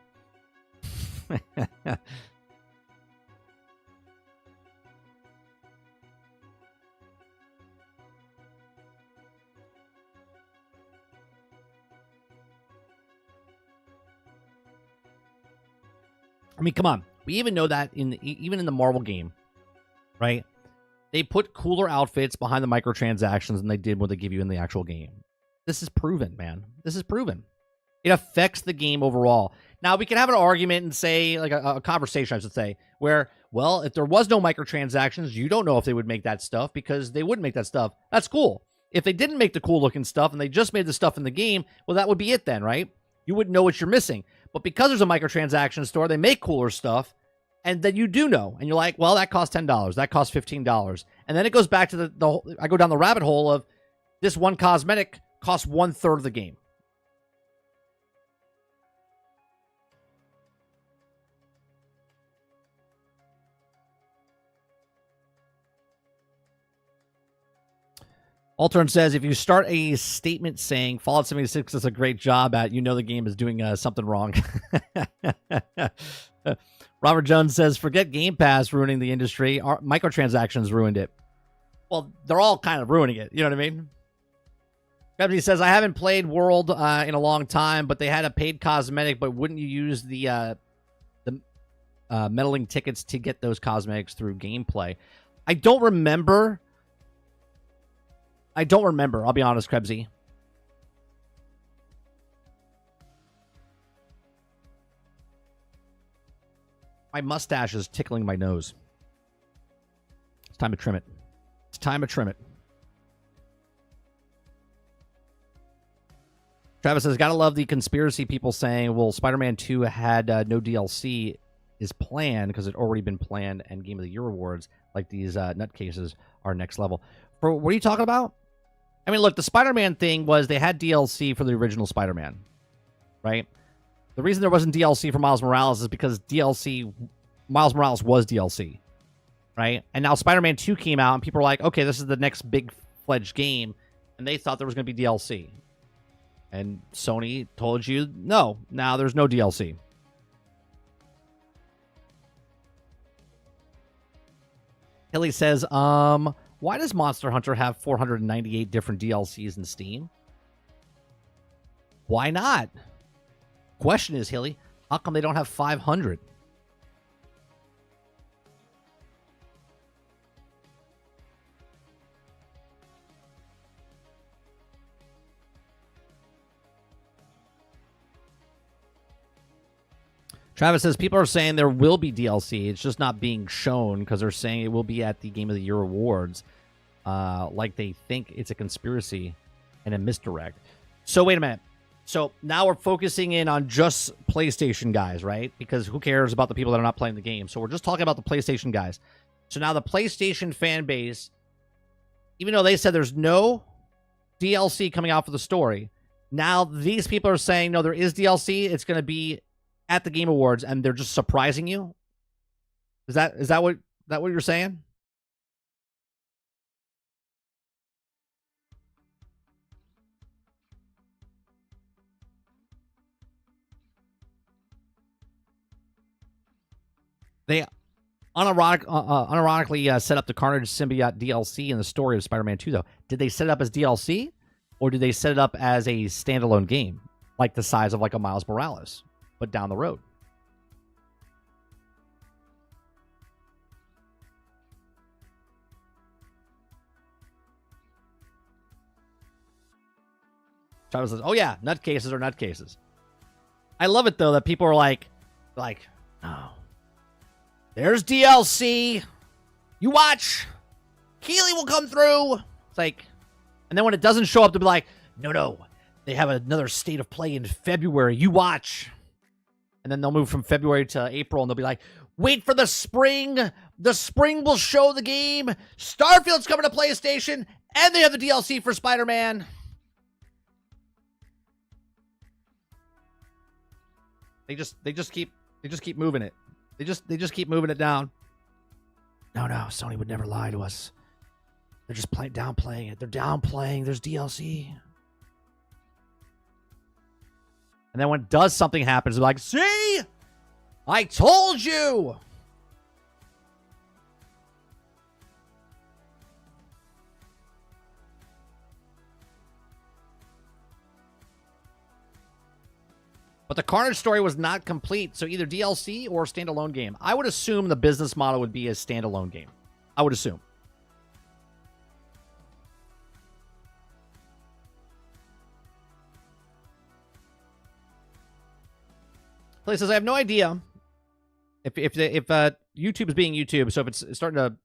I mean, come on. We even know that even in the Marvel game, right? They put cooler outfits behind the microtransactions than they did when they give you in the actual game. This is proven, man. This is proven. It affects the game overall. Now, we can have an argument and say, like a conversation, I should say, where, well, if there was no microtransactions, you don't know if they would make that stuff because they wouldn't make that stuff. That's cool. If they didn't make the cool-looking stuff and they just made the stuff in the game, well, that would be it then, right? You wouldn't know what you're missing. But because there's a microtransaction store, they make cooler stuff, and then you do know. And you're like, well, that costs $10. That costs $15. And then it goes back to I go down the rabbit hole of this one cosmetic costs 1/3 of the game. Altern says, if you start a statement saying Fallout 76 does a great job at, you know the game is doing something wrong. Robert Jones says, forget Game Pass ruining the industry. Microtransactions ruined it. Well, they're all kind of ruining it. You know what I mean? Pepsi says, I haven't played World in a long time, but they had a paid cosmetic, but wouldn't you use the meddling tickets to get those cosmetics through gameplay? I don't remember. I'll be honest, Krebsy. My mustache is tickling my nose. It's time to trim it. It's time to trim it. Travis says, gotta love the conspiracy people saying, well, Spider-Man 2 had no DLC is planned because it already been planned, and Game of the Year awards, like these nutcases, are next level. For what are you talking about? I mean, look, the Spider-Man thing was they had DLC for the original Spider-Man, right? The reason there wasn't DLC for Miles Morales is because Miles Morales was DLC, right? And now Spider-Man 2 came out, and people were like, okay, this is the next big-fledged game, and they thought there was going to be DLC. And Sony told you, no, now there's no DLC. Hilly says, why does Monster Hunter have 498 different DLCs in Steam? Why not? Question is, Hilly, how come they don't have 500? Travis says, people are saying there will be DLC. It's just not being shown because they're saying it will be at the Game of the Year awards. Like they think it's a conspiracy and a misdirect. So wait a minute. So now we're focusing in on just PlayStation guys, right? Because who cares about the people that are not playing the game? So we're just talking about the PlayStation guys. So now the PlayStation fan base, even though they said there's no DLC coming out for the story, now these people are saying, no, there is DLC. It's going to be at the Game Awards, and they're just surprising you. Is that what you're saying? They unironically set up the Carnage Symbiote DLC in the story of Spider-Man 2, though. Did they set it up as DLC, or did they set it up as a standalone game, like the size of like a Miles Morales, but down the road? Travis says, "Oh yeah, nutcases are nutcases." I love it though that people are like, oh, there's DLC. You watch, Keeley will come through. It's like, and then when it doesn't show up, they'll be like, no, they have another state of play in February. You watch, and then they'll move from February to April, and they'll be like, wait for the spring. The spring will show the game. Starfield's coming to PlayStation, and they have the DLC for Spider-Man. They just keep moving it. They just keep moving it down. No, Sony would never lie to us. They're just downplaying it. They're downplaying there's DLC. And then when something happens, they're like, see? I told you! But the Carnage story was not complete, so either DLC or standalone game. I would assume the business model would be a standalone game. I would assume. Play says, I have no idea if YouTube is being YouTube, so if it's starting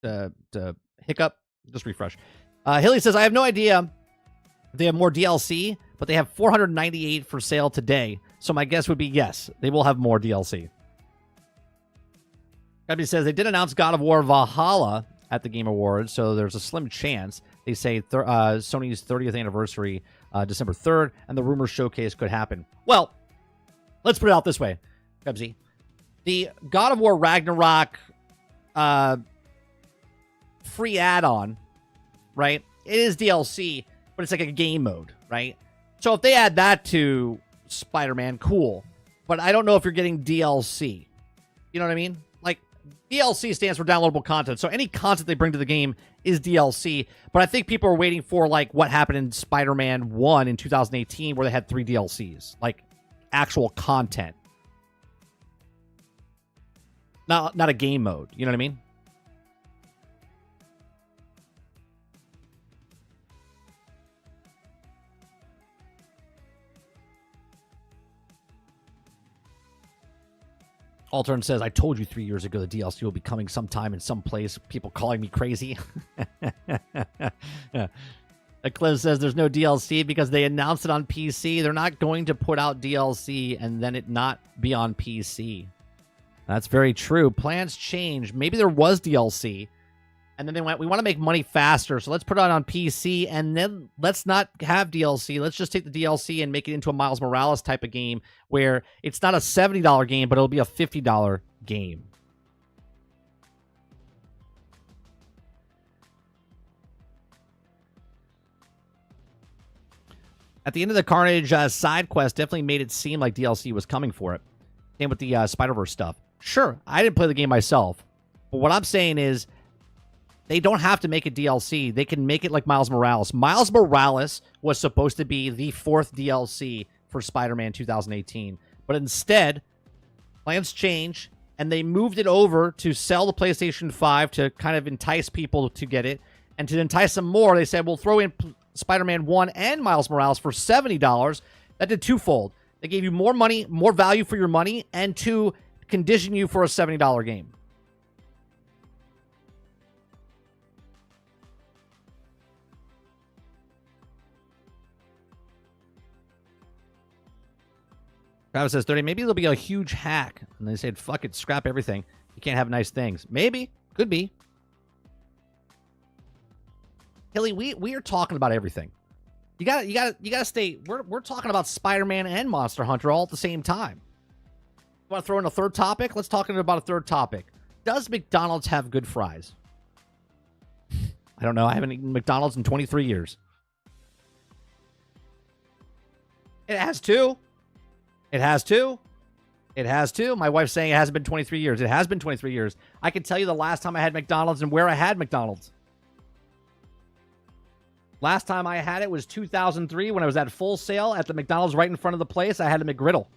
to hiccup, just refresh. Hilly says, I have no idea if they have more DLC, but they have 498 for sale today. So my guess would be yes, they will have more DLC. Gabby says they did announce God of War Valhalla at the Game Awards, so there's a slim chance. They say Sony's 30th anniversary, December 3rd, and the rumor showcase could happen. Well, let's put it out this way, Gabsy. The God of War Ragnarok free add-on, right? It is DLC, but it's like a game mode, right? So if they add that to Spider-Man, cool. But I don't know if you're getting DLC. You know what I mean? Like, DLC stands for downloadable content. So any content they bring to the game is DLC. But I think people are waiting for, like, what happened in Spider-Man 1 in 2018 where they had 3 DLCs. Like, actual content. Not a game mode. You know what I mean? Altern says, I told you 3 years ago the DLC will be coming sometime in some place. People calling me crazy. Yeah. Eclipse says there's no DLC because they announced it on PC. They're not going to put out DLC and then it not be on PC. That's very true. Plans change. Maybe there was DLC. And then they went, we want to make money faster, so let's put it on PC, and then let's not have DLC. Let's just take the DLC and make it into a Miles Morales type of game where it's not a $70 game, but it'll be a $50 game. At the end of the Carnage side quest, definitely made it seem like DLC was coming for it. Same with the Spider-Verse stuff. Sure, I didn't play the game myself, but what I'm saying is, they don't have to make a DLC. They can make it like Miles Morales. Miles Morales was supposed to be the 4th DLC for Spider-Man 2018. But instead, plans change, and they moved it over to sell the PlayStation 5 to kind of entice people to get it. And to entice them more, they said, we'll throw in Spider-Man 1 and Miles Morales for $70. That did twofold. They gave you more money, more value for your money, and to condition you for a $70 game. Travis says 30. Maybe there'll be a huge hack, and they said, "Fuck it, scrap everything. You can't have nice things." Maybe, could be. Hilly, we are talking about everything. You gotta stay. We're talking about Spider-Man and Monster Hunter all at the same time. You want to throw in a third topic? Let's talk about a third topic. Does McDonald's have good fries? I don't know. I haven't eaten McDonald's in 23 years. It has two. It has two. It has two. My wife's saying it hasn't been 23 years. It has been 23 years. I can tell you the last time I had McDonald's and where I had McDonald's. Last time I had it was 2003 when I was at Full Sail at the McDonald's right in front of the place. I had a McGriddle.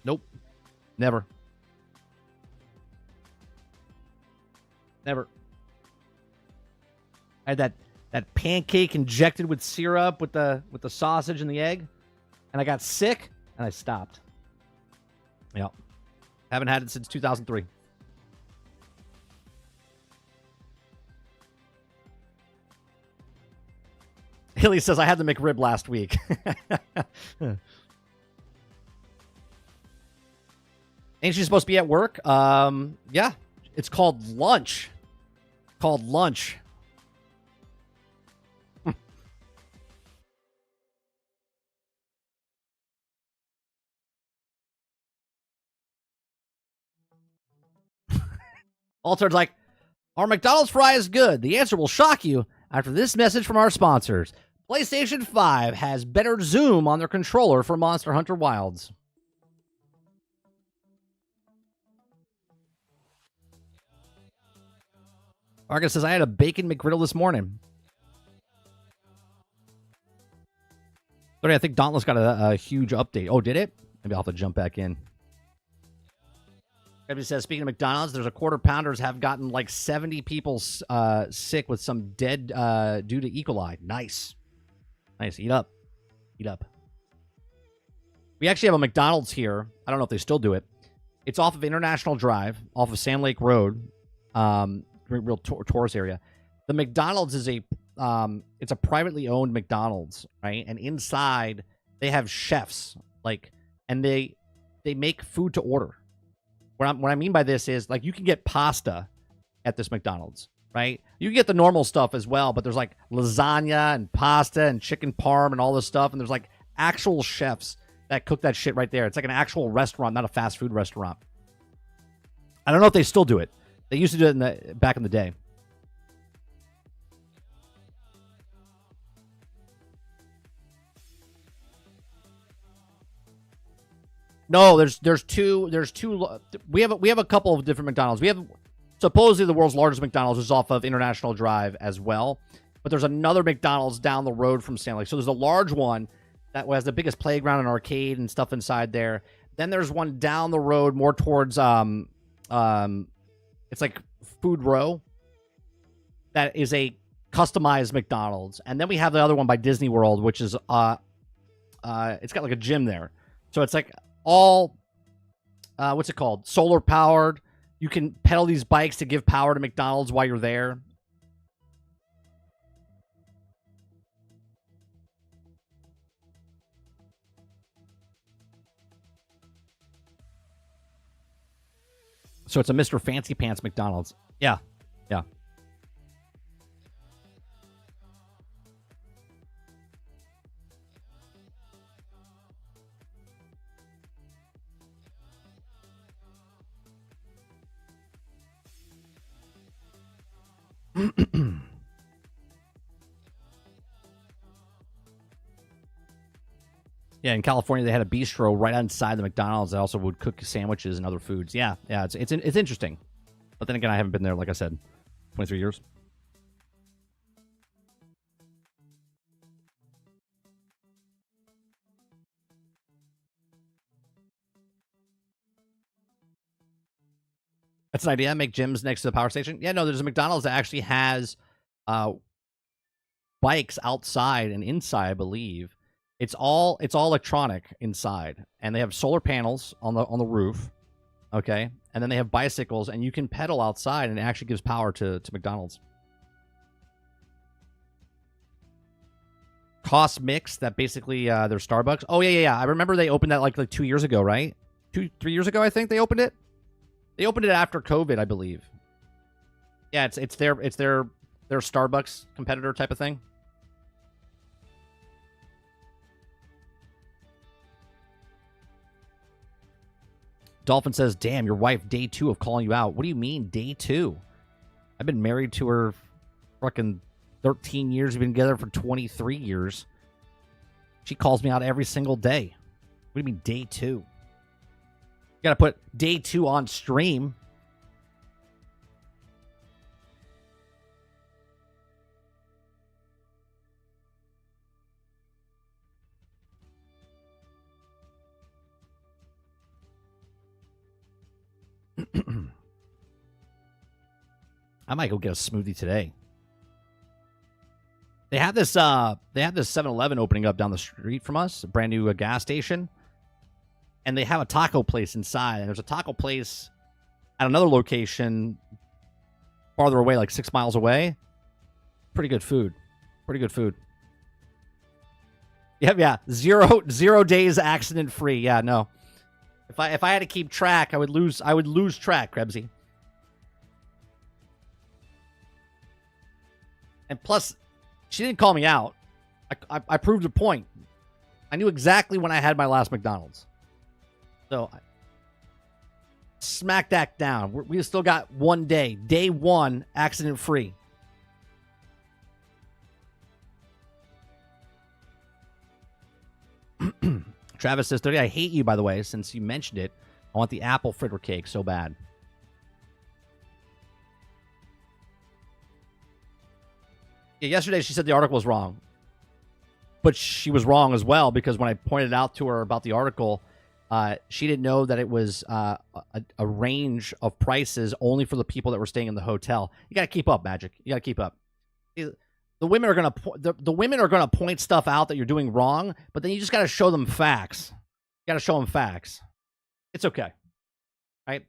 Nope. Never. Never. I had that pancake injected with syrup with the sausage and the egg, and I got sick and I stopped. Yep. Haven't had it since 2003. Hilly says I had the McRib last week. Ain't she supposed to be at work? Yeah. It's called lunch. Called lunch. Altered's like, our McDonald's fry is good. The answer will shock you after this message from our sponsors. PlayStation 5 has better zoom on their controller for Monster Hunter Wilds. Argus says, I had a bacon McGriddle this morning. I think Dauntless got a huge update. Oh, did it? Maybe I'll have to jump back in. Everybody says, speaking of McDonald's, there's a quarter pounders have gotten like 70 people sick with some dead due to E. coli. Nice. Nice. Eat up. Eat up. We actually have a McDonald's here. I don't know if they still do it. It's off of International Drive, off of Sand Lake Road, real tourist area. The McDonald's is it's a privately owned McDonald's, right? And inside they have chefs, and they make food to order. What I mean by this is, like, you can get pasta at this McDonald's, right? You can get the normal stuff as well, but there's like lasagna and pasta and chicken parm and all this stuff, and there's like actual chefs that cook that shit right there. It's like an actual restaurant, not a fast food restaurant. I don't know if they still do it. They used to do it back in the day. No, there's two. We have a couple of different McDonald's. We have supposedly the world's largest McDonald's is off of International Drive as well, but there's another McDonald's down the road from Stanley. So there's a large one that has the biggest playground and arcade and stuff inside there. Then there's one down the road more towards it's like Food Row. That is a customized McDonald's, and then we have the other one by Disney World, which is it's got like a gym there. So it's like all what's it called? Solar powered. You can pedal these bikes to give power to McDonald's while you're there. So it's a Mr. Fancy Pants McDonald's. Yeah. Yeah. Yeah, in California they had a bistro right outside the McDonald's that also would cook sandwiches and other foods. Yeah, it's interesting. But then again, I haven't been there, like I said, 23 years. That's an idea. Make gyms next to the power station. Yeah, no, there's a McDonald's that actually has bikes outside and inside, I believe. It's all electronic inside, and they have solar panels on the roof. Okay, and then they have bicycles, and you can pedal outside, and it actually gives power to McDonald's. cost mix that basically their Starbucks. Oh yeah. I remember they opened that like 2 years ago, right? 3 years ago, I think they opened it. They opened it after COVID, I believe. Yeah, it's their Starbucks competitor type of thing. Dolphin says, "Damn, your wife day 2 of calling you out. What do you mean day 2? I've been married to her fucking 13 years. We've been together for 23 years. She calls me out every single day. What do you mean day 2? You gotta put day 2 on stream." I might go get a smoothie today. They have this 7-Eleven opening up down the street from us, a brand new gas station. And they have a taco place inside. And there's a taco place at another location farther away, like 6 miles away. Pretty good food. Yeah. Zero days accident free. Yeah, no. If I had to keep track, I would lose track, Krebsy. And plus, she didn't call me out. I proved a point. I knew exactly when I had my last McDonald's. So, smack that down. We still got 1 day. Day 1, accident free. Travis says, 30, I hate you, by the way, since you mentioned it. I want the apple fritter cake so bad. Yeah, yesterday she said the article was wrong. But she was wrong as well, because when I pointed out to her about the article, she didn't know that it was a range of prices only for the people that were staying in the hotel. You got to keep up, Magic. You got to keep up. The women are gonna point stuff out that you're doing wrong, but then you just got to show them facts. You got to show them facts. It's okay, right?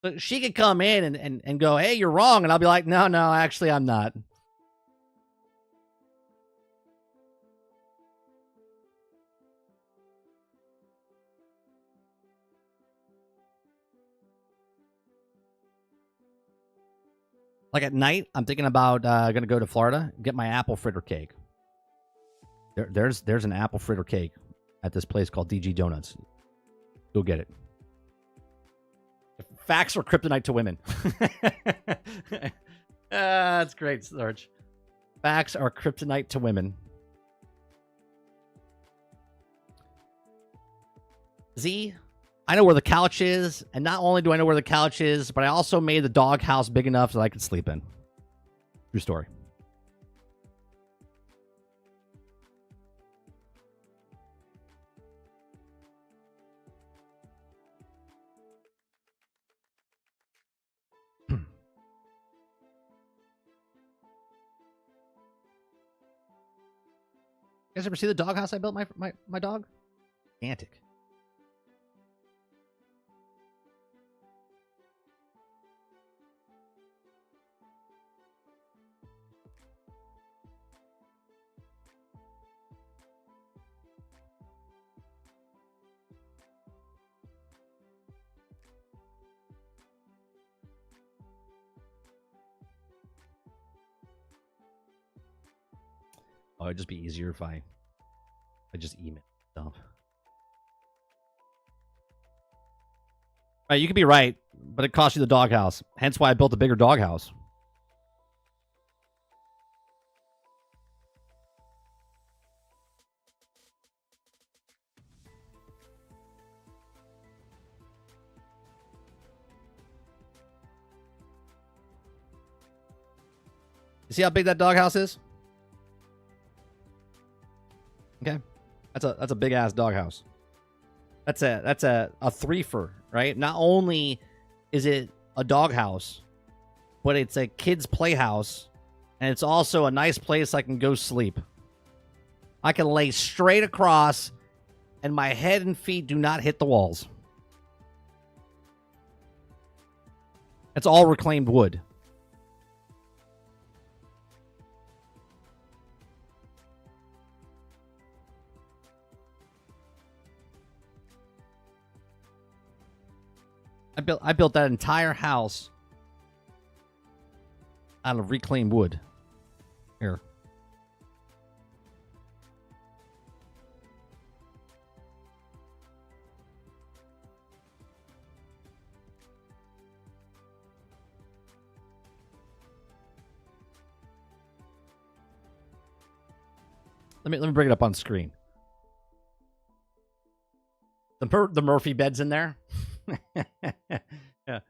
So she could come in and go, "Hey, you're wrong," and I'll be like, "No, actually, I'm not." Like at night, I'm thinking about gonna go to Florida, get my apple fritter cake. There's an apple fritter cake at this place called DG Donuts. Go get it. Facts are kryptonite to women. That's great, Sarge. Facts are kryptonite to women. Z, I know where the couch is, and not only do I know where the couch is, but I also made the doghouse big enough that I could sleep in. True story. You guys ever see the doghouse I built my dog? Gigantic. Oh, it'd just be easier if I just email stuff. Right, you could be right, but it cost you the doghouse. Hence why I built a bigger doghouse. You see how big that doghouse is? Okay, that's a big ass doghouse. That's a threefer, right? Not only is it a doghouse, but it's a kid's playhouse, and it's also a nice place I can go sleep. I can lay straight across, and my head and feet do not hit the walls. It's all reclaimed wood. I built that entire house out of reclaimed wood. Here. Let me bring it up on screen. The Murphy bed's in there. Yeah,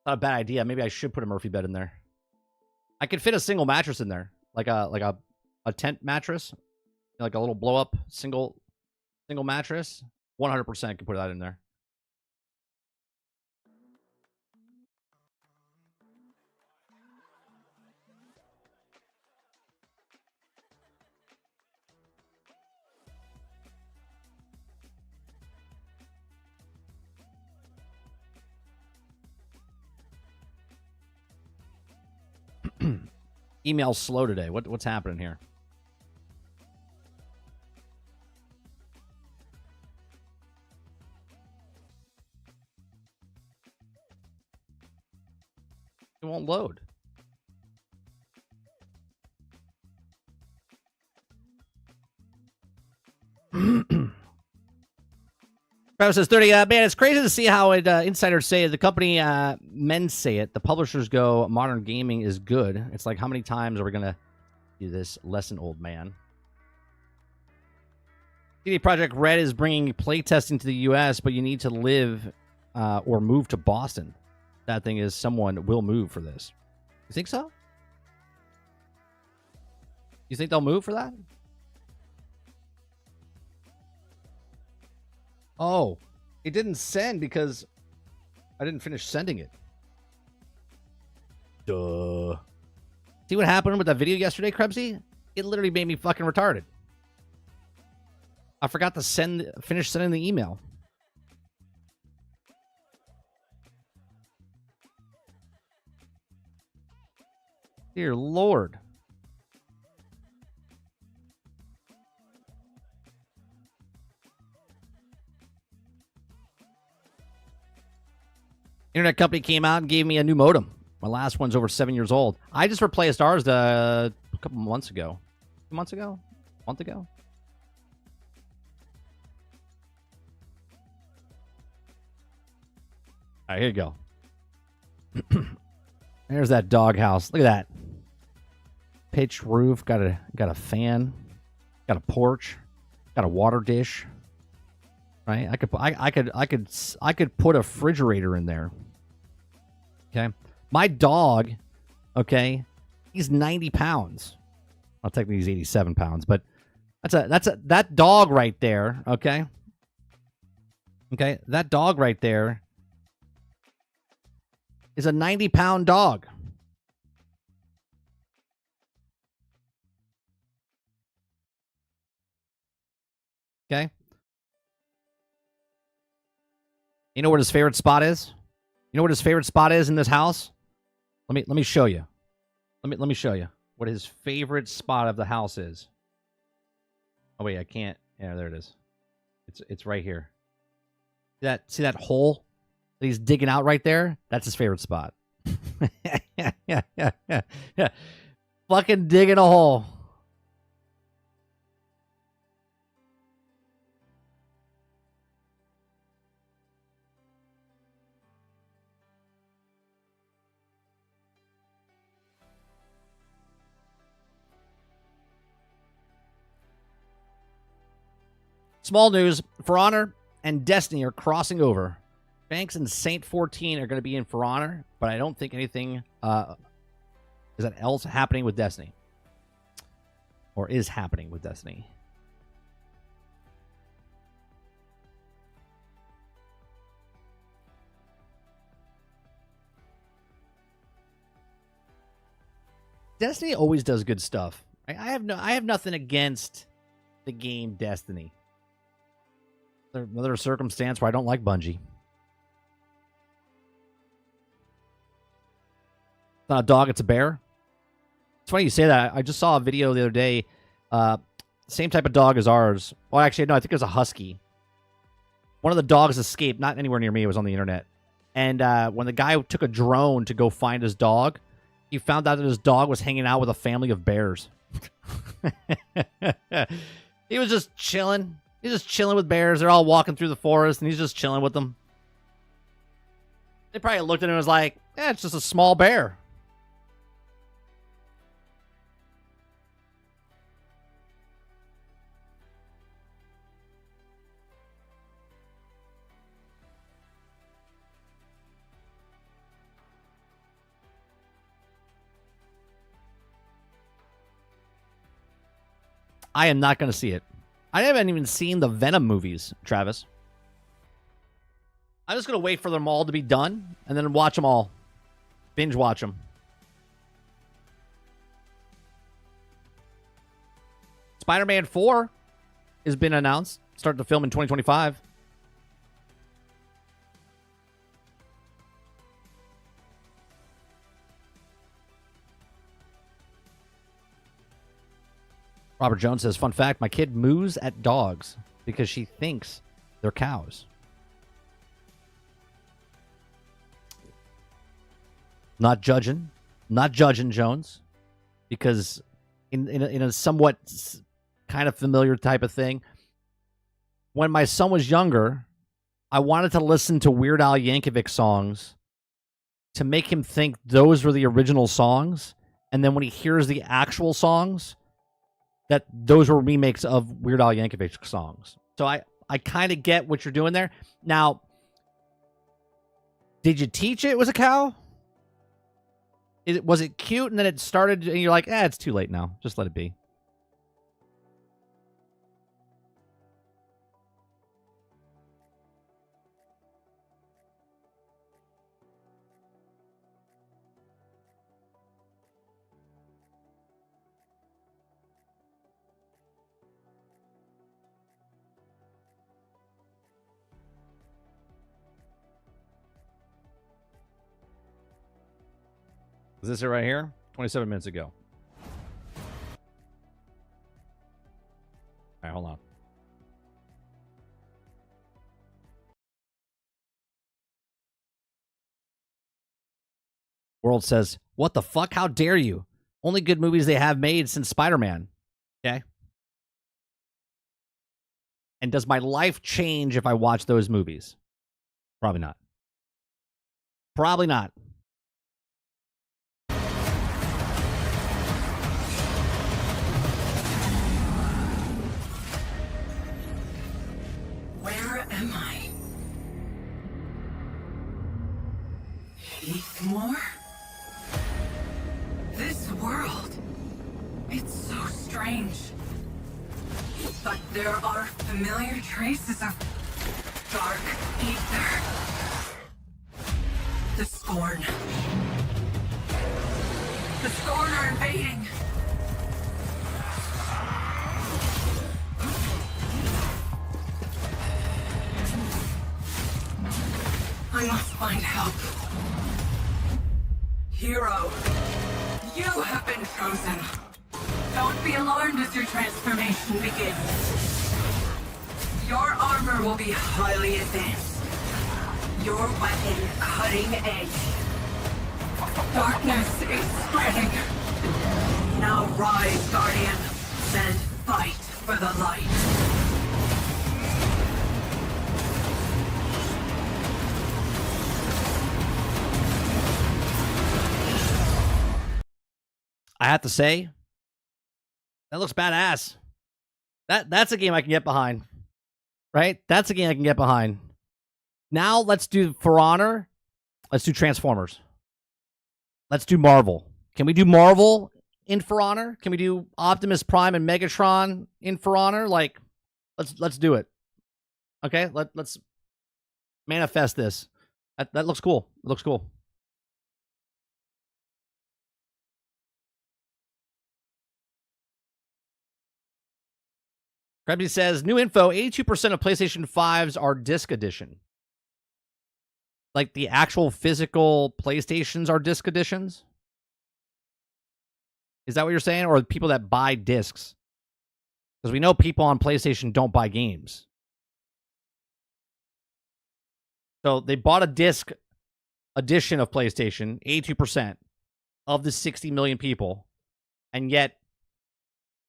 not a bad idea. Maybe I should put a Murphy bed in there. I could fit a single mattress in there, like a tent mattress, like a little blow up single mattress. 100% could put that in there. Email's slow today. What's happening here? It won't load. Travis says 30. Man, it's crazy to see how insiders say it. The company men say it. The publishers go, modern gaming is good. It's like, how many times are we going to do this? Lesson, old man. CD Projekt Red is bringing playtesting to the U.S., but you need to live or move to Boston. That thing is, someone will move for this. You think so? You think they'll move for that? Oh, it didn't send because I didn't finish sending it. Duh. See what happened with that video yesterday, Krebsy? It literally made me fucking retarded. I forgot to finish sending the email. Dear Lord. Internet company came out and gave me a new modem. My last one's over 7 years old. I just replaced ours a couple months ago. 2 months ago? A month ago? All right, here you go. There's that doghouse. Look at that. Pitched roof. Got a fan. Got a porch. Got a water dish. Right? I could put a refrigerator in there. Okay. My dog, okay, he's 90 pounds. Well, technically he's 87 pounds, but that dog right there, okay? Okay, that dog right there is a 90-pound dog. Okay? You know what his favorite spot is? You know what his favorite spot is in this house? Let me show you. Let me show you what his favorite spot of the house is. Oh wait, I can't. Yeah, there it is. It's right here. See that hole that he's digging out right there? That's his favorite spot. yeah. Fucking digging a hole. Small news, For Honor and Destiny are crossing over. Banks and Saint 14 are going to be in For Honor, but I don't think anything is that else happening with Destiny. Or is happening with Destiny. Destiny always does good stuff. I have nothing against the game Destiny. There's another circumstance where I don't like Bungie. It's not a dog, it's a bear. It's funny you say that. I just saw a video the other day. Same type of dog as ours. Well, actually, no, I think it was a husky. One of the dogs escaped, not anywhere near me. It was on the internet. And when the guy took a drone to go find his dog, he found out that his dog was hanging out with a family of bears. He was just chilling. He's just chilling with bears. They're all walking through the forest, and he's just chilling with them. They probably looked at him and was like, "Yeah, it's just a small bear." I am not going to see it. I haven't even seen the Venom movies, Travis. I'm just going to wait for them all to be done and then watch them all. Binge watch them. Spider-Man 4 has been announced. Start to film in 2025. Robert Jones says, fun fact, my kid moos at dogs because she thinks they're cows. Not judging, Jones, because in a somewhat kind of familiar type of thing, when my son was younger, I wanted to listen to Weird Al Yankovic songs to make him think those were the original songs, and then when he hears the actual songs, that those were remakes of Weird Al Yankovic songs. So I kind of get what you're doing there. Now, did you teach it was a cow? Was it cute and then it started and you're like, it's too late now. Just let it be. Is this it right here? 27 minutes ago. All right, hold on. World says, what the fuck? How dare you? Only good movies they have made since Spider-Man. Okay. And does my life change if I watch those movies? Probably not. Probably not. Where am I? Heathmore? This world, it's so strange. But there are familiar traces of dark ether. The Scorn. The Scorn are invading. I must find help. Hero, you have been chosen. Don't be alarmed as your transformation begins. Your armor will be highly advanced. Your weapon cutting edge. Darkness is spreading. Now rise, Guardian, and fight for the light. I have to say, that looks badass. That's a game I can get behind. Right? That's a game I can get behind. Now let's do For Honor. Let's do Transformers. Let's do Marvel. Can we do Marvel in For Honor? Can we do Optimus Prime and Megatron in For Honor? Like, let's do it. Okay? Let's manifest this. That looks cool. It looks cool. Krebsy says, new info, 82% of PlayStation 5s are disc edition. Like the actual physical PlayStations are disc editions? Is that what you're saying? Or people that buy discs? Because we know people on PlayStation don't buy games. So they bought a disc edition of PlayStation, 82% of the 60 million people, and yet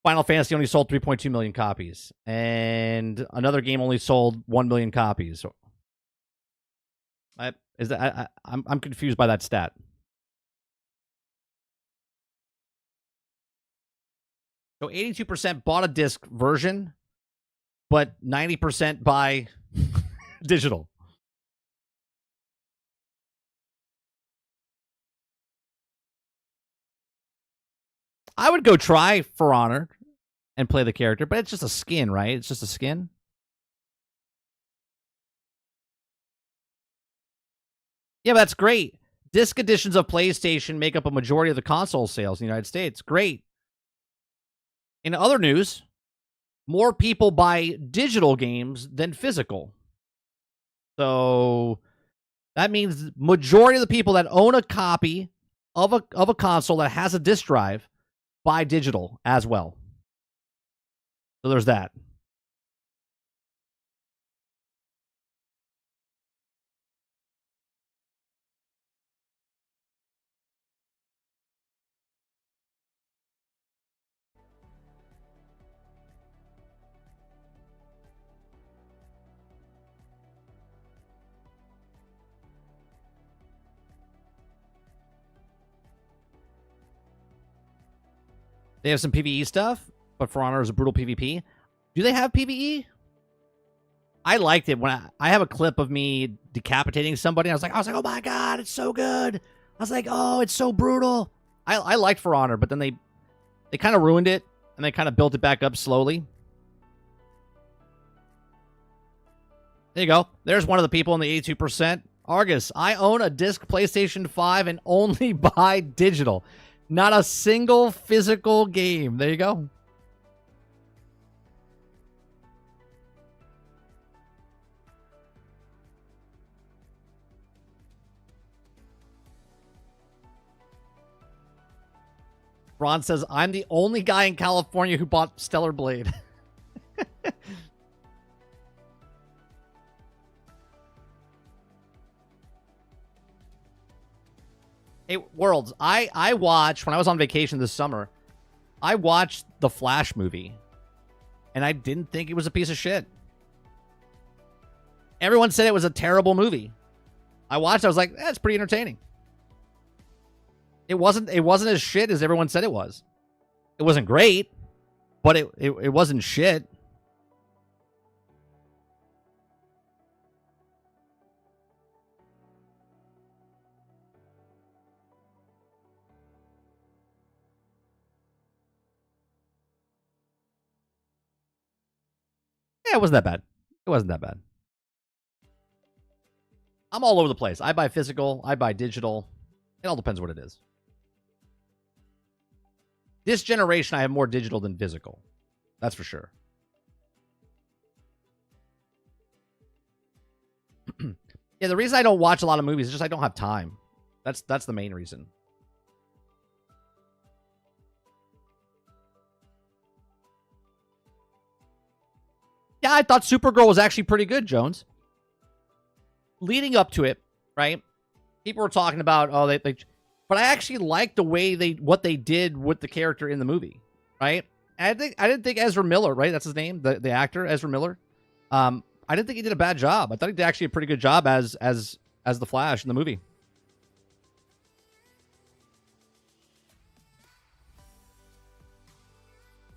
Final Fantasy only sold 3.2 million copies, and another game only sold 1 million copies. I'm confused by that stat. So 82% bought a disc version, but 90% buy digital. I would go try For Honor and play the character, but it's just a skin, right? It's just a skin. Yeah, that's great. Disc editions of PlayStation make up a majority of the console sales in the United States. Great. In other news, more people buy digital games than physical. So that means majority of the people that own a copy of a console that has a disc drive buy digital as well. So there's that. They have some PvE stuff, but For Honor is a brutal PvP. Do they have PvE? I liked it when I have a clip of me decapitating somebody. I was like, oh my god, it's so good. I was like, oh, it's so brutal. I liked For Honor, but then they kind of ruined it and they kind of built it back up slowly. There you go. There's one of the people in the 82%. Argus, I own a disc PlayStation 5 and only buy digital. Not a single physical game. There you go. Ron says, I'm the only guy in California who bought Stellar Blade. Hey, Worlds, I watched, when I was on vacation this summer, I watched the Flash movie, and I didn't think it was a piece of shit. Everyone said it was a terrible movie. I watched it, I was like, that's pretty entertaining. It wasn't as shit as everyone said it was. It wasn't great, but it wasn't shit. Yeah, it wasn't that bad. It wasn't that bad. I'm all over the place. I buy physical. I buy digital. It all depends what it is. This generation, I have more digital than physical. That's for sure. Yeah, the reason I don't watch a lot of movies is just I don't have time. That's the main reason. Yeah, I thought Supergirl was actually pretty good, Jones. Leading up to it, right? People were talking about, but I actually liked the way what they did with the character in the movie, right? And I didn't think Ezra Miller, right? That's his name, the actor Ezra Miller. I didn't think he did a bad job. I thought he did actually a pretty good job as the Flash in the movie.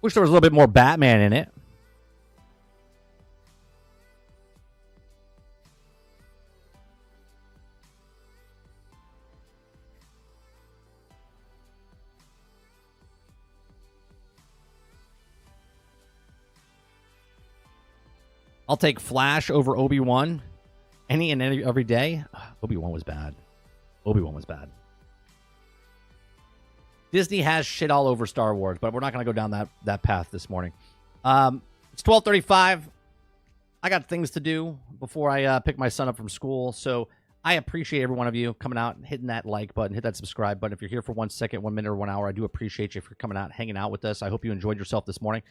Wish there was a little bit more Batman in it. I'll take Flash over Obi-Wan any and every day. Obi-Wan was bad. Obi-Wan was bad. Disney has shit all over Star Wars, but we're not going to go down that path this morning. It's 12:35. I got things to do before I pick my son up from school, so I appreciate every one of you coming out and hitting that like button, hit that subscribe button. If you're here for 1 second, 1 minute, or 1 hour, I do appreciate you if you're coming out, hanging out with us. I hope you enjoyed yourself this morning.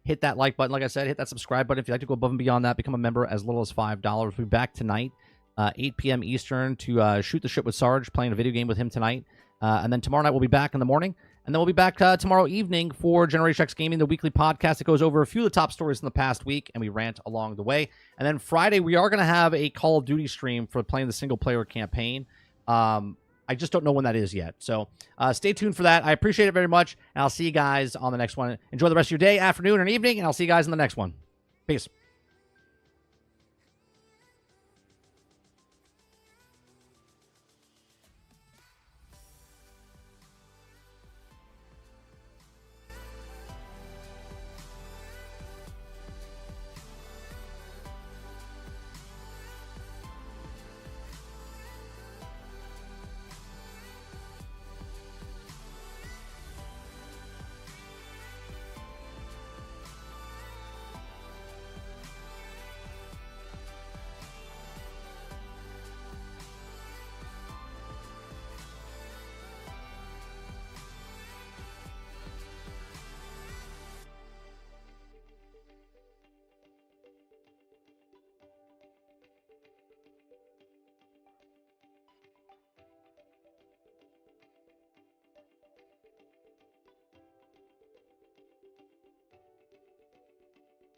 Hit that like button. Like I said, hit that subscribe button. If you'd like to go above and beyond that, become a member as little as $5. We'll be back tonight, 8 p.m. Eastern to shoot the shit with Sarge, playing a video game with him tonight. And then tomorrow night we'll be back in the morning. And then we'll be back tomorrow evening for Generation X Gaming, the weekly podcast that goes over a few of the top stories in the past week, and we rant along the way. And then Friday, we are going to have a Call of Duty stream for playing the single-player campaign. I just don't know when that is yet. So stay tuned for that. I appreciate it very much, and I'll see you guys on the next one. Enjoy the rest of your day, afternoon, and evening, and I'll see you guys in the next one. Peace.